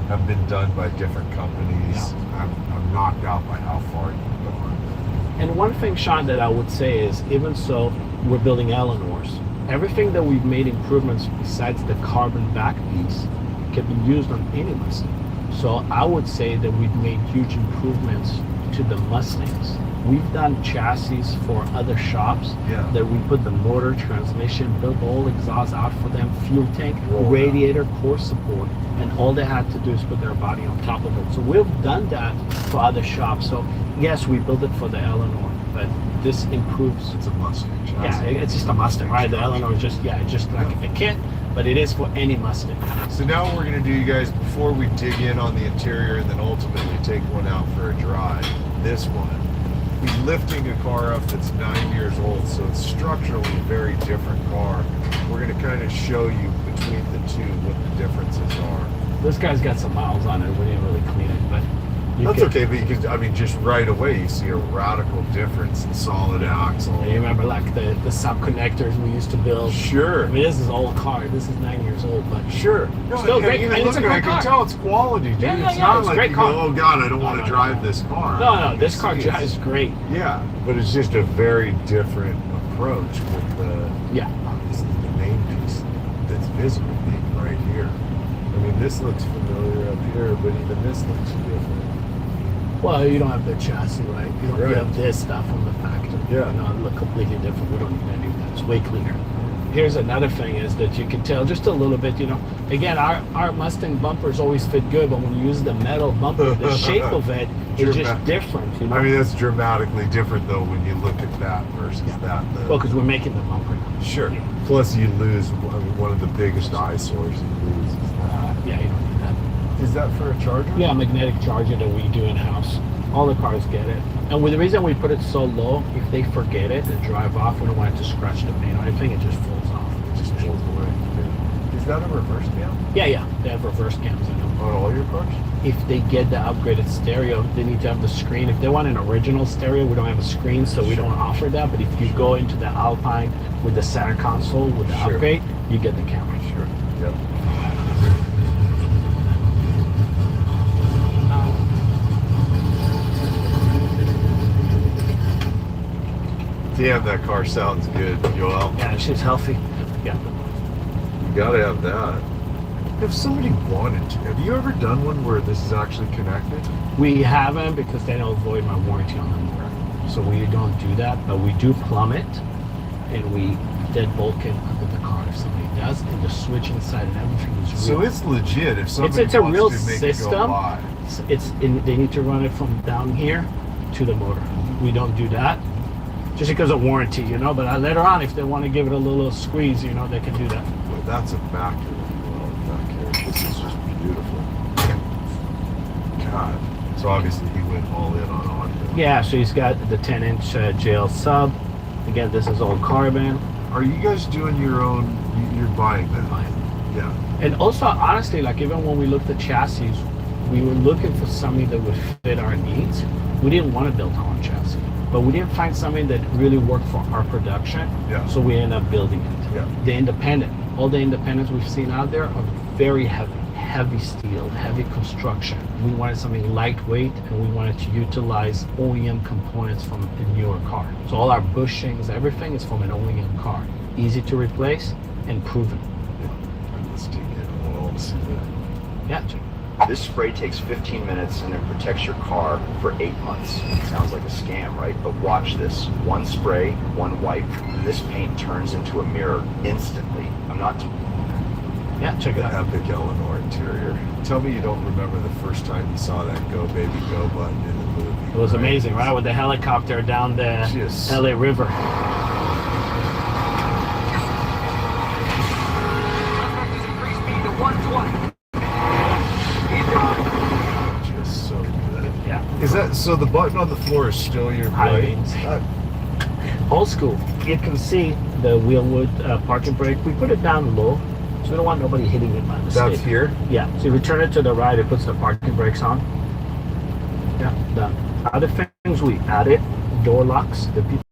have been done by different companies, I'm knocked out by how far you've gone. And one thing, Sean, that I would say is, even so, we're building Eleanors. Everything that we've made improvements besides the carbon back piece can be used on any Mustang. So I would say that we've made huge improvements to the Mustangs. We've done chassis for other shops that we put the motor, transmission, built the whole exhaust out for them, fuel tank, radiator, core support, and all they had to do is put their body on top of it. So we've done that for other shops. So yes, we built it for the Eleanor, but this improves. It's a Mustang chassis. Yeah, it's just a Mustang, right? The Eleanor is just like a kit, but it is for any Mustang. So now what we're going to do, you guys, before we dig in on the interior and then ultimately take one out for a drive, this one, we're lifting a car up that's 9 years old, so it's structurally a very different car. We're going to kind of show you between the two what the differences are. This guy's got some miles on it. We didn't really clean it, but that's okay. But you can, I mean, just right away you see a radical difference in solid axle. You remember like the sub connectors we used to build? Sure. I mean, this is an old car. This is 9 years old, but sure. No, still great. Even And it's a looking, I great can car. tell it's quality, dude. Yeah, it's not it's like great you car. go, oh God, I don't want to drive this car. No, this car drives great. Yeah, but it's just a very different approach with the this is the main piece that's visible being right here. I mean, this looks familiar up here, but even this looks different. Well, you don't have the chassis, right? You don't Right. have this stuff from the factory. Yeah. You know, it look completely different. We don't need any of that. It's way cleaner. Here's another thing is that you can tell just a little bit, you know, again, our Mustang bumpers always fit good, but when you use the metal bumper, the shape of it is just different, you know? I mean, that's dramatically different, though, when you look at that versus that. Well, because we're making the bumper. Sure. Plus, you lose one of the biggest eyesores you lose is that. Yeah, you don't need that. Is that for a charger? Yeah, magnetic charger that we do in-house. All the cars get it. And with the reason we put it so low, if they forget it and drive off, we don't want it to scratch the paint or anything, it just falls off. It just falls away. Is that a reverse cam? Yeah, they have reverse cams in them. On all your cars? If they get the upgraded stereo, they need to have the screen. If they want an original stereo, we don't have a screen, so we don't offer that. But if you go into the Alpine with the center console with the upgrade, you get the camera. Sure. Yep. Damn, that car sounds good, Joel. Yeah, she's healthy. Yeah. You gotta have that. If somebody wanted to, have you ever done one where this is actually connected? We haven't because then it'll void my warranty on the motor. So we don't do that, but we do plumb it and we deadbolt it under the car if somebody does, and the switch inside and everything is real. So it's legit if somebody it's a wants real to make system. it go live. They need to run it from down here to the motor. We don't do that just because of warranty, you know, but later on if they want to give it a little squeeze, you know, they can do that. Well, that's immaculate. Back here. This is just beautiful. God. So obviously he went all in on audio. Yeah, so he's got the 10-inch JL sub. Again, this is all carbon. Are you guys doing your own, you're buying that? Yeah. And also, honestly, like even when we looked at chassis, we were looking for something that would fit our needs. We didn't want to build our own chassis, but we didn't find something that really worked for our production. Yeah. So we ended up building it. Yeah. The independent, all the independents we've seen out there are very heavy steel, heavy construction. We wanted something lightweight, and we wanted to utilize OEM components from a newer car. So all our bushings, everything is from an OEM car. Easy to replace and proven. Let's dig in. I want to see that. Yeah. This spray takes 15 minutes and it protects your car for 8 months. Sounds like a scam, right? But watch this. One spray, one wipe, and this paint turns into a mirror instantly. I'm not... Yeah, check it The out. epic Eleanor interior. Tell me you don't remember the first time you saw that "Go Baby Go" button in the movie. It was amazing, right? With the helicopter down the LA River. Just so good. Yeah. Is that so? The button on the floor is still your High right? beams. Old school. You can see the wheelwood parking brake. We put it down low, so we don't want nobody hitting it by mistake. That's here? Yeah. So if you turn it to the right, it puts the parking brakes on. Yeah, done. Other things we added, door locks. The people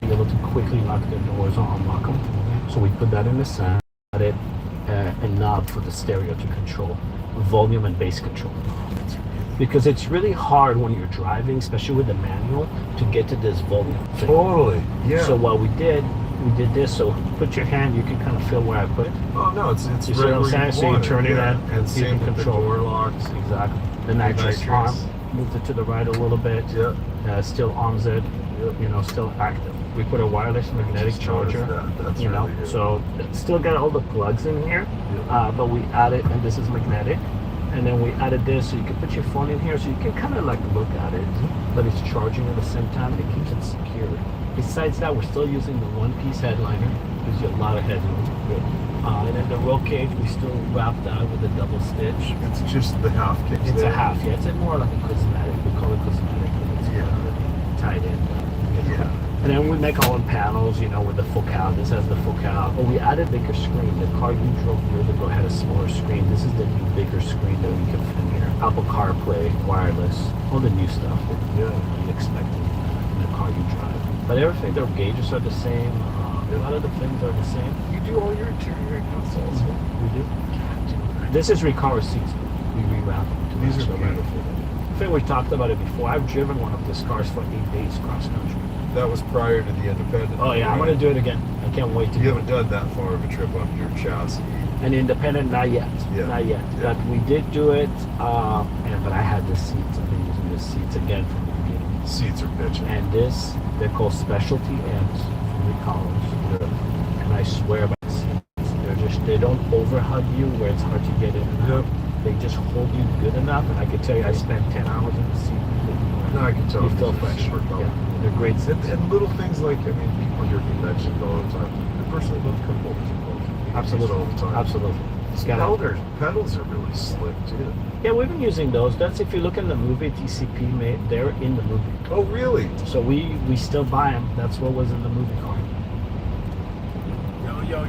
be able to quickly lock their doors or unlock them. So we put that in the center. Added a knob for the stereo to control volume and bass control. Because it's really hard when you're driving, especially with the manual, to get to this volume thing. Totally, yeah. So what we did this. So put your hand, you can kind of feel where I put it. Oh no, it's You see right what I'm where saying? you So you want it, turn it yeah. in, And you same can with the control door locks. Exactly. The nitrous arm, moved it to the right a little bit. Yeah. Still arms it. You know, still active. We put a wireless magnetic charger. That's You know, really good. so still got all the plugs in here, but we added, and this is magnetic. And then we added this, so you can put your phone in here, so you can kind of like look at it, but it's charging at the same time. It keeps it secure. Besides that, we're still using the one-piece headliner. Gives you a lot of headroom. And then the roll cage, we still wrap that with a double stitch. It's just the half cage. It's a half, yeah. It's more like a cosmetic. We call it cosmetic. It's tied in. Yeah. And then we make our own panels, you know, with the focal. This has the focal. But we added bigger screen. The car you drove years ago had a smaller screen. This is the new bigger screen that we can fit in here. Apple CarPlay, wireless, all the new stuff that you expect in the car you drive. But everything, their gauges are the same. A lot of the things are the same. You do all your interior consoles. We do. This is recover seats. We rewrap them. These are beautiful. I think we talked about it before. I've driven one of these cars for 8 days cross country. That was prior to the Independent. Oh yeah, I'm gonna do it again. I can't wait to. You haven't done that far of a trip on your chassis. An Independent, not yet. Yeah. Not yet. Yeah. But we did do it, but I had the seats. I've been using the seats again from the beginning. Seats are bitching. And this, they're called specialty M's from the college. Yeah. And I swear by the seats. They don't overhug you where it's hard to get in and out. They just hold you good enough. And I can tell you, I spent 10 hours in the seat. No, I can tell. You feel fresh. Yeah. They're great seats. And little things like, I mean, people hear conventions all the time. I personally love components. Absolutely. All the time. Absolutely. Pedals are really slick too. Yeah, we've been using those. That's if you look in the movie TCP made, they're in the movie. Oh, really? So we still buy them. That's what was in the movie car.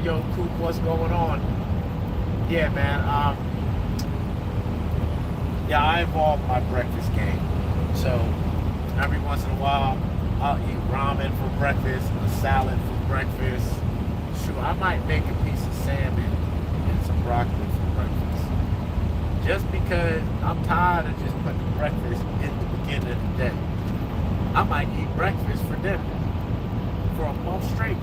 Yo, Coop, what's going on? Yeah, man. I evolved my breakfast game. So every once in a while, I'll eat ramen for breakfast, a salad for breakfast. Shoot, I might make a piece of salmon and some broccoli for breakfast. Just because I'm tired of just putting breakfast in the beginning of the day. I might eat breakfast for dinner for a month straight.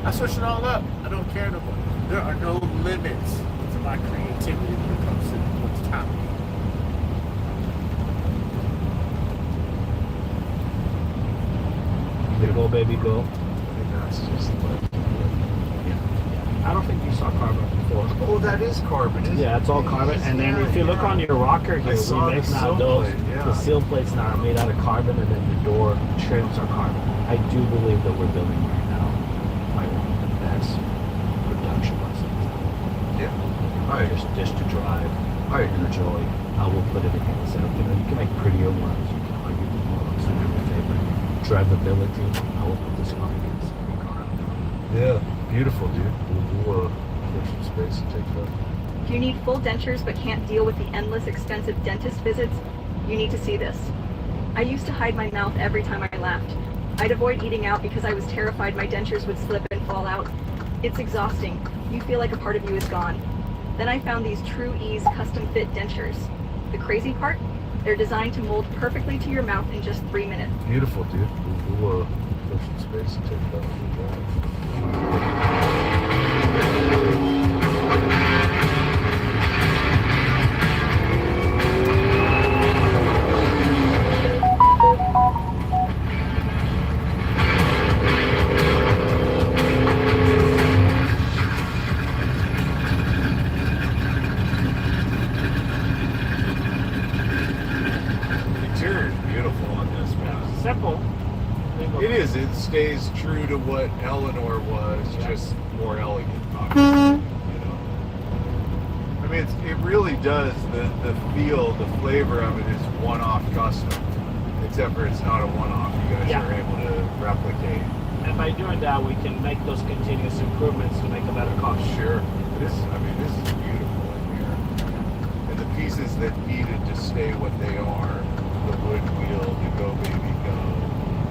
I switch it all up. I don't care no more. There are no limits to my creativity when it comes to what's time to eat. Go, baby, go. I think that's just like. I don't think you saw carbon before. Oh, that is carbon. Isn't Yeah, it's all carbon. And then if you look on your rocker here, we make now those. The seal plates now are made out of carbon, and then the door trims are carbon. I do believe that we're building right now like one of the best production buses. Yeah. Just to drive. I enjoy. I will put it against it. You know, you can make prettier ones. You can argue the ones that are my favorite. Drivability. I will put this car against every car out there. Yeah, beautiful, dude. We'll clear some space and take that. If you need full dentures but can't deal with the endless expensive dentist visits, you need to see this. I used to hide my mouth every time I laughed. I'd avoid eating out because I was terrified my dentures would slip and fall out. It's exhausting. You feel like a part of you is gone. Then I found these True Ease custom fit dentures. The crazy part? They're designed to mold perfectly to your mouth in just 3 minutes. Beautiful, dude. We'll clear some space and take that. simple. It is. It stays true to what Eleanor was, just more elegant. Obviously, you know. I mean, it really does. The feel, the flavor of it is one-off custom. Except for it's not a one-off. You guys are able to replicate. And by doing that, we can make those continuous improvements to make a better car. Sure. This is beautiful in here. And the pieces that needed to stay what they are, the wood wheel, the go baby go.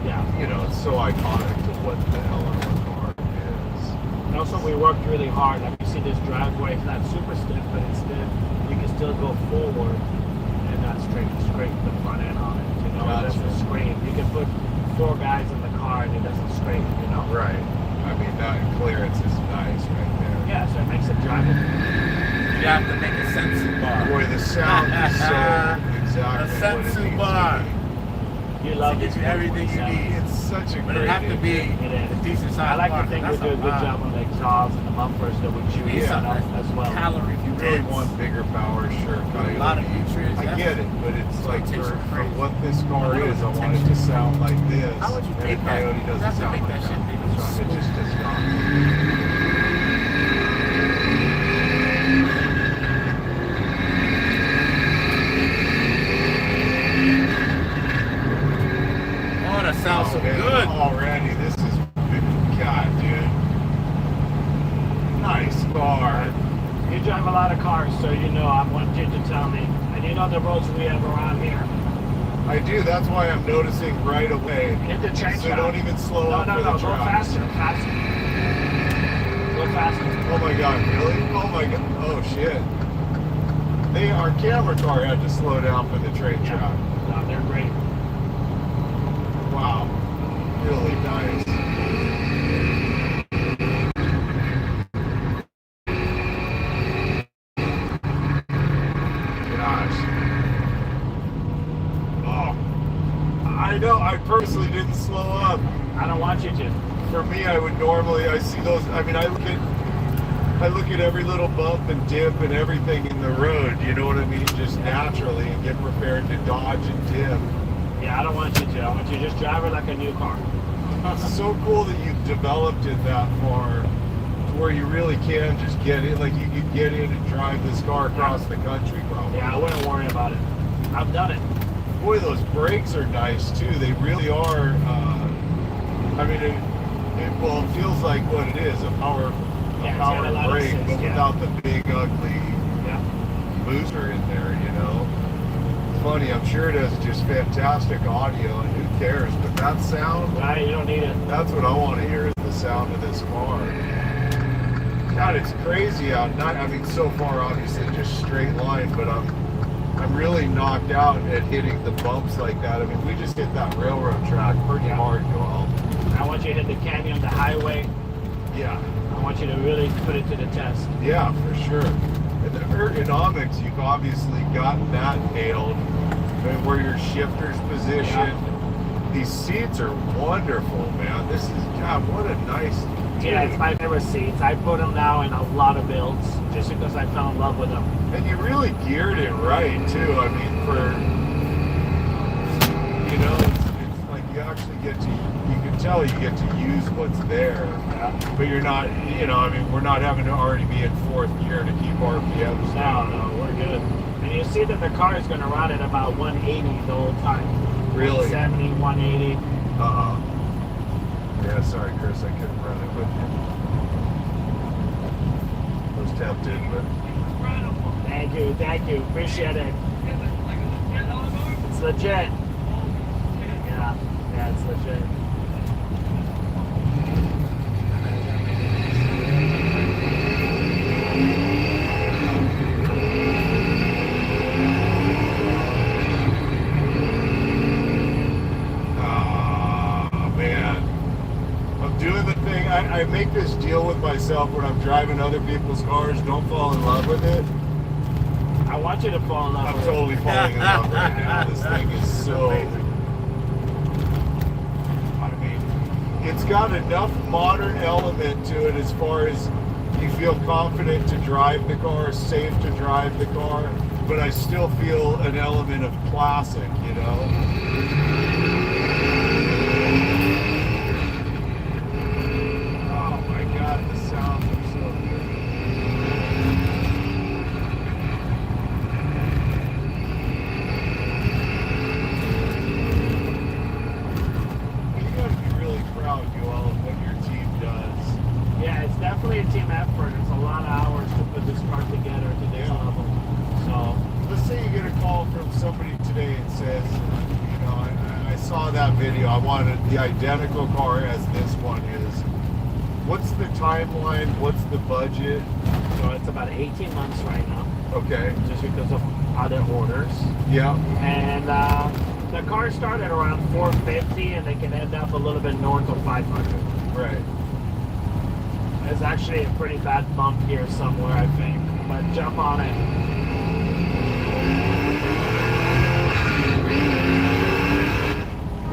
Yeah. You know, it's so iconic to what the Eleanor car is. And also, we worked really hard. Like you see, this driveway is not super stiff, but it's stiff. You can still go forward and not scrape the front end on it. You know, it doesn't scrape. You can put 4 guys in the car and it doesn't scrape. You know. Right. I mean, that clearance is nice right there. Yeah, so it makes it drivable. You have to make a sensu bar. Boy, the sound is so exactly a sensu bar. You love it. Gives you everything you need. It's such a But great it have to be a decent size I like bar. to think we do a good job on the exhaust and the bumpers that we choose as well. Calories. You really want bigger power, sure. A lot of nutrients. I get it, but it's like for what this car is, I want it to sound like this. How would you and make a that? Coyote doesn't sound like that. So it just does not. Oh, that sounds so good. Already, this is God, dude. Nice car. You drive a lot of cars, so you know I want you to tell me. And you know the roads we have around here. I do. That's why I'm noticing right away. Hit the train So track. don't even slow up for the Go trucks. faster. Go faster. Oh my God, really? Oh my God. Oh shit. Our camera car had to slow down for the train track. No, they're great. Wow. Really nice. Gosh. Oh. I know, I purposely didn't slow up. I don't want you to. For me, I see those, I mean, I look at every little bump and dip and everything in the road, you know what I mean? Just naturally, and get prepared to dodge and dip. Yeah, I don't want you to. I want you to just drive it like a new car. It's so cool that you've developed it that far to where you really can just get in, like you could get in and drive this car across the country probably. Yeah, I wouldn't worry about it. I've done it. Boy, those brakes are nice too. They really are, I mean, it feels like what it is, a power brake, but without the big ugly booster in there, you know. It's funny, I'm sure it has just fantastic audio, and who cares, but that sound, you don't need it. That's what I want to hear, is the sound of this car. God, it's crazy out, I mean, so far, obviously, just straight line, but I'm really knocked out at hitting the bumps like that. I mean, we just hit that railroad track pretty hard, Joel. I want you to hit the canyon, the highway. Yeah. I want you to really put it to the test. Yeah, for sure. And the ergonomics, you've obviously gotten that nailed. And where your shifter's positioned. These seats are wonderful, man. This is, God, what a nice... Yeah, it's my favorite seats. I put them now in a lot of builds just because I fell in love with them. And you really geared it right, too. I mean, you know, it's like you actually get to, you can tell you get to use what's there. But you're not, you know, I mean, we're not having to already be in 4th gear to keep RPMs down. No, we're good. And you see that the car is going to run at about 180 the whole time. Really? 170, 180. Yeah, sorry, Chris, I couldn't run it with you. I was tempted, but... Thank you. Appreciate it. It's legit. Yeah, it's legit. I make this deal with myself when I'm driving other people's cars. Don't fall in love with it. I want you to fall in love with it. I'm totally falling in love right now. This thing is so... I mean, it's got enough modern element to it as far as you feel confident to drive the car, safe to drive the car, but I still feel an element of classic, you know? wanted the identical car as this one is. What's the timeline? What's the budget? So it's about 18 months right now. Okay. Just because of other orders. Yeah. And the cars start at around 450 and they can end up a little bit north of 500. Right. There's actually a pretty bad bump here somewhere, I think. But jump on it.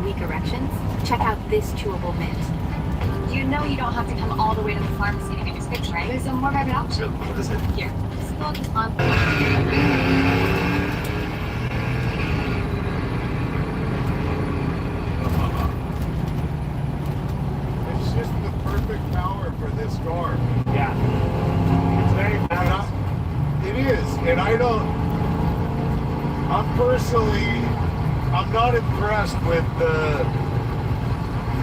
Weak erections? Check out this chewable mint. You know you don't have to come all the way to the pharmacy to get your fix, right? There's a more rapid option. What is it? Here, smoke this on. It's just the perfect power for this car. Yeah. It's very fast. It is, and I'm not impressed with the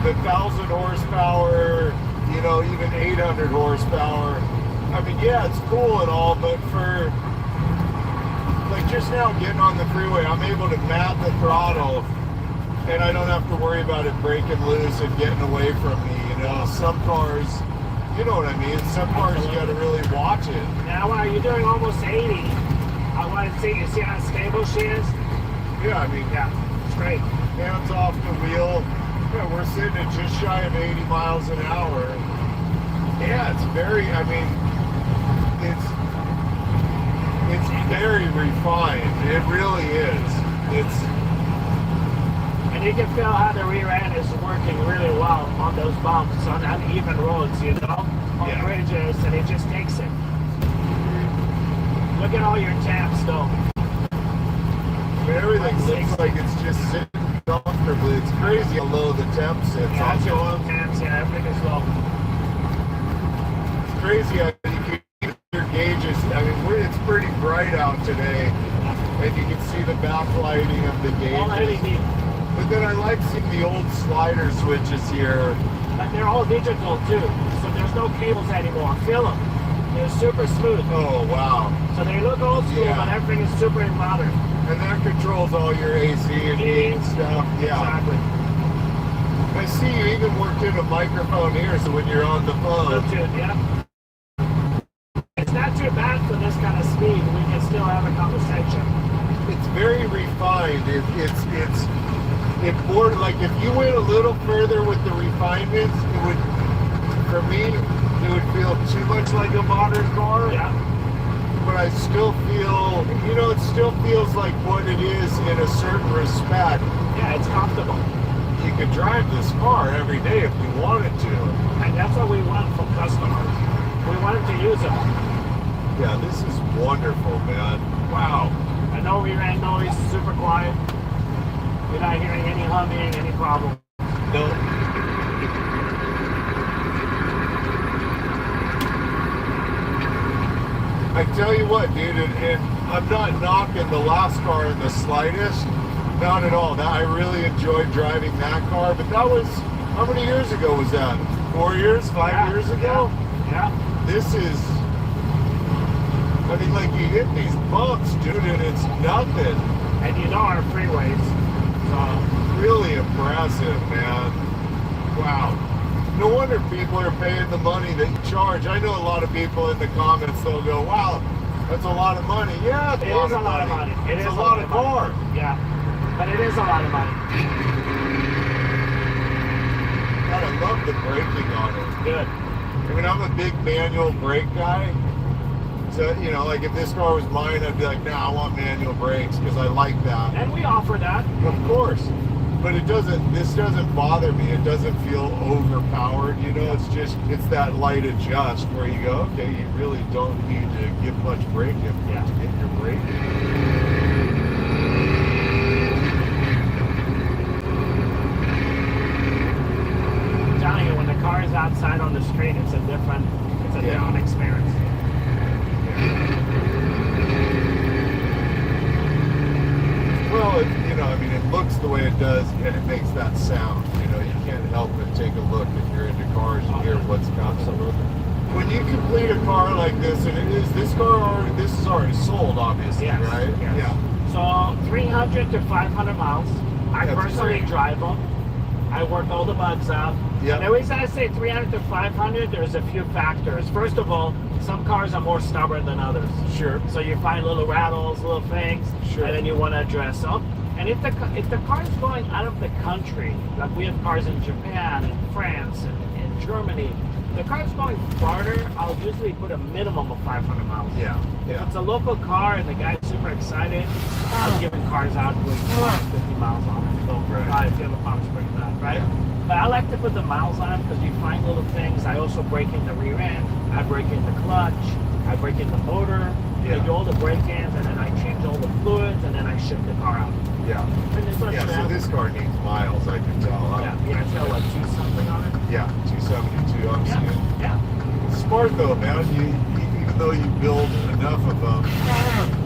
1,000 horsepower, you know, even 800 horsepower. I mean, yeah, it's cool and all, but for, like, just now getting on the freeway, I'm able to map the throttle, and I don't have to worry about it breaking loose and getting away from me, you know. Some cars, you know what I mean, some cars you gotta really watch it. Now, wow, you're doing almost 80. I want to see, you see how stable she is? Yeah, I mean, yeah, straight. Hands off the wheel. Yeah, we're sitting at just shy of 80 miles an hour. Yeah, it's very, I mean, it's very refined. It really is. And you can feel how the rear end is working really well on those bumps, on uneven roads, you know, on bridges, and it just takes it. Look at all your tabs, though. Everything looks like it's just sitting comfortably. It's crazy how low the temp sits. Yeah, also, tabs, yeah, everything is low. It's crazy how you can keep your gauges. I mean, it's pretty bright out today, and you can see the backlighting of the gauges. All LED. But then I like seeing the old slider switches here. But they're all digital too, so there's no cables anymore. Feel them. They're super smooth. Oh, wow. So they look old school, but everything is super modern. And that controls all your AC and heat and stuff. Yeah. Exactly. I see you even worked in a microphone here, so when you're on the phone. Bluetooth, yeah. It's not too bad for this kind of speed. We can still have a conversation. It's very refined. It's more like if you went a little further with the refinements, it would, for me, it would feel too much like a modern car. Yeah. But I still feel, you know, it still feels like what it is in a certain respect. Yeah, it's comfortable. You could drive this car every day if you wanted to. And that's what we want from customers. We want them to use it. Yeah, this is wonderful, man. Wow. I know rear end noise, super quiet. You're not hearing any humming, any problem. No. I tell you what, dude, and I'm not knocking the last car in the slightest. Not at all. I really enjoyed driving that car, but that was, how many years ago was that? 4 years? 5 years ago? Yeah. This is, I mean, like, you hit these bumps, dude, and it's nothing. And you know our freeways. Really impressive, man. Wow. No wonder people are paying the money that you charge. I know a lot of people in the comments, they'll go, wow, that's a lot of money. Yeah, it is a lot of money. It's a lot of car. Yeah, but it is a lot of money. God, I love the braking on it. Good. I mean, I'm a big manual brake guy. So, you know, like if this car was mine, I'd be like, nah, I want manual brakes because I like that. And we offer that. Of course. But this doesn't bother me. It doesn't feel overpowered, you know, it's just that light adjust where you go, okay, you really don't need to give much brake input to get your braking. I'm telling you, when the car is outside on the street, it's a different experience. Well, you know, I mean, it looks the way it does, and it makes that sound. You know, you can't help but take a look if you're into cars and hear what's coming. When you complete a car like this, and this is already sold, obviously, yes, right? Yes. Yeah. So 300 to 500 miles. I personally drive them. I worked all the bugs out. Yeah. And the reason I say 300 to 500, there's a few factors. First of all, some cars are more stubborn than others. Sure. So you find little rattles, little things, Sure. and then you want to address them. And if the car's going out of the country, like we have cars in Japan and France and in Germany, the car's going farther, I'll usually put a minimum of 500 miles. Yeah. If it's a local car and the guy's super excited, I'm giving cars out with 50 miles on it. So if you have a Palm Springs that, right? But I like to put the miles on it because you find little things. I also break in the rear end, I break in the clutch, I break in the motor, I do all the break-ins, and then I change all the fluids, and then I ship the car out. Yeah. And this one's So this car needs miles, I can tell. Huh? Yeah, it's got what, 2 something on it? Yeah, 272, I'm seeing. Yeah. Smart though, man. Even though you build enough of them,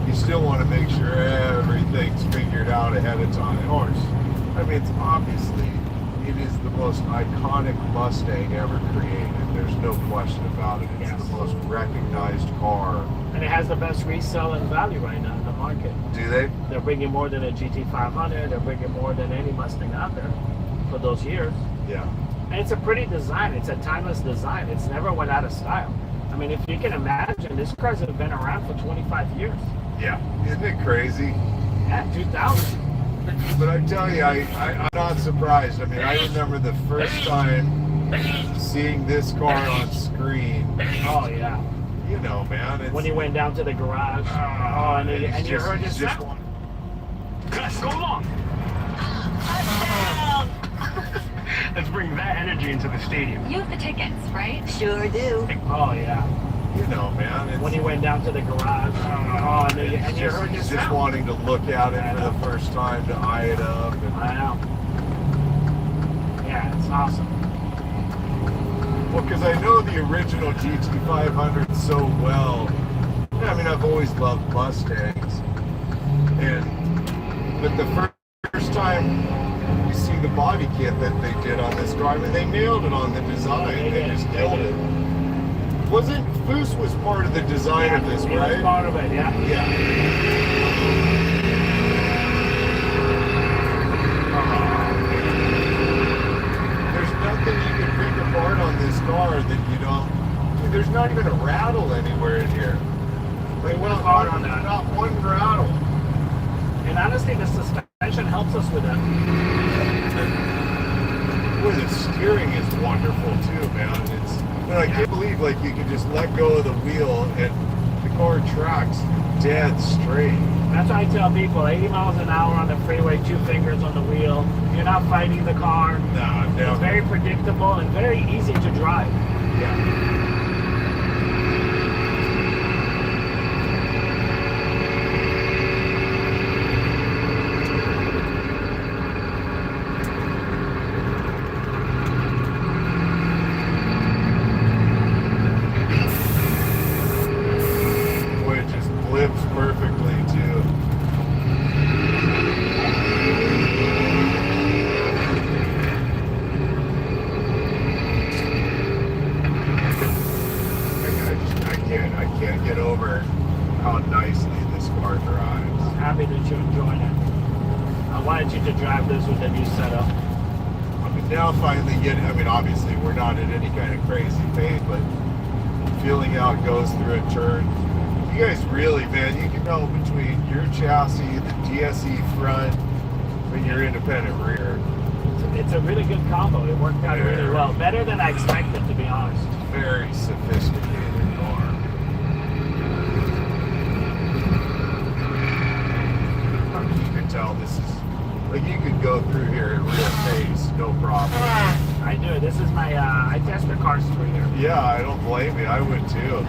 you still want to make sure everything's figured out ahead of time. Of course. I mean, it's obviously, it is the most iconic Mustang ever created. There's no question about it. It's the most recognized car. And it has the best resale and value right now in the market. Do they? They're bringing more than a GT500. They're bringing more than any Mustang out there for those years. Yeah. And it's a pretty design. It's a timeless design. It's never went out of style. I mean, if you can imagine, this car's been around for 25 years. Yeah. Isn't it crazy? Yeah, 2000. But I tell you, I'm not surprised. I mean, I remember the first time seeing this car on screen. Oh, yeah. You know, man. It's, when he went down to the garage. And you heard his just sound. Gus, go long. Let's bring that energy into the stadium. You have the tickets, right? Sure do. Oh, yeah. You know, man. It's, when he went down to the garage. And you heard his just sound. wanting to look at it for the first time, to eye it up. And, I know. Yeah, it's awesome. well, because I know the original GT500 so well. I mean, I've always loved Mustangs. But the first time you see the body kit that they did on this car, I mean, they nailed it on the design. They just killed it. Wasn't Foose was part of the design of this, right? Was part of it, yeah. Yeah. There's nothing you can pick apart on this car that you don't. There's not even a rattle anywhere in here. Like, went hard on that. Not one rattle. And honestly, the suspension helps us with that. Boy, the steering is wonderful too, man. I can't believe like you can just let go of the wheel and the car tracks dead straight. That's why I tell people 80 miles an hour on the freeway, 2 fingers on the wheel. You're not fighting the car. No, never. It's very predictable and very easy to drive. Yeah. Perfectly too. I can't get over how nicely this car drives. I'm happy that you're enjoying it. I wanted you to drive this with the new setup. I mean, now finally I mean, obviously we're not at any kind of crazy pace, but feeling how it goes through a turn. You guys really, man, you can tell between your chassis, the DSE front, and your independent rear. It's a really good combo. It worked out really well. Better than I expected, to be honest. Very sophisticated car. You can tell this is, like, you could go through here at real pace, no problem. I do. This is my, I test the cars through here. Yeah, I don't blame you. I would too.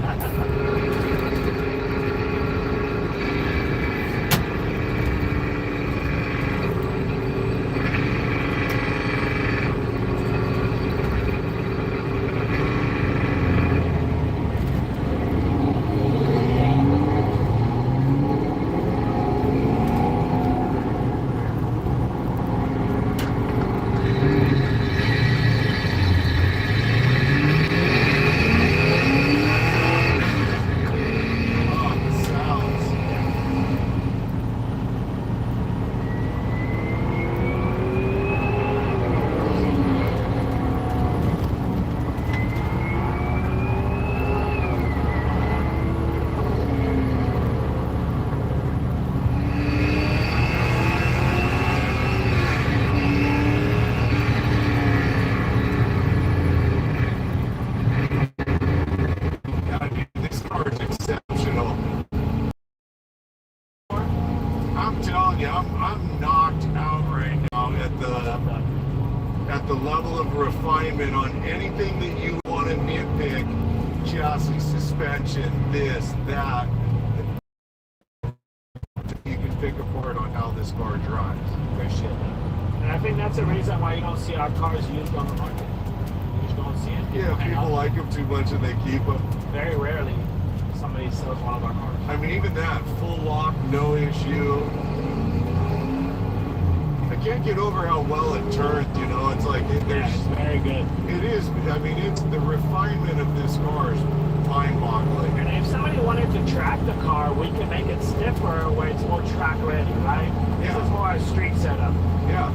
level of refinement on anything that you want to nitpick, chassis, suspension, this, that, you can pick apart on how this car drives. Appreciate that. And I think that's the reason why you don't see our cars used on the market. You just don't see it. Yeah, people like them too much and they keep them. Very rarely somebody sells one of our cars. I mean, even that, full lock, no issue. I can't get over how well it turns, you know, it's like, there's... It's very good. It is, I mean, it's the refinement of this car is mind-boggling. And if somebody wanted to track the car, we can make it stiffer where it's more track ready, right? Yeah. This is more a street setup. Yeah.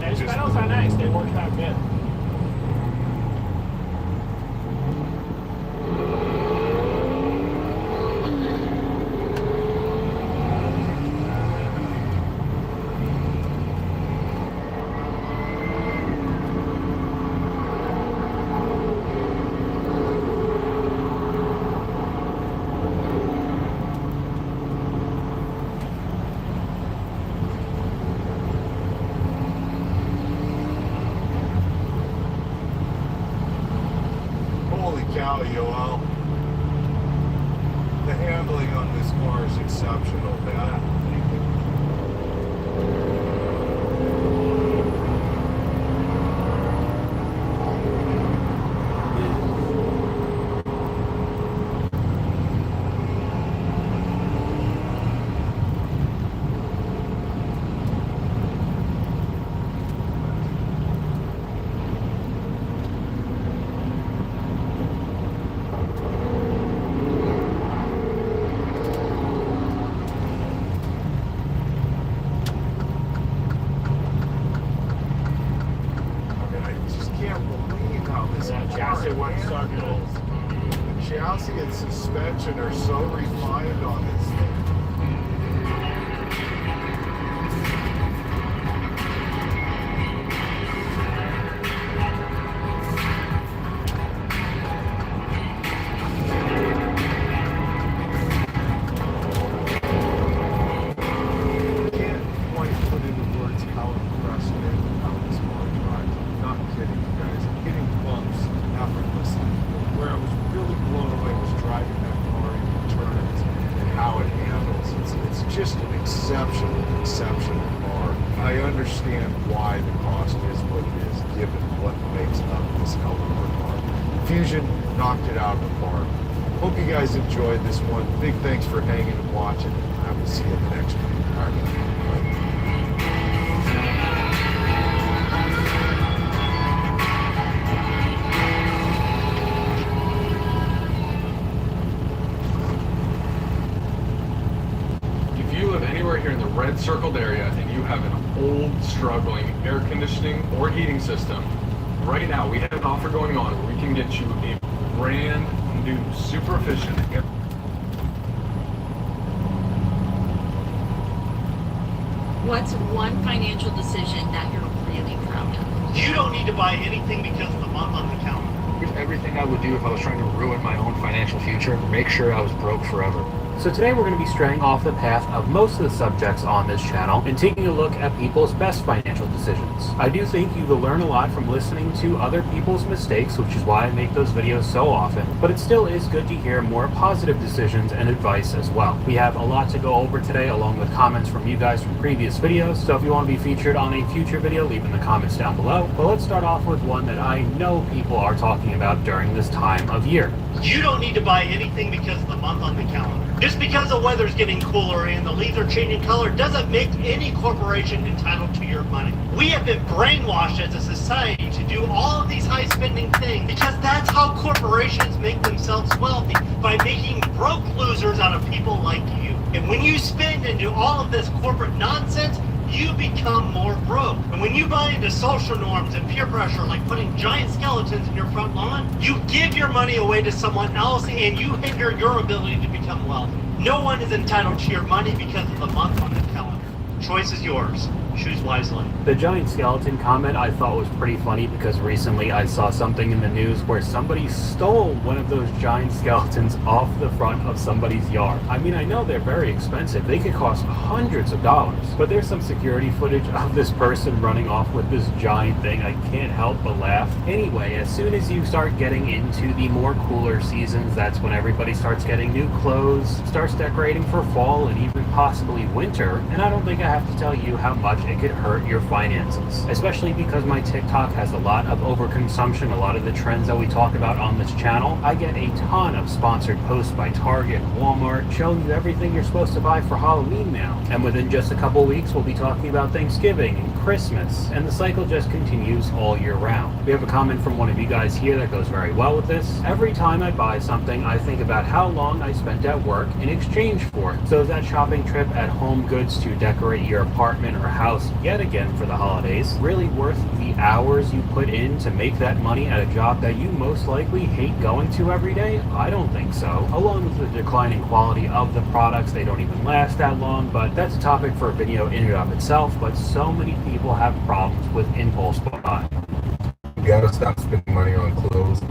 These pedals are nice, they work out good. Yoel. The handling on this car is exceptional, man. The chassis and suspension are so refined on this thing. Can't quite put into words how impressed I am with how this car drives. I'm not kidding, you guys. I'm hitting bumps effortlessly. Where I was really blown away was driving that car in turns and how it handles. It's just an exceptional car. I understand why the cost is what it is, given what makes up this hell of a car. Fusion knocked it out of the park. Hope you guys enjoyed this one. Big thanks for hanging and watching. I will see you in the next one. All right. Here in the red circled area and you have an old struggling air conditioning or heating system, right now we have an offer going on where we can get you a brand new super efficient air. What's one financial decision that you're really proud of? You don't need to buy anything because of the month on the calendar. Here's everything I would do if I was trying to ruin my own financial future and make sure I was broke forever. So today we're going to be straying off the path of most of the subjects on this channel and taking a look at people's best financial decisions. I do think you will learn a lot from listening to other people's mistakes, which is why I make those videos so often, but it still is good to hear more positive decisions and advice as well. We have a lot to go over today along with comments from you guys from previous videos, so if you want to be featured on a future video, leave in the comments down below. But let's start off with one that I know people are talking about during this time of year. You don't need to buy anything because of the month on the calendar. Just because the weather's getting cooler and the leaves are changing color doesn't make any corporation entitled to your money. We have been brainwashed as a society to do all of these high spending things because that's how corporations make themselves wealthy, by making broke losers out of people like you. And when you spend and do all of this corporate nonsense, you become more broke. And when you buy into social norms and peer pressure, like putting giant skeletons in your front lawn, you give your money away to someone else and you hinder your ability to become wealthy. No one is entitled to your money because of the month on the calendar. Choice is yours. Choose wisely. The giant skeleton comment I thought was pretty funny because recently I saw something in the news where somebody stole one of those giant skeletons off the front of somebody's yard. I mean, I know they're very expensive. They could cost hundreds of dollars. But there's some security footage of this person running off with this giant thing. I can't help but laugh. Anyway, as soon as you start getting into the more cooler seasons, that's when everybody starts getting new clothes, starts decorating for fall and even possibly winter. And I don't think I have to tell you how much it could hurt your finances, especially because my TikTok has a lot of overconsumption, a lot of the trends that we talk about on this channel. I get a ton of sponsored posts by Target, Walmart, showing you everything you're supposed to buy for Halloween now. And within just a couple weeks, we'll be talking about Thanksgiving and Christmas, and the cycle just continues all year round. We have a comment from one of you guys here that goes very well with this. Every time I buy something, I think about how long I spent at work in exchange for it. So is that shopping trip at Home Goods to decorate your apartment or house yet again for the holidays really worth the hours you put in to make that money at a job that you most likely hate going to every day? I don't think so. Along with the declining quality of the products, they don't even last that long, but that's a topic for a video in and of itself. But so many people have problems with impulse buying. You gotta stop spending money on clothes.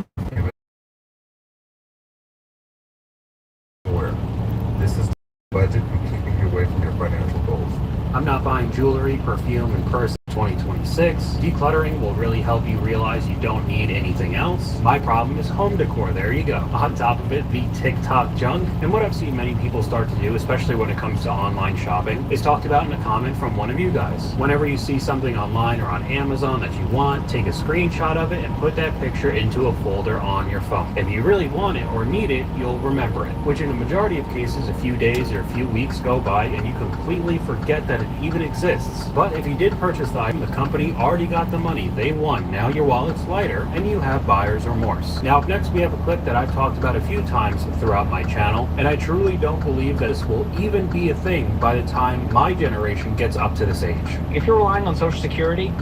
This is the budget and keeping you away from your financial goals. I'm not buying jewelry, perfume, and purse in 2026. Decluttering will really help you realize you don't need anything else. My problem is home decor. There you go. On top of it, the TikTok junk. And what I've seen many people start to do, especially when it comes to online shopping, is talked about in a comment from one of you guys. Whenever you see something online or on Amazon that you want, take a screenshot of it and put that picture into a folder on your phone. If you really want it or need it, you'll remember it, which in a majority of cases, a few days or a few weeks go by and you completely forget that it even exists. But if you did purchase the item, the company already got the money. They won. Now your wallet's lighter and you have buyer's remorse. Now up next we have a clip that I've talked about a few times throughout my channel, and I truly don't believe that this will even be a thing by the time my generation gets up to this age. If you're relying on Social Security,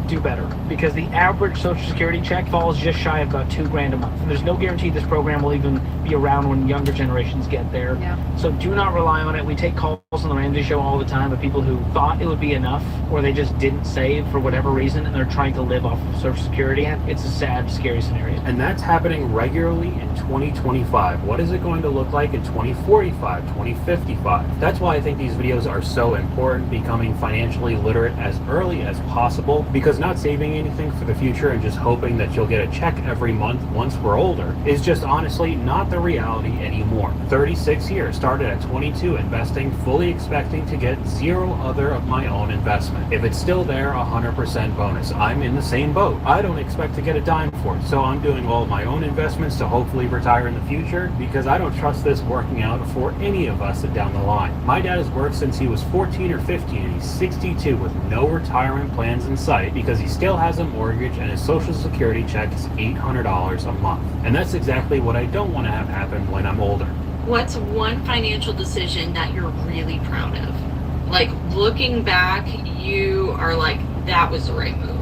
do better, because the average Social Security check falls just shy of about $2,000 a month. And there's no guarantee this program will even be around when younger generations get there. Yeah. So do not rely on it. We take calls on the Ramsey Show all the time of people who thought it would be enough, or they just didn't save for whatever reason, and they're trying to live off of Social Security. Yeah. It's a sad, scary scenario. And that's happening regularly in 2025. What is it going to look like in 2045, 2055? That's why I think these videos are so important, becoming financially literate as early as possible, because not saving anything for the future and just hoping that you'll get a check every month once we're older is just honestly not the reality anymore. 36 years, started at 22 investing, fully expecting to get zero other of my own investment. If it's still there, 100% bonus. I'm in the same boat. I don't expect to get a dime for it, so I'm doing all of my own investments to hopefully retire in the future, because I don't trust this working out for any of us down the line. My dad has worked since he was 14 or 15 and he's 62 with no retirement plans in sight, because he still has a mortgage and his Social Security check is $800 a month. And that's exactly what I don't want to have happen when I'm older. What's one financial decision that you're really proud of? Like, looking back, you are like, that was the right move.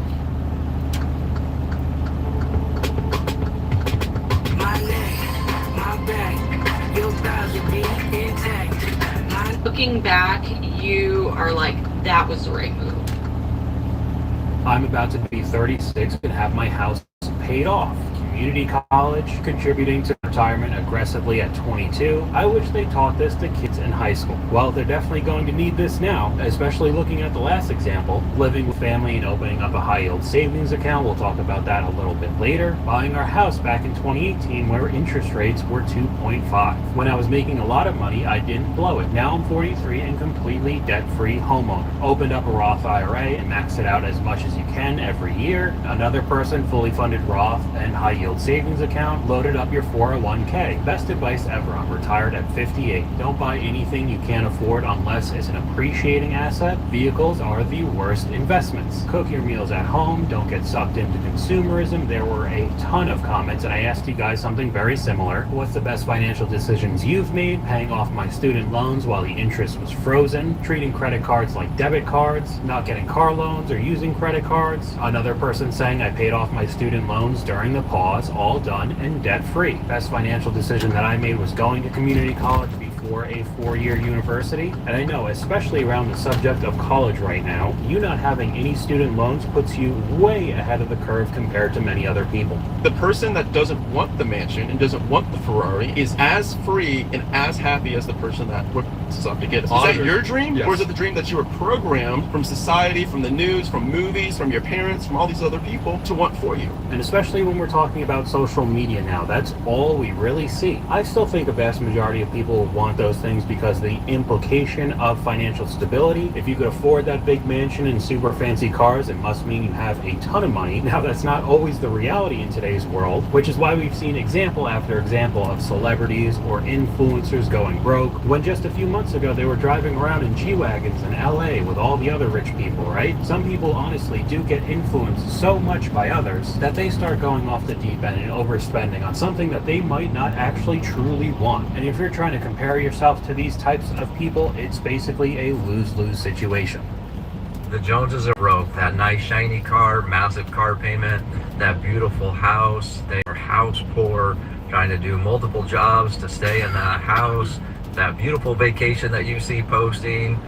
My neck, my back, your thighs will be intact. Looking back, you are like, that was the right move. I'm about to be 36 and have my house paid off. Community college, contributing to retirement aggressively at 22. I wish they taught this to kids in high school. Well, they're definitely going to need this now, especially looking at the last example, living with family and opening up a high-yield savings account. We'll talk about that a little bit later. Buying our house back in 2018 where interest rates were 2.5. When I was making a lot of money, I didn't blow it. Now I'm 43 and completely debt-free homeowner. Opened up a Roth IRA and maxed it out as much as you can every year. Another person fully funded Roth and high-yield yield savings account, loaded up your 401k. Best advice ever. I'm retired at 58. Don't buy anything you can't afford unless it's an appreciating asset. Vehicles are the worst investments. Cook your meals at home. Don't get sucked into consumerism. There were a ton of comments, and I asked you guys something very similar. What's the best financial decisions you've made? Paying off my student loans while the interest was frozen, treating credit cards like debit cards, not getting car loans or using credit cards. Another person saying I paid off my student loans during the pause, all done and debt-free. Best financial decision that I made was going to community college before a 4-year university. And I know, especially around the subject of college right now, you not having any student loans puts you way ahead of the curve compared to many other people. The person that doesn't want the mansion and doesn't want the Ferrari is as free and as happy as the person that would suck to get it. Is that your dream? Yes. Or is it the dream that you were programmed from society, from the news, from movies, from your parents, from all these other people to want for you? And especially when we're talking about social media now, that's all we really see. I still think a vast majority of people want those things because the implication of financial stability. If you could afford that big mansion and super fancy cars, it must mean you have a ton of money. Now, that's not always the reality in today's world, which is why we've seen example after example of celebrities or influencers going broke, when just a few months ago they were driving around in G-Wagons in LA with all the other rich people, right? Some people honestly do get influenced so much by others that they start going off the deep end and overspending on something that they might not actually truly want. And if you're trying to compare yourself to these types of people, it's basically a lose-lose situation. The Joneses are broke. That nice shiny car, massive car payment, that beautiful house. They are house poor, trying to do multiple jobs to stay in that house. That beautiful vacation that you see posting,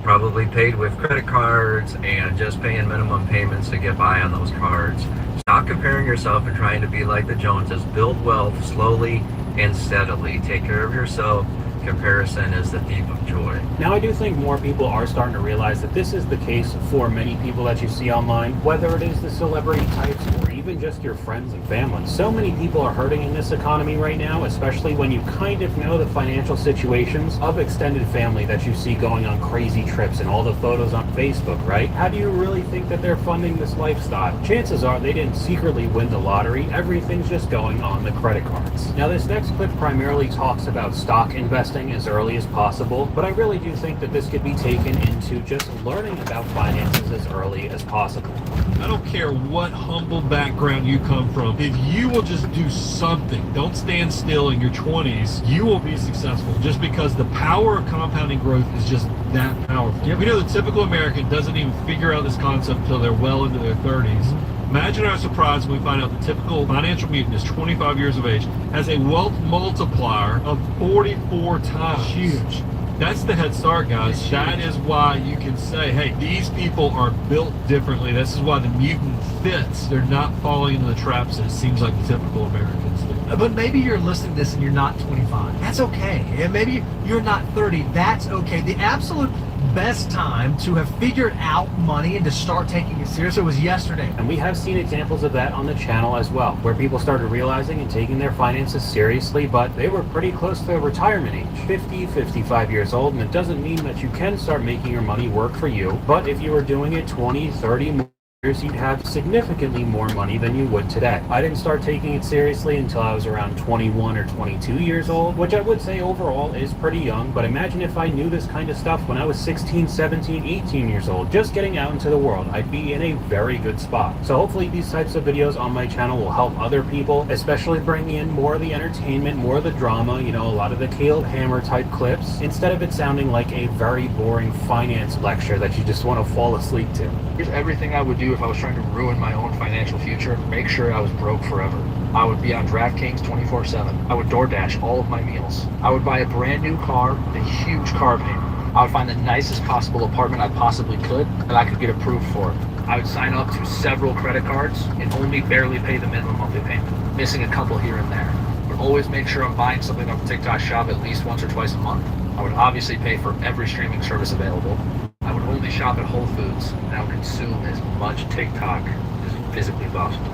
probably paid with credit cards and just paying minimum payments to get by on those cards. Stop comparing yourself and trying to be like the Joneses. Build wealth slowly and steadily. Take care of yourself. Comparison is the thief of joy. Now, I do think more people are starting to realize that this is the case for many people that you see online, whether it is the celebrity types or even just your friends and family. So many people are hurting in this economy right now, especially when you kind of know the financial situations of extended family that you see going on crazy trips and all the photos on Facebook, right? How do you really think that they're funding this lifestyle? Chances are they didn't secretly win the lottery. Everything's just going on the credit cards. Now, this next clip primarily talks about stock investing as early as possible, but I really do think that this could be taken into just learning about finances as early as possible. I don't care what humble background you come from. If you will just do something, don't stand still in your 20s, you will be successful, just because the power of compounding growth is just that powerful. We know the typical American doesn't even figure out this concept until they're well into their 30s. Imagine our surprise when we find out the typical financial mutant is 25 years of age, has a wealth multiplier of 44 times. Huge. That's the head start, guys. That is why you can say, hey, these people are built differently. This is why the mutant fits. They're not falling into the traps that it seems like the typical Americans do. But maybe you're listening to this and you're not 25. That's okay. And maybe you're not 30. That's okay. The absolute best time to have figured out money and to start taking it seriously was yesterday. And we have seen examples of that on the channel as well, where people started realizing and taking their finances seriously, but they were pretty close to their retirement age, 50, 55 years old, and it doesn't mean that you can start making your money work for you, but if you were doing it 20, 30 more years, you'd have significantly more money than you would today. I didn't start taking it seriously until I was around 21 or 22 years old, which I would say overall is pretty young, but imagine if I knew this kind of stuff when I was 16, 17, 18 years old, just getting out into the world. I'd be in a very good spot. So hopefully these types of videos on my channel will help other people, especially bring in more of the entertainment, more of the drama, you know, a lot of the Caleb Hammer type clips, instead of it sounding like a very boring finance lecture that you just want to fall asleep to. Here's everything I would do if I was trying to ruin my own financial future, make sure I was broke forever. I would be on DraftKings 24/7. I would DoorDash all of my meals. I would buy a brand new car, a huge car payment. I would find the nicest possible apartment I possibly could that I could get approved for. I would sign up to several credit cards and only barely pay the minimum monthly payment, missing a couple here and there. I would always make sure I'm buying something off TikTok Shop at least once or twice a month. I would obviously pay for every streaming service available. I would only shop at Whole Foods, and I would consume as much TikTok as physically possible.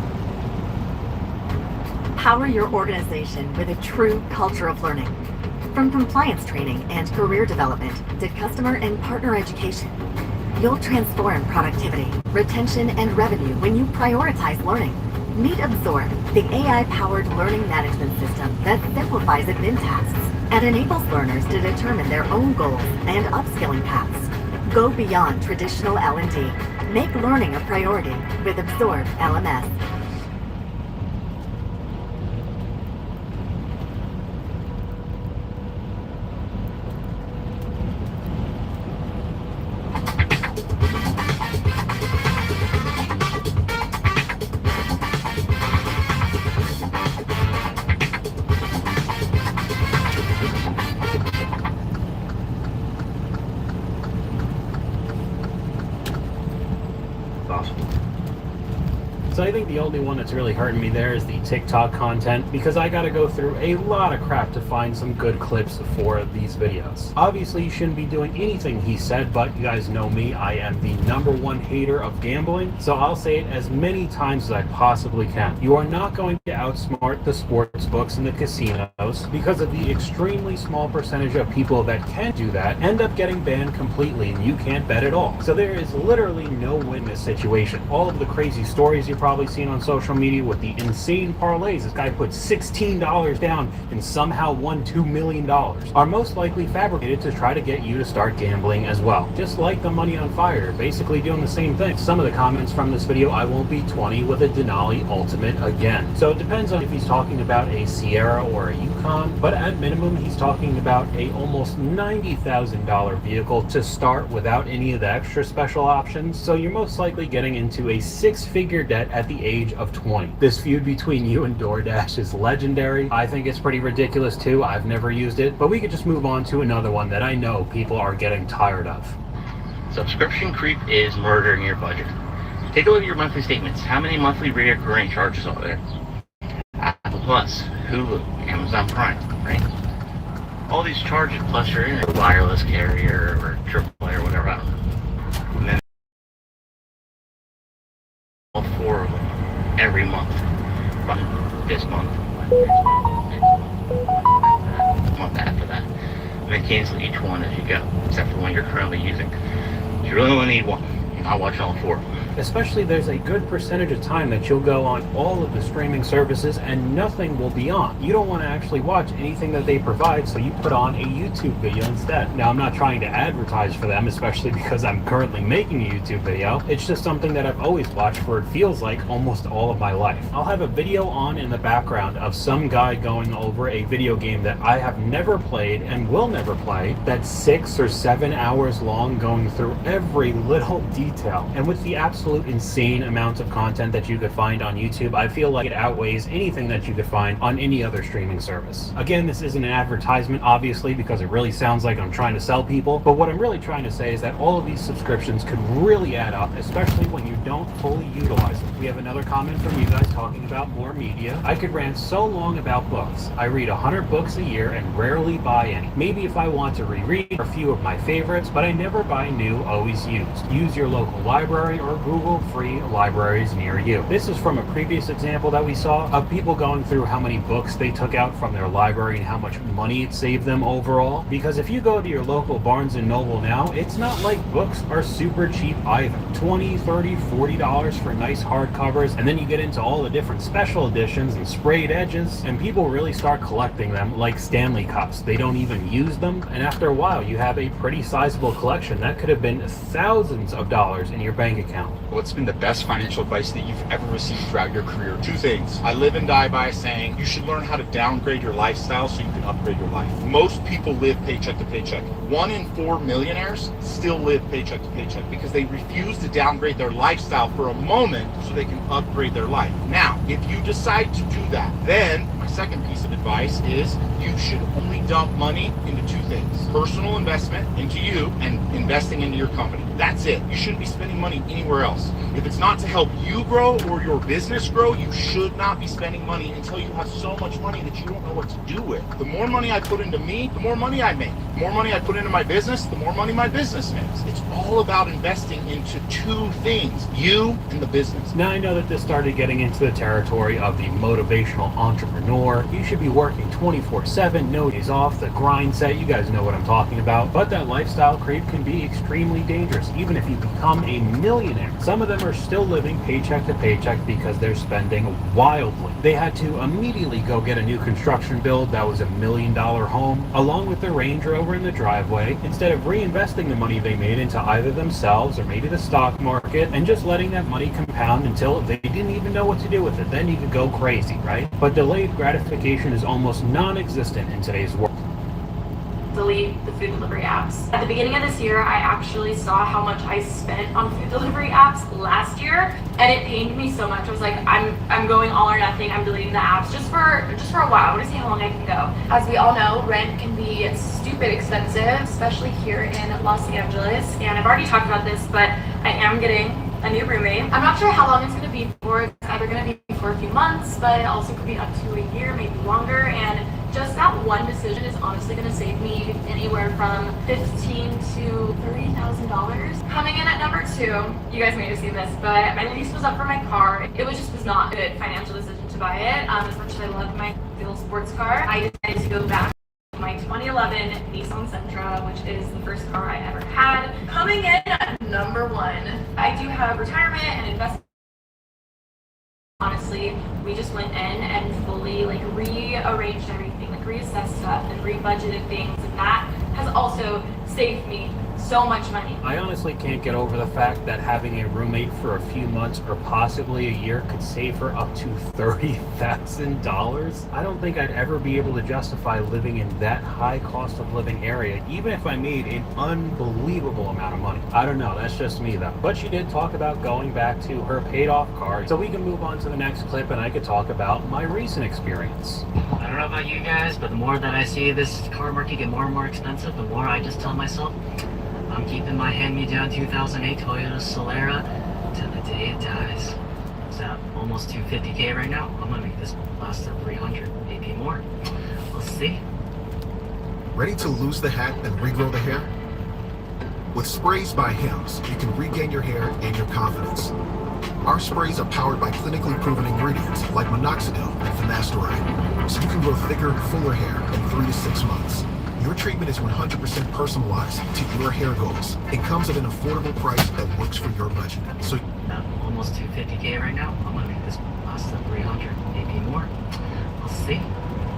Power your organization with a true culture of learning. From compliance training and career development to customer and partner education, you'll transform productivity, retention, and revenue when you prioritize learning. Meet Absorb, the AI-powered learning management system that simplifies admin tasks and enables learners to determine their own goals and upskilling paths. Go beyond traditional L&D. Make learning a priority with Absorb LMS. So I think the only one that's really hurting me there is the TikTok content, because I gotta go through a lot of crap to find some good clips for these videos. Obviously you shouldn't be doing anything he said, but you guys know me, I am the #1 hater of gambling, so I'll say it as many times as I possibly can. You are not going to outsmart the sports books and the casinos, because of the extremely small percentage of people that can do that end up getting banned completely and you can't bet at all. So there is literally no win in this situation. All of the crazy stories you've probably seen on social media with the insane parlays, this guy put $16 down and somehow won $2 million, are most likely fabricated to try to get you to start gambling as well. Just like the Money on Fire, basically doing the same thing. Some of the comments from this video, I won't be 20 with a Denali Ultimate again. So it depends on if he's talking about a Sierra or a Yukon, but at minimum he's talking about a almost $90,000 vehicle to start without any of the extra special options. So you're most likely getting into a 6-figure debt at the age of 20. This feud between you and DoorDash is legendary. I think it's pretty ridiculous too. I've never used it, but we could just move on to another one that I know people are getting tired of. Subscription creep is murdering your budget. Take a look at your monthly statements. How many monthly recurring charges are there? Apple Plus, Hulu, Amazon Prime, right? All these charges plus your wireless carrier or AAA or whatever, I don't know. And then all 4 of them every month. This month, month after that. And then cancel each one as you go, except for one you're currently using. You really only need one. You're not watching all 4 of them. Especially there's a good percentage of time that you'll go on all of the streaming services and nothing will be on. You don't want to actually watch anything that they provide, so you put on a YouTube video instead. Now I'm not trying to advertise for them, especially because I'm currently making a YouTube video. It's just something that I've always watched for, it feels like, almost all of my life. I'll have a video on in the background of some guy going over a video game that I have never played and will never play, that's 6 or 7 hours long, going through every little detail. And with the absolute insane amount of content that you could find on YouTube, I feel like it outweighs anything that you could find on any other streaming service. Again, this isn't an advertisement, obviously, because it really sounds like I'm trying to sell people, but what I'm really trying to say is that all of these subscriptions could really add up, especially when you don't fully utilize them. We have another comment from you guys talking about more media. I could rant so long about books. I read 100 books a year and rarely buy any. Maybe if I want to reread a few of my favorites, but I never buy new, always used. Use your local library or Google free libraries near you. This is from a previous example that we saw of people going through how many books they took out from their library and how much money it saved them overall. Because if you go to your local Barnes & Noble now, it's not like books are super cheap either. $20, $30, $40 for nice hardcovers, and then you get into all the different special editions and sprayed edges, and people really start collecting them like Stanley Cups. They don't even use them, and after a while you have a pretty sizable collection that could have been thousands of dollars in your bank account. What's been the best financial advice that you've ever received throughout your career? 2 things. I live and die by saying you should learn how to downgrade your lifestyle so you can upgrade your life. Most people live paycheck to paycheck. 1 in 4 millionaires still live paycheck to paycheck because they refuse to downgrade their lifestyle for a moment so they can upgrade their life. Now, if you decide to do that, then my second piece of advice is you should only dump money into 2 things. Personal investment into you and investing into your company. That's it. You shouldn't be spending money anywhere else. If it's not to help you grow or your business grow, you should not be spending money until you have so much money that you don't know what to do with. The more money I put into me, the more money I make. The more money I put into my business, the more money my business makes. It's all about investing into 2 things, you and the business. Now I know that this started getting into the territory of the motivational entrepreneur. You should be working 24/7, no days off, the grind set, you guys know what I'm talking about. But that lifestyle creep can be extremely dangerous, even if you become a millionaire. Some of them are still living paycheck to paycheck because they're spending wildly. They had to immediately go get a new construction build that was $1 million home, along with their Range Rover in the driveway, instead of reinvesting the money they made into either themselves or maybe the stock market, and just letting that money compound until they didn't even know what to do with it. Then you could go crazy, right? But delayed gratification is almost non-existent in today's world. Delete the food delivery apps. At the beginning of this year, I actually saw how much I spent on food delivery apps last year, and it pained me so much. I was like, I'm going all or nothing. I'm deleting the apps just for a while. I want to see how long I can go. As we all know, rent can be stupid expensive, especially here in Los Angeles. And I've already talked about this, but I am getting a new roommate. I'm not sure how long it's going to be for. It's either going to be for a few months, but it also could be up to a year, maybe longer. And just that one decision is honestly going to save me anywhere from $15,000 to $30,000. Coming in at number 2, you guys may have seen this, but my lease was up for my car. It was not a good financial decision to buy it. As much as I love my little sports car, I decided to go back to my 2011 Nissan Sentra, which is the first car I ever had. Coming in at number 1, I do have retirement and investment. Honestly, we just went in and fully rearranged everything, reassessed stuff and rebudgeted things, and that has also saved me so much money. I honestly can't get over the fact that having a roommate for a few months or possibly a year could save her up to $30,000. I don't think I'd ever be able to justify living in that high cost of living area, even if I made an unbelievable amount of money. I don't know, that's just me though. But she did talk about going back to her paid off car, so we can move on to the next clip and I could talk about my recent experience. I don't know about you guys, but the more that I see this car market get more and more expensive, the more I just tell myself, I'm keeping my hand-me-down 2008 Toyota Solera till the day it dies. It's at almost $250K right now. I'm gonna make this last to $300, maybe more. We'll see. Ready to lose the hat and regrow the hair? With Sprays by Hims, you can regain your hair and your confidence. Our sprays are powered by clinically proven ingredients like minoxidil and finasteride, so you can grow thicker, fuller hair in 3 to 6 months. Your treatment is 100% personalized to your hair goals. It comes at an affordable price that works for your budget. So almost $250K right now. I'm gonna make this last to $300, maybe more. We'll see.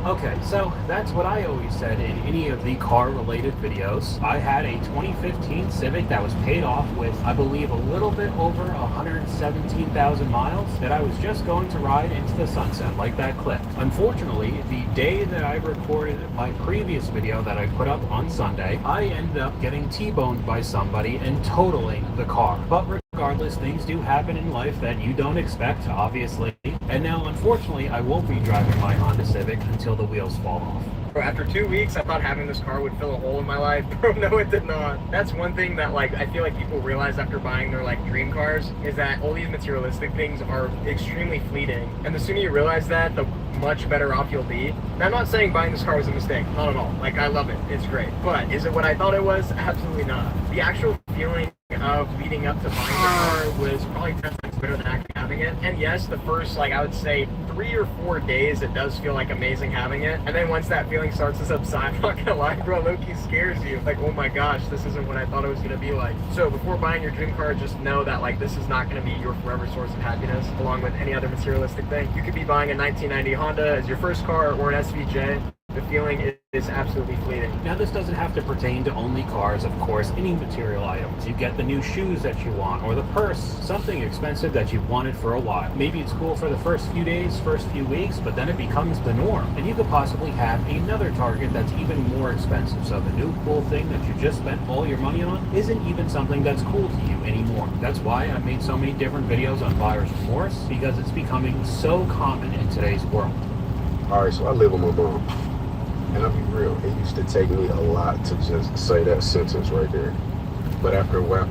Okay, so that's what I always said in any of the car-related videos. I had a 2015 Civic that was paid off with, I believe, a little bit over 117,000 miles that I was just going to ride into the sunset, like that clip. Unfortunately, the day that I recorded my previous video that I put up on Sunday, I ended up getting T-boned by somebody and totaling the car. But regardless, things do happen in life that you don't expect, obviously. And now, unfortunately, I won't be driving my Honda Civic until the wheels fall off. After 2 weeks, I thought having this car would fill a hole in my life. Bro, no, it did not. That's one thing that, I feel like people realize after buying their, dream cars, is that all these materialistic things are extremely fleeting. And the sooner you realize that, the much better off you'll be. And I'm not saying buying this car was a mistake. Not at all. I love it. It's great. But is it what I thought it was? Absolutely not. The actual feeling of leading up to buying the car was probably 10 times better than actually having it. And yes, the first, I would say 3 or 4 days, it does feel amazing having it. And then once that feeling starts to subside, I'm not gonna lie, bro, low-key scares you. Oh my gosh, this isn't what I thought it was gonna be like. So before buying your dream car, just know that this is not gonna be your forever source of happiness, along with any other materialistic thing. You could be buying a 1990 Honda as your first car or an SVJ. The feeling is absolutely fleeting. Now, this doesn't have to pertain to only cars, of course, any material items. You get the new shoes that you want, or the purse, something expensive that you've wanted for a while. Maybe it's cool for the first few days, first few weeks, but then it becomes the norm. And you could possibly have another target that's even more expensive. So the new cool thing that you just spent all your money on isn't even something that's cool to you anymore. That's why I made so many different videos on buyer's remorse, because it's becoming so common in today's world. All right, so I live with my mom. And I'll be real, it used to take me a lot to just say that sentence right there. But after a while,